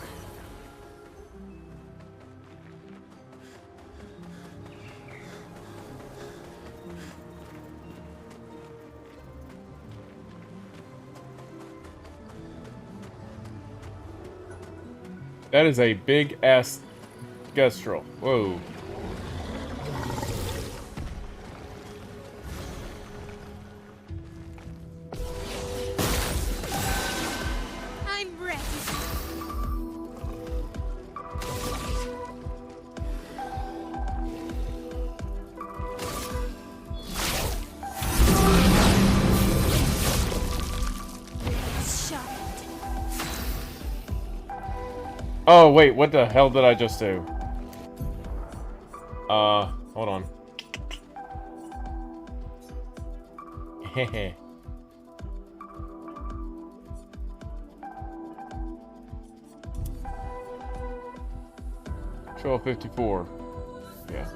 [SPEAKER 1] That is a big ass Gestrel. Whoa.
[SPEAKER 4] I'm ready.
[SPEAKER 1] Oh, wait, what the hell did I just do? Hold on. Hehe. Control 54. Yeah.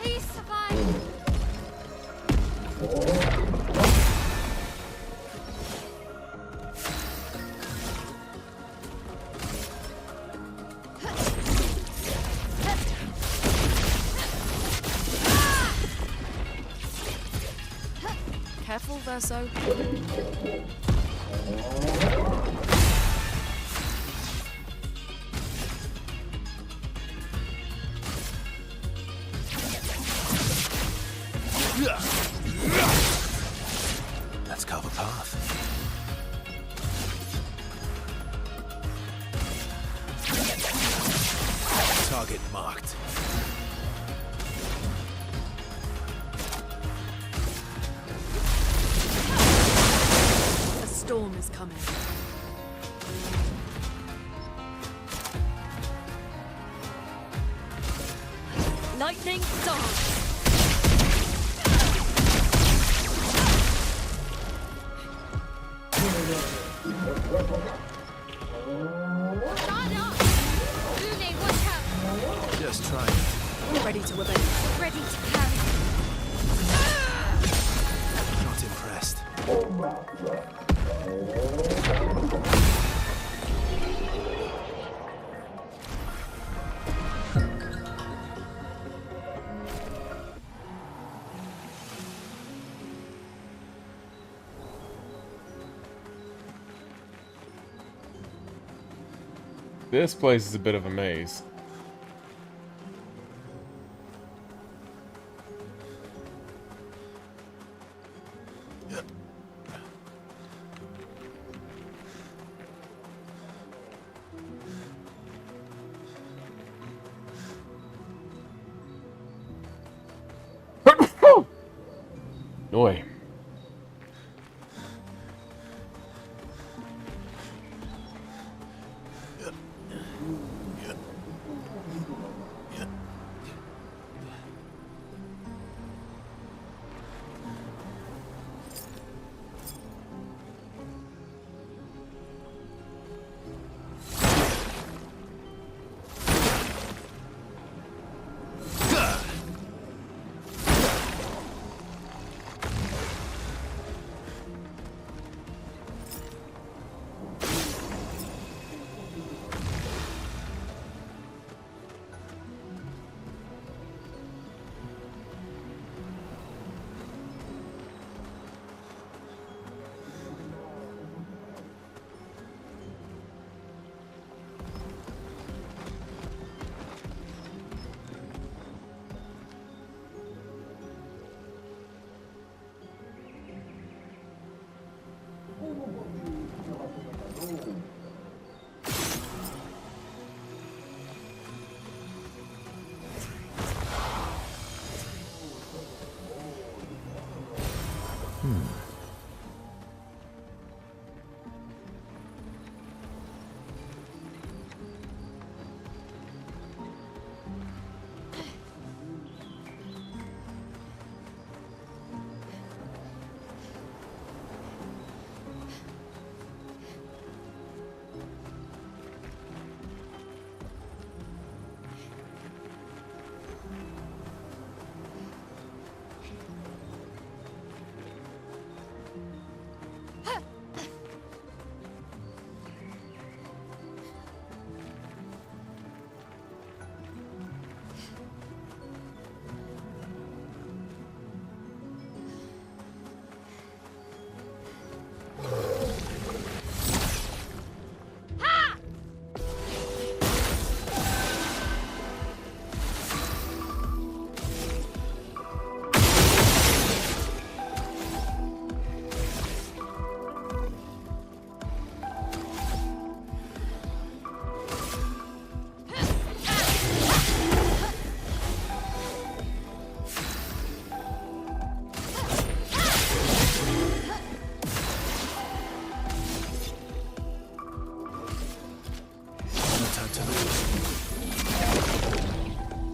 [SPEAKER 4] Please survive.
[SPEAKER 5] Careful, Verso.
[SPEAKER 3] Let's carve a path. Target marked.
[SPEAKER 5] A storm is coming. Lightning dance.
[SPEAKER 3] Just trying.
[SPEAKER 5] Ready to obey.
[SPEAKER 4] Ready to carry.
[SPEAKER 3] Not impressed.
[SPEAKER 1] This place is a bit of a maze. Noi.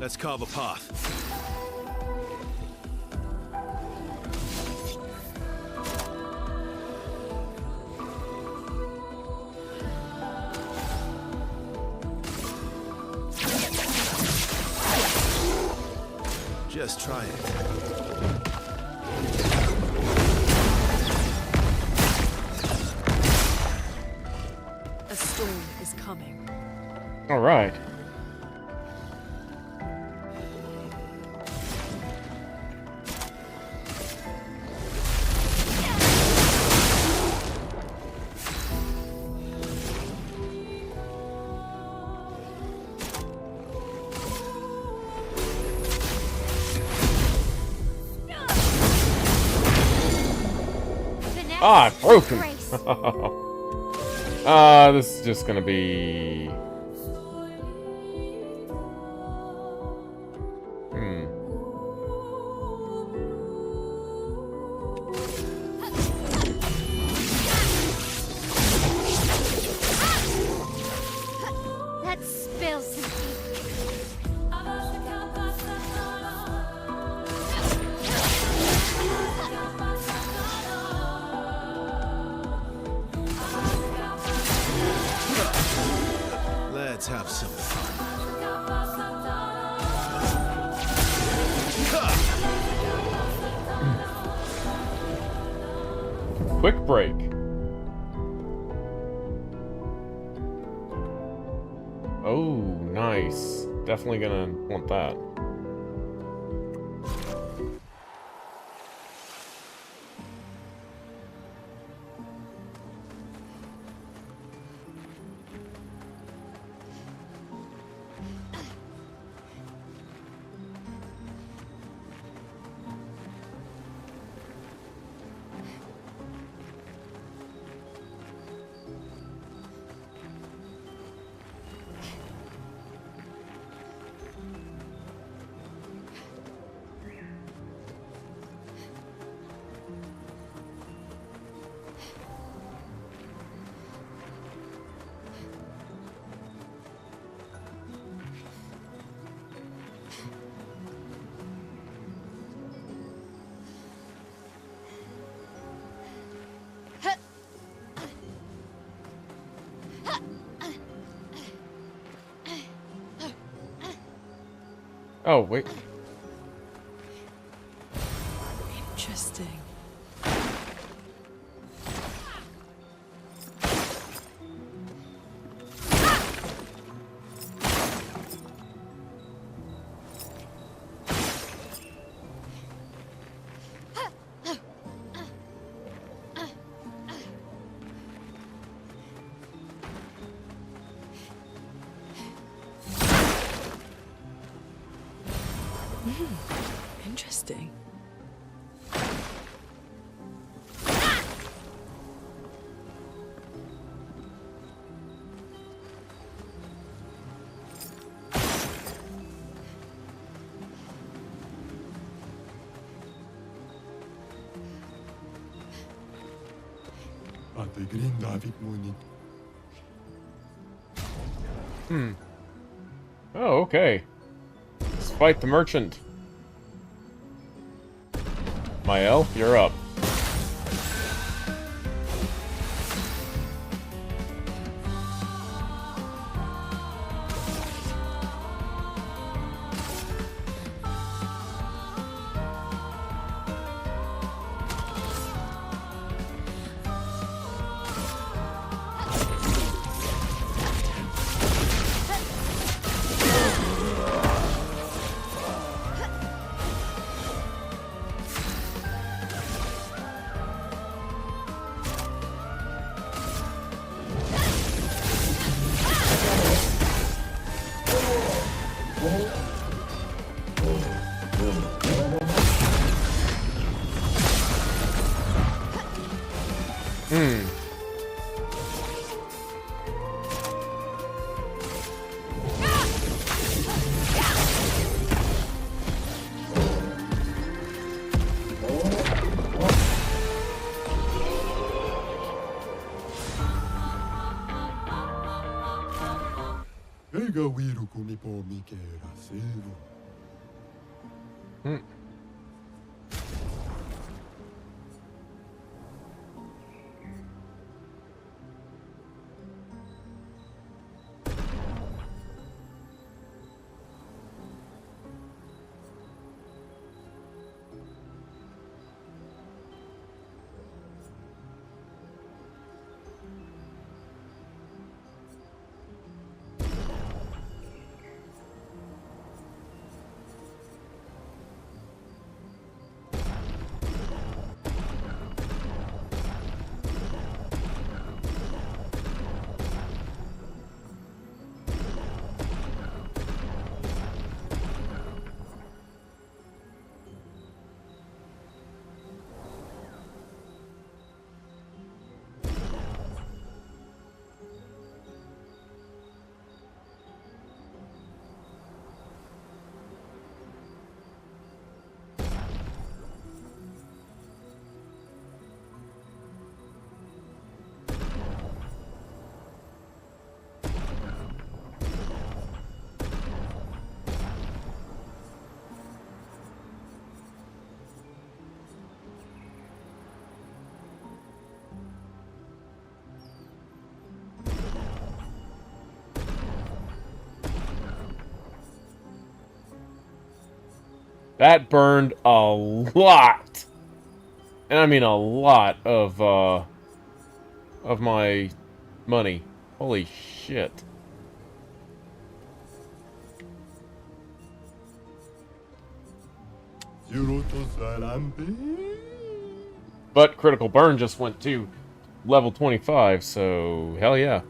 [SPEAKER 3] Let's carve a path. Just try it.
[SPEAKER 5] A storm is coming.
[SPEAKER 1] All right. Ah, broken. This is just gonna be.
[SPEAKER 4] Let's spill some ink.
[SPEAKER 3] Let's have some fun.
[SPEAKER 1] Quick break. Oh, nice. Definitely gonna want that. Oh, wait.
[SPEAKER 5] Interesting. Interesting.
[SPEAKER 1] Oh, okay. Let's fight the merchant. Mael, you're up. Hmm. That burned a lot. And I mean a lot of my money. Holy shit. But Critical Burn just went to level 25, so hell yeah.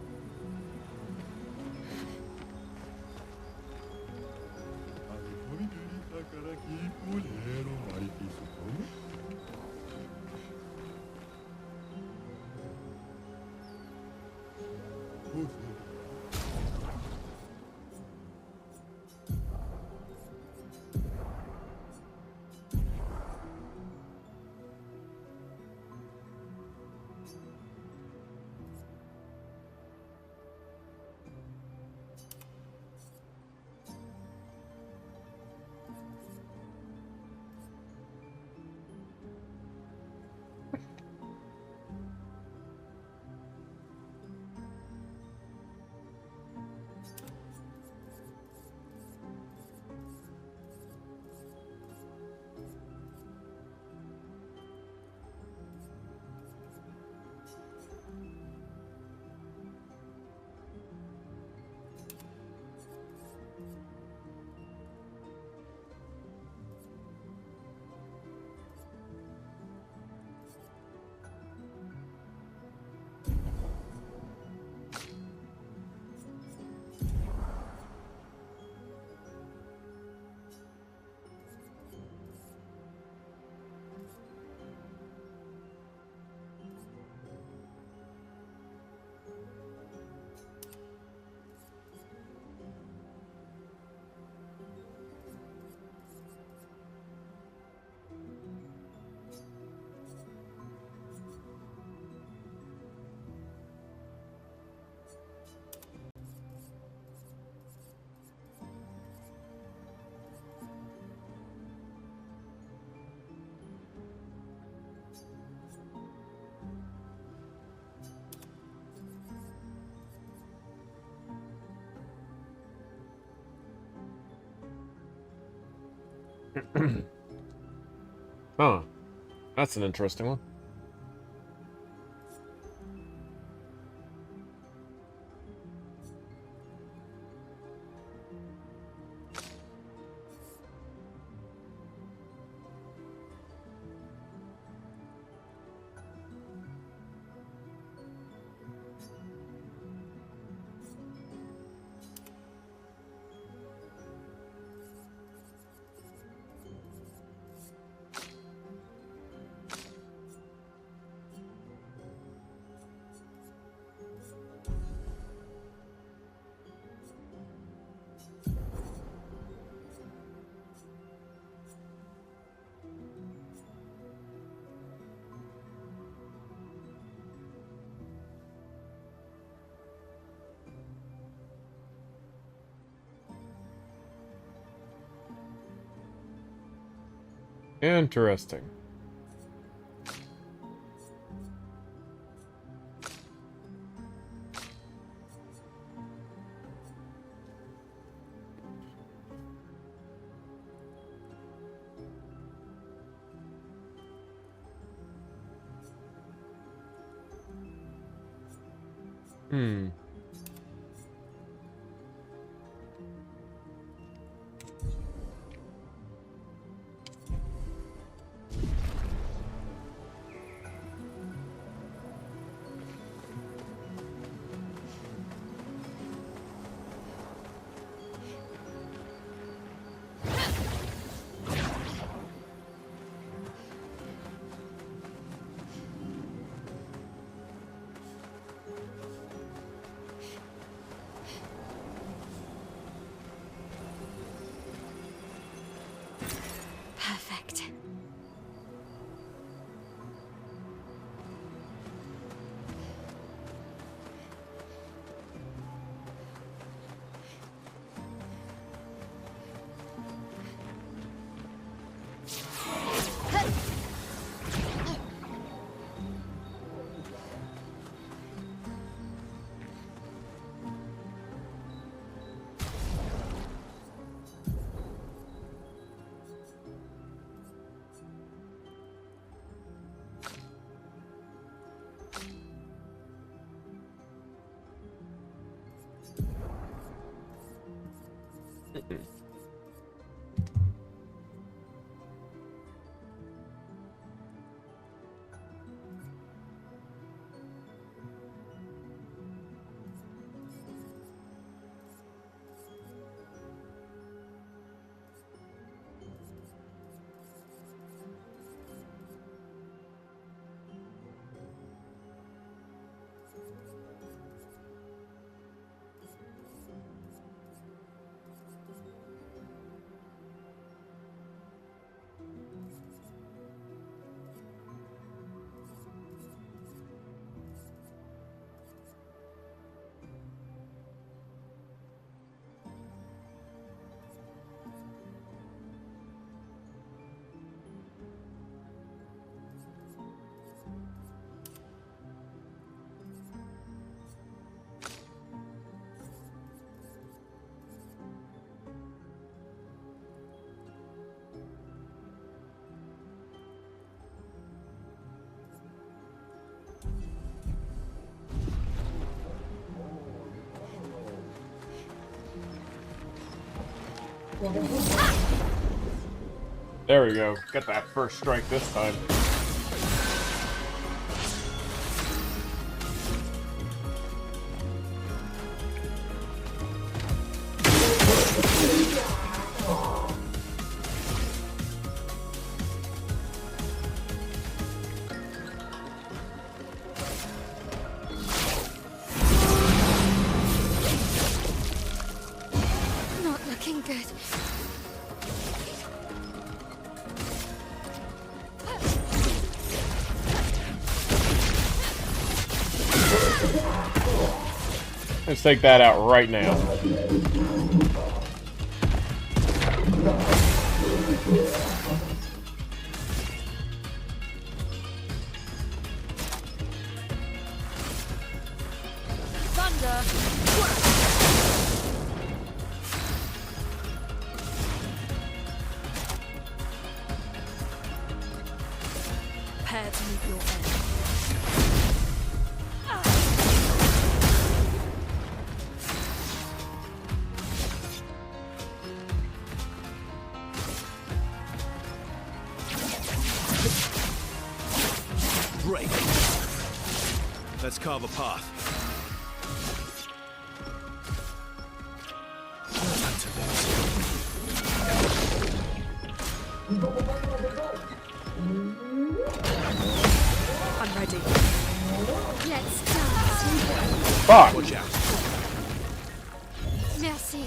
[SPEAKER 1] Huh. That's an interesting one. Interesting. Hmm.
[SPEAKER 4] Perfect.
[SPEAKER 1] There we go. Get that first strike this time.
[SPEAKER 4] Not looking good.
[SPEAKER 1] Let's take that out right now.
[SPEAKER 5] Prepare to meet your end.
[SPEAKER 3] Break. Let's carve a path.
[SPEAKER 5] I'm ready.
[SPEAKER 4] Let's dance.
[SPEAKER 1] Fuck!
[SPEAKER 3] Watch out.
[SPEAKER 4] Merci.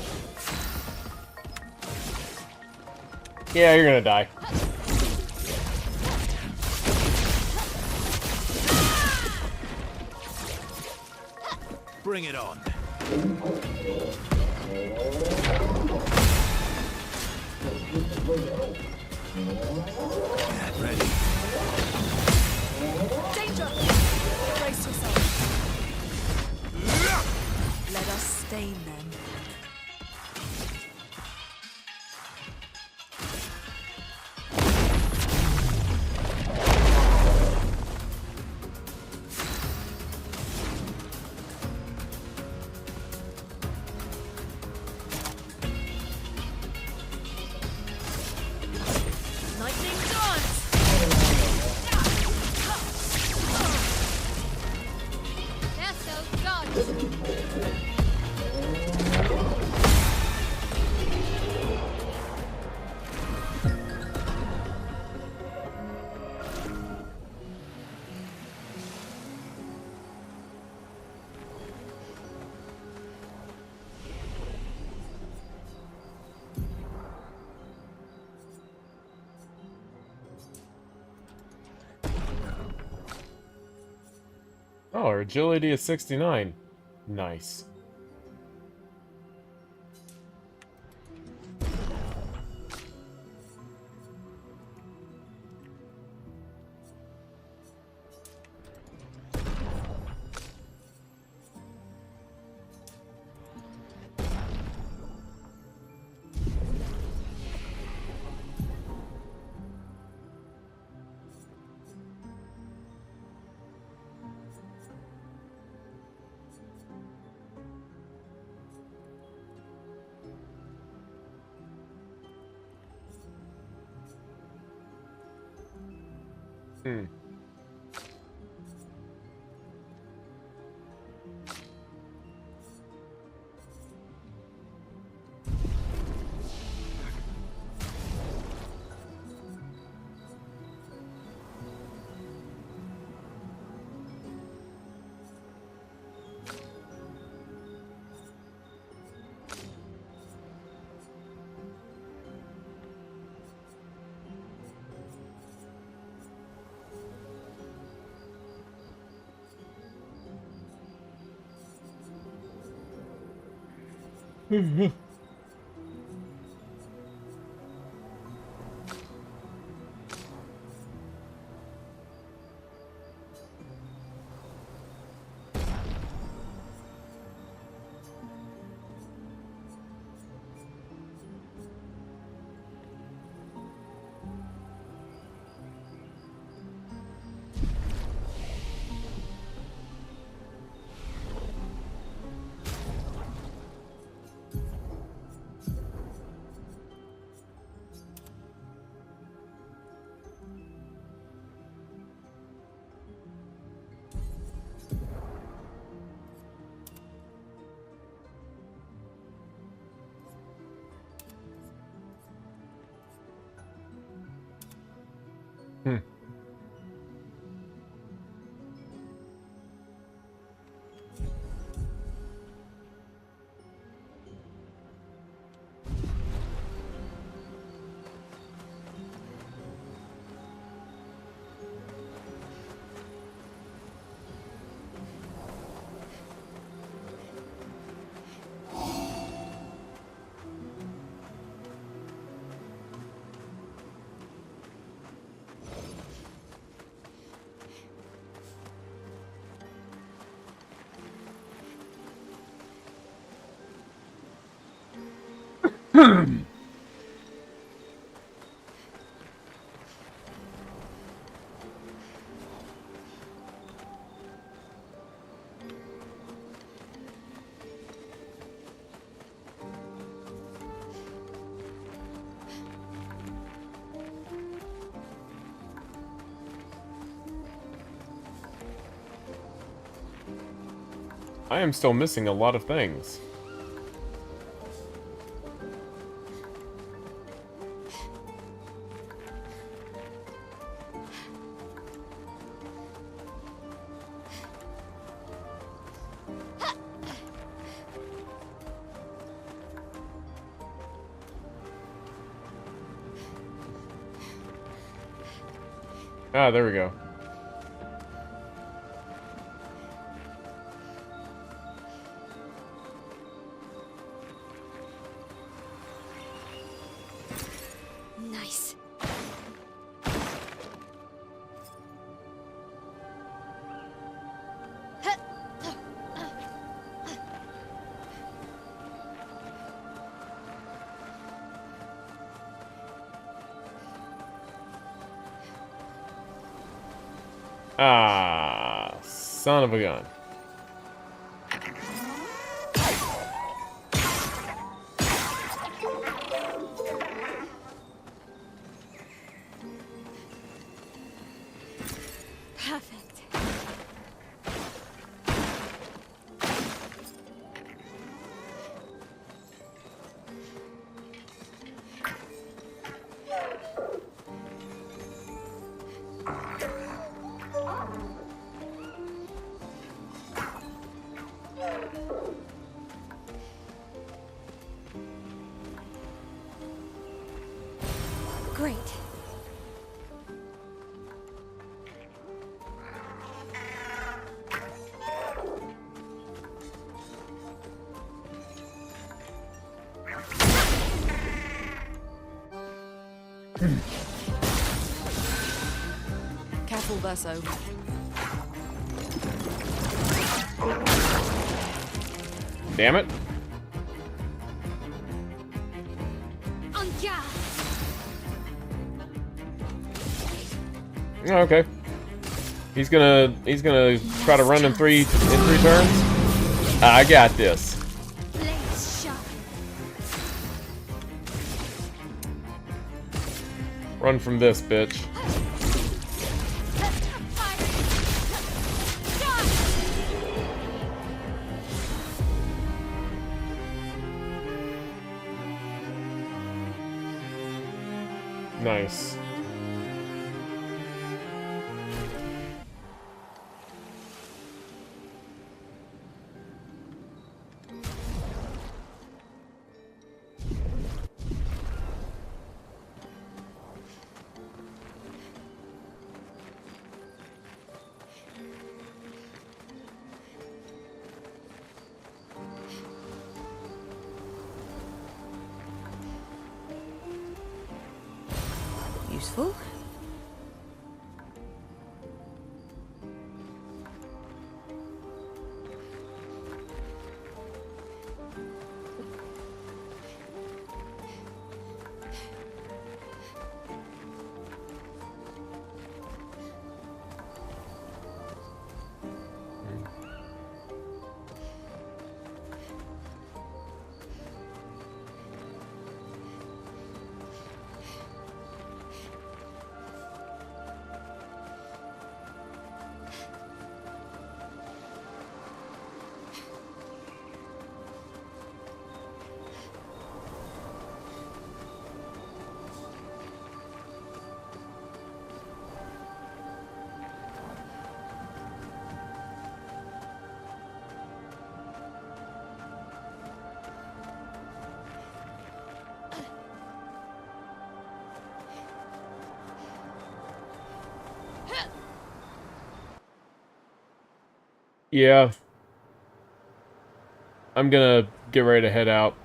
[SPEAKER 1] Yeah, you're gonna die.
[SPEAKER 3] Bring it on. Get ready.
[SPEAKER 5] Danger! Brace yourself. Let us stain them. Lightning dance!
[SPEAKER 4] They're so dodged.
[SPEAKER 1] Oh, our agility is 69. Nice. Hmm. Hmm. I am still missing a lot of things. Ah, there we go.
[SPEAKER 4] Nice.
[SPEAKER 1] Ah, son of a gun.
[SPEAKER 4] Perfect. Great.
[SPEAKER 5] Careful, Verso.
[SPEAKER 1] Damn it.
[SPEAKER 4] On guard.
[SPEAKER 1] Okay. He's gonna try to run in three turns. I got this.
[SPEAKER 4] Blades sharp.
[SPEAKER 1] Run from this, bitch. Nice.
[SPEAKER 6] Useful.
[SPEAKER 1] Yeah. I'm gonna get ready to head out.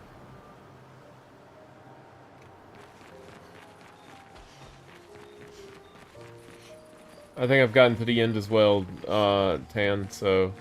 [SPEAKER 1] I think I've gotten to the end as well, Tan, so...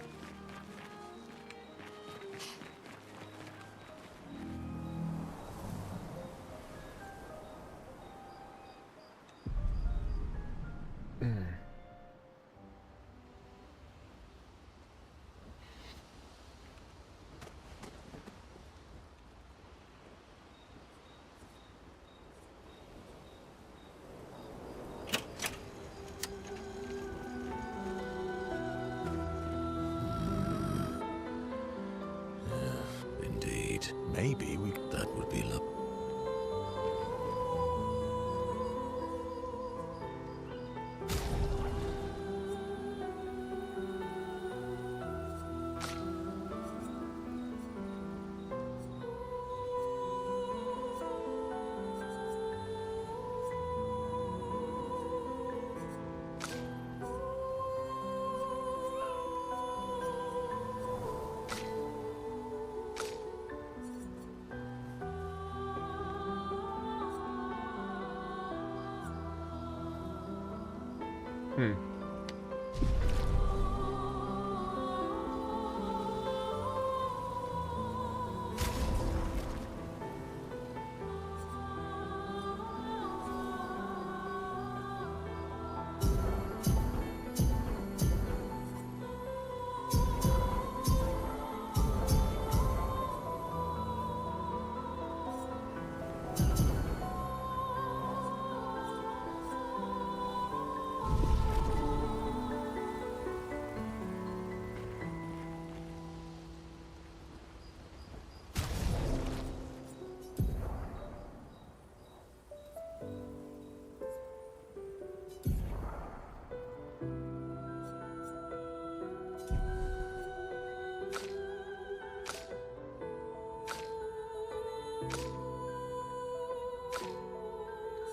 [SPEAKER 2] Indeed.
[SPEAKER 3] Maybe we...
[SPEAKER 2] That would be lovely.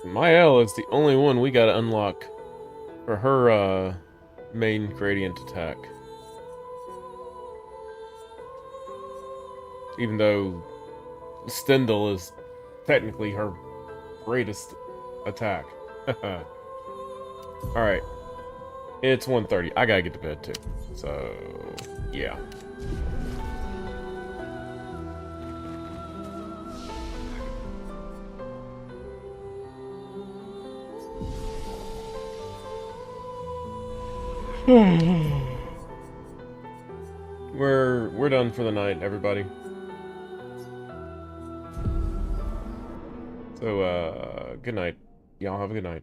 [SPEAKER 1] Mael is the only one we gotta unlock for her, main gradient attack. Even though Stendhal is technically her greatest attack. Alright. It's 1:30. I gotta get to bed too. So, yeah. We're done for the night, everybody. So, good night. Y'all have a good night.